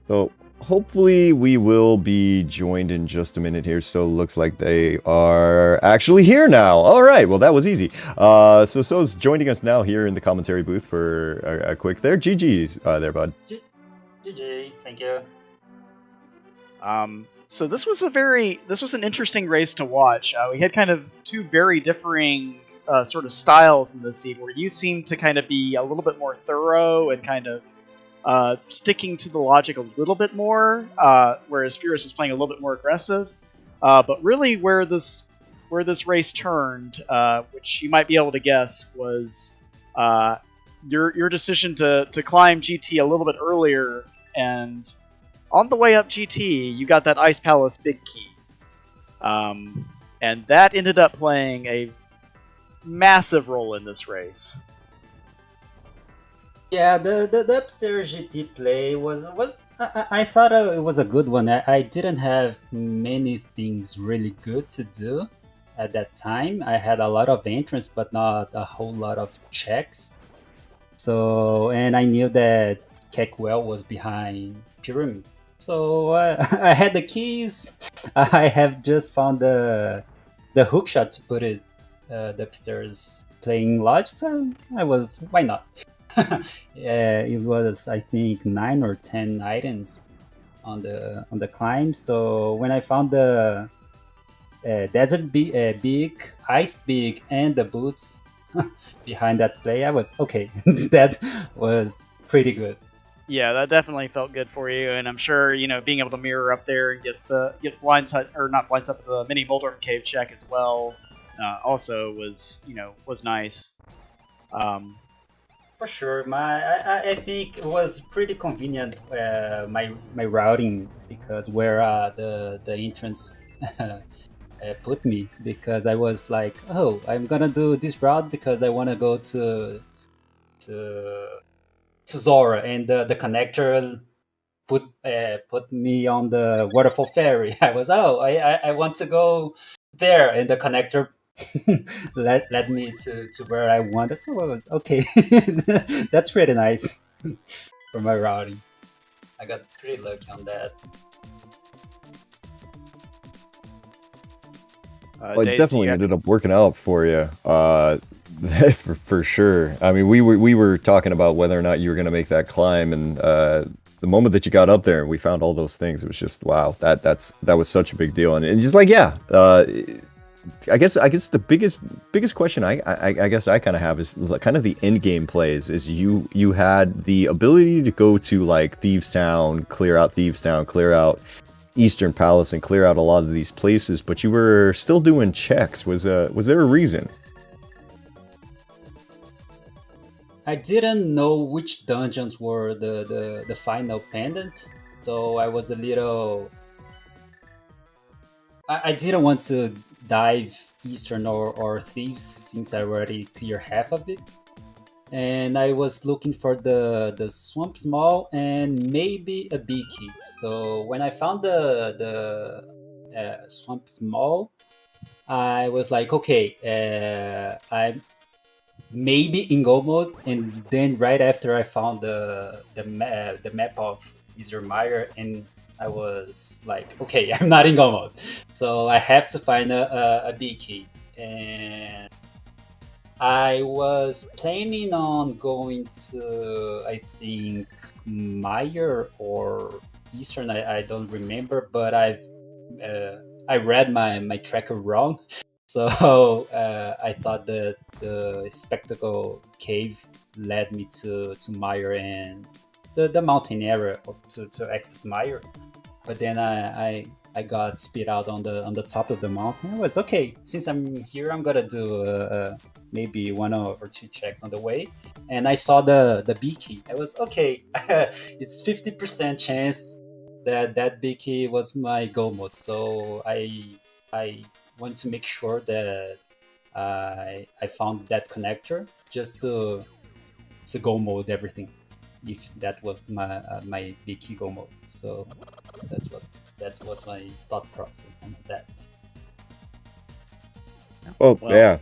So hopefully we will be joined in just a minute here. So it looks like they are actually here now. All right. Well, that was easy. So's joining us now here in the commentary booth for a quick there. GG's there, bud. GG, thank you. So this was an interesting race to watch. We had kind of two very differing sort of styles in this seed, where you seemed to kind of be a little bit more thorough and kind of sticking to the logic a little bit more, whereas Furious was playing a little bit more aggressive. But really, where this race turned, which you might be able to guess, was your decision to climb GT a little bit earlier, and on the way up GT, you got that Ice Palace big key, and that ended up playing a massive role in this race. Yeah, the upstairs GT play was I thought it was a good one. I didn't have many things really good to do at that time. I had a lot of entrance, but not a whole lot of checks. So, and I knew that Keckwell was behind Pyramid. So I had the keys. I have just found the hookshot to put it the upstairs playing lodge. So why not? Yeah, it was I think 9 or 10 items on the climb. So when I found the desert big, ice big, and the boots behind that play, I was okay. That was pretty good. Yeah, that definitely felt good for you, and I'm sure, you know, being able to mirror up there and get blindside, or not blindside, but the mini Boulder Cave check as well, also was nice. For sure, I think it was pretty convenient my routing, because where the entrance put me, because I was like, oh, I'm gonna do this route because I want to go to Zora, and the connector put me on the waterfall ferry. I was I want to go there, and the connector led me to where I wanted. So I was okay. That's pretty nice for my routing. I got pretty lucky on that. Well, it definitely ended up working out for you, for sure. I mean, we were talking about whether or not you were going to make that climb, and the moment that you got up there and we found all those things, it was just wow. That was such a big deal, and just like I guess the biggest question I guess I kind of have is kind of the end game plays. Is you had the ability to go to like Thieves Town, clear out Eastern Palace, and clear out a lot of these places, but you were still doing checks. Was there a reason? I didn't know which dungeons were the final pendant, so I was a little. I didn't want to dive Eastern or Thieves since I already cleared half of it, and I was looking for the Swamp Small and maybe a big key. So when I found the Swamp Small, I was like, okay, I'm maybe in go mode, and then right after I found the map of Mr. Meyer, and I was like, okay, I'm not in go mode, so I have to find a big key. And I was planning on going to, I think, Meyer or Eastern. I don't remember, but I read my tracker wrong. So I thought that the Spectacle Cave led me to Meyer and the mountain area to access Meyer. But then I I got spit out on the top of the mountain. I was okay. Since I'm here, I'm gonna do maybe one or two checks on the way. And I saw the B key. I was okay. It's 50% chance that B key was my go mode. So I want to make sure that I found that connector just to go mode everything. If that was my B key go mode. So that was my thought process on that. Well, Well, yeah.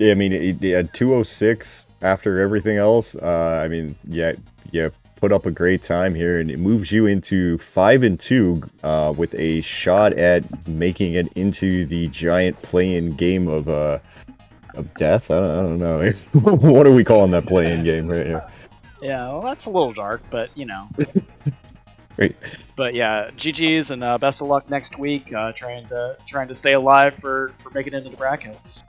I mean, it had 206 after everything else. I mean, yeah, put up a great time here, and it moves you into 5-2 with a shot at making it into the giant play-in game of death. I don't know. What are we calling that play-in game right here? yeah, well, that's a little dark, but Right. But yeah, GG's and best of luck next week. Trying to stay alive for making it into the brackets.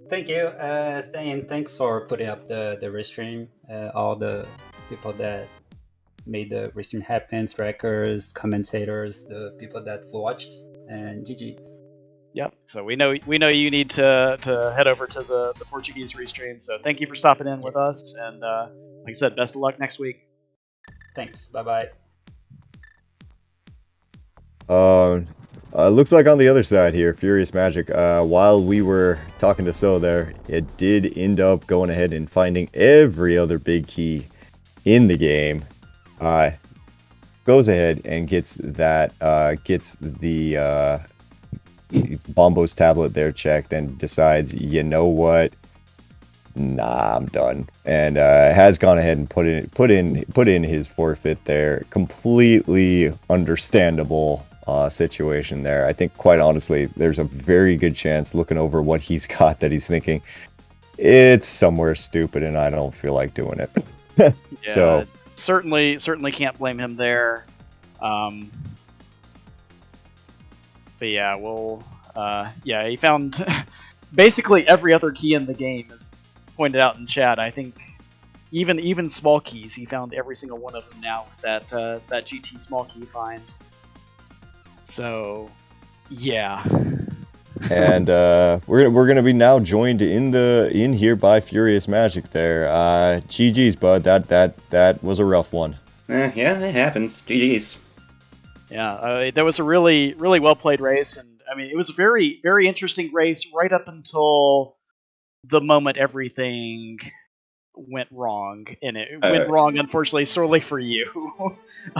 Thank you, and thanks for putting up the restream. All the people that made the restream happen, trackers, commentators, the people that watched, and GG's. Yep. So we know you need to head over to the Portuguese restream. So thank you for stopping in with us, and like I said, best of luck next week. Thanks. Bye bye. Looks like on the other side here, FuriousMagic, while we were talking to So there, it did end up going ahead and finding every other big key in the game. Goes ahead and gets that, gets the Bombo's tablet there checked and decides, you know what? Nah, I'm done. And has gone ahead and put in his forfeit there. Completely understandable situation there. I think, quite honestly, there's a very good chance, looking over what he's got, that he's thinking it's somewhere stupid and I don't feel like doing it. Yeah, so certainly can't blame him there. But yeah, he found basically every other key in the game, as pointed out in chat. I think even small keys, he found every single one of them now with that GT small key find. So, yeah. And we're gonna be now joined in here by FuriousMagic there. GG's, bud. That was a rough one. Yeah, it happens. GG's. Yeah, that was a really well played race, and I mean it was a very interesting race right up until the moment everything went wrong, and it went wrong, unfortunately, solely for you.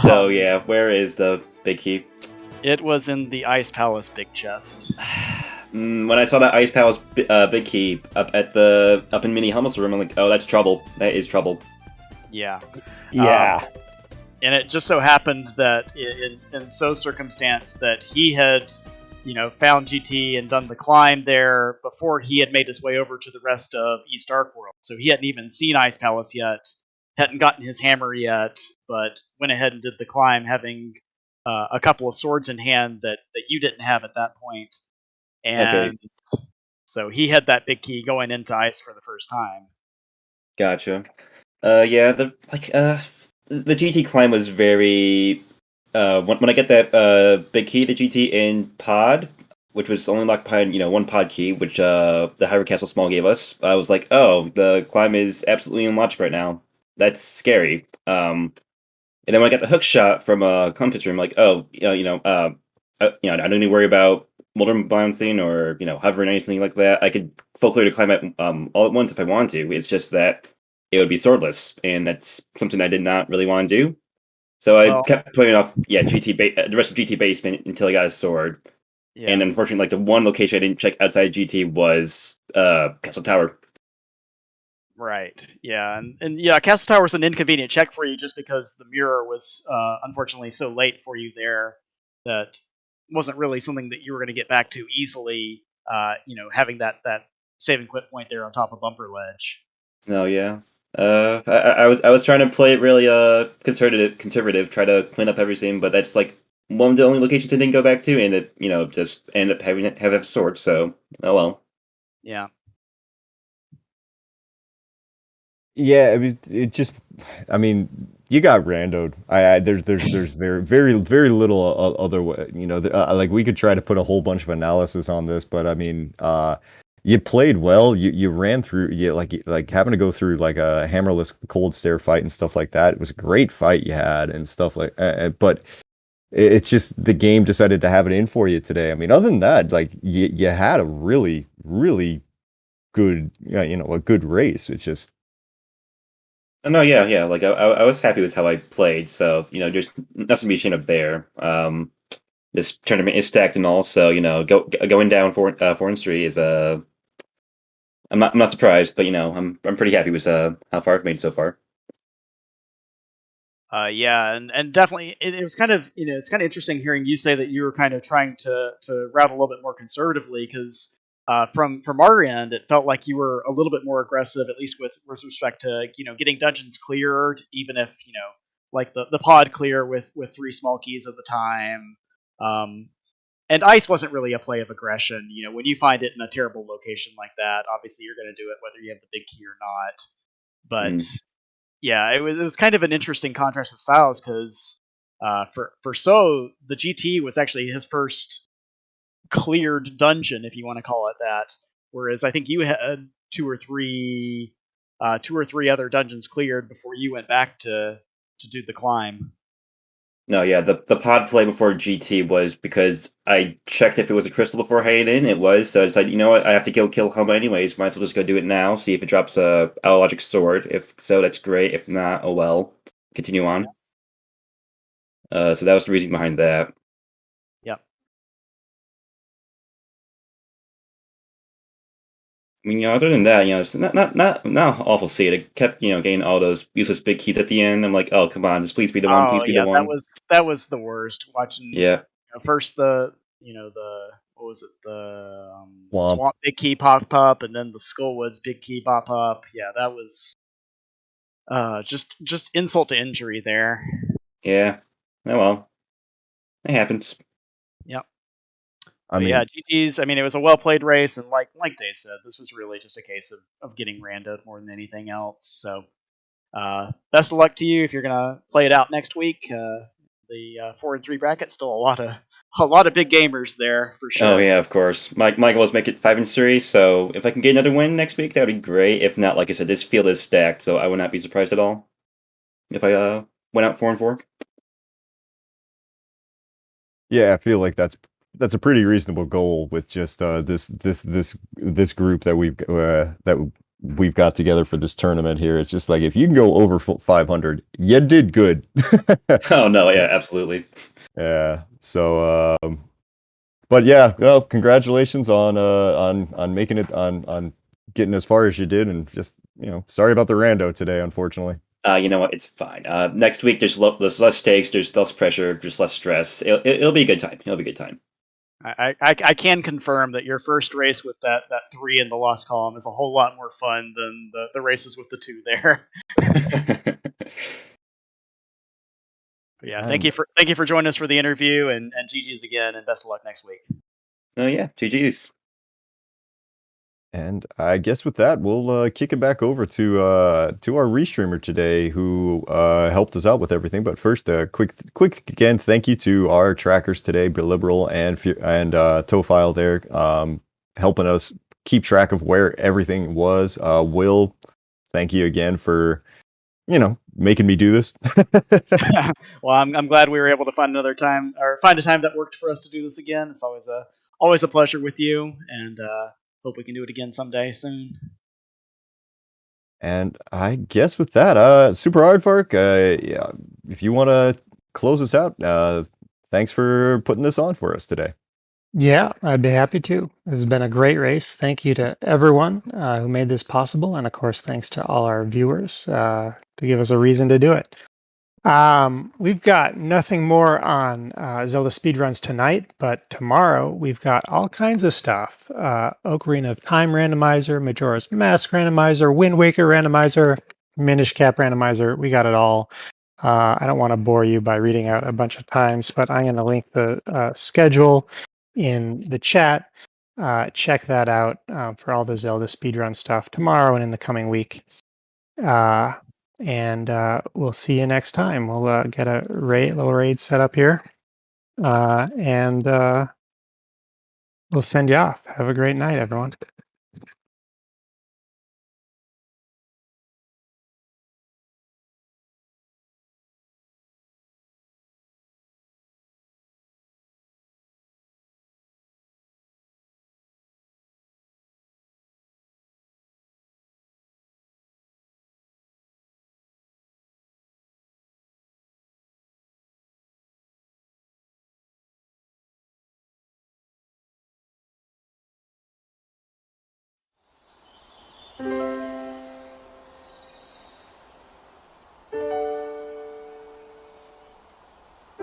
So yeah, where is the big key? It was in the Ice Palace big chest. When I saw that Ice Palace big key up in Mini Hummel's room, I'm like, oh, that's trouble. That is trouble. Yeah. Yeah. And it just so happened that in so circumstance that he had, found GT and done the climb there before he had made his way over to the rest of East Ark World. So he hadn't even seen Ice Palace yet, hadn't gotten his hammer yet, but went ahead and did the climb, having a couple of swords in hand that you didn't have at that point. And so he had that big key going into Ice for the first time. Gotcha. Yeah, the GT climb was very. When I get that big key to GT in pod, which was only locked behind one pod key, which the Hyrule Castle Small gave us, I was like, oh, the climb is absolutely unlocked right now. That's scary. And then when I got the hook shot from Compass Room, like, oh, I don't need to worry about Mulder bouncing or hovering or anything like that. I could full clear to climb it all at once if I wanted to. It's just that it would be swordless, and that's something I did not really want to do. So I kept putting off, the rest of GT basement until I got a sword. Yeah. And unfortunately, the one location I didn't check outside GT was Castle Tower. Right. Yeah, and yeah, Castle Tower was an inconvenient check for you just because the mirror was unfortunately so late for you there that wasn't really something that you were going to get back to easily. Having that save and quit point there on top of Bumper Ledge. Oh yeah. I was trying to play it really conservative, try to clean up everything, but that's one of the only locations I didn't go back to, and it just ended up having a sword. So oh well. Yeah. Yeah, you got randoed. There's very little other way. Like we could try to put a whole bunch of analysis on this, but I mean, you played well. You ran through. You like having to go through like a hammerless cold stare fight and stuff like that. It was a great fight you had and stuff like. But it's just the game decided to have it in for you today. I mean, other than that, like you had a really good, a good race. It's just. No, yeah. Like I was happy with how I played, so there's nothing to be ashamed of there. This tournament is stacked, and also going down 4-3 is I'm not surprised, but I'm pretty happy with how far I've made so far. Yeah, and definitely it was kind of it's kind of interesting hearing you say that you were kind of trying to route a little bit more conservatively because from our end it felt like you were a little bit more aggressive, at least with respect to getting dungeons cleared, even if like the pod clear with 3 small keys at the time. And ice wasn't really a play of aggression. When you find it in a terrible location like that, obviously you're going to do it whether you have the big key or not. But yeah, it was kind of an interesting contrast of styles because for So, the GT was actually his first cleared dungeon, if you want to call it that. Whereas I think you had two or three other dungeons cleared before you went back to do the climb. No, yeah, the pod play before GT was because I checked if it was a crystal before heading in. It was, so I decided, you know what, I have to go kill Homa anyways. Might as well just go do it now. See if it drops a Logic sword. If so, that's great. If not, oh well. Continue on. So that was the reason behind that. Yep. I mean, other than that, it's not awful to see it. It kept, getting all those useless big keys at the end. I'm like, oh, come on, just please be the one. Please Oh be yeah, the one. that was the worst. Watching Yeah. first the what was it, the Swamp. swamp big key pop up, and then the Skullwoods big key pop up. Yeah, that was just insult to injury there. Yeah. Oh well. It happens. Yep. I mean, yeah, GG's. I mean, it was a well played race, and like Dave said, this was really just a case of getting randoed more than anything else. So, best of luck to you if you're gonna play it out next week. The 4-3 bracket, still a lot of big gamers there for sure. Oh yeah, of course. My goal is make it 5-3. So if I can get another win next week, that would be great. If not, like I said, this field is stacked, so I would not be surprised at all if I went out 4-4. yeah, I feel like that's a pretty reasonable goal with just this group that we've got together for this tournament here. It's just like if you can go over 500, you did good. Oh no, yeah, absolutely. Yeah. So, but yeah, well, congratulations on making it on getting as far as you did, and just sorry about the rando today, unfortunately. You know what? It's fine. Next week there's less stakes, there's less pressure, there's less stress. It'll be a good time. It'll be a good time. I can confirm that your first race with that 3 in the lost column is a whole lot more fun than the races with the 2 there. But yeah, thank you for joining us for the interview, and GG's again, and best of luck next week. Oh yeah, GG's. And I guess with that, we'll kick it back over to our restreamer today, who helped us out with everything. But first, quick again, thank you to our trackers today, Liberal and Tofile there, helping us keep track of where everything was. Will, thank you again for making me do this. Well, I'm glad we were able to find a time that worked for us to do this again. It's always a pleasure with you, and hope we can do it again someday soon. And I guess with that, Super Aardvark, yeah, if you want to close us out, thanks for putting this on for us today. Yeah, I'd be happy to. This has been a great race. Thank you to everyone who made this possible. And of course, thanks to all our viewers to give us a reason to do it. We've got nothing more on Zelda Speedruns tonight, but tomorrow we've got all kinds of stuff. Ocarina of Time Randomizer, Majora's Mask Randomizer, Wind Waker Randomizer, Minish Cap Randomizer. We got it all. I don't want to bore you by reading out a bunch of times, but I'm going to link the schedule in the chat. Check that out for all the Zelda Speedrun stuff tomorrow and in the coming week. and we'll see you next time. We'll get a little raid set up here, and we'll send you off. Have a great night, everyone.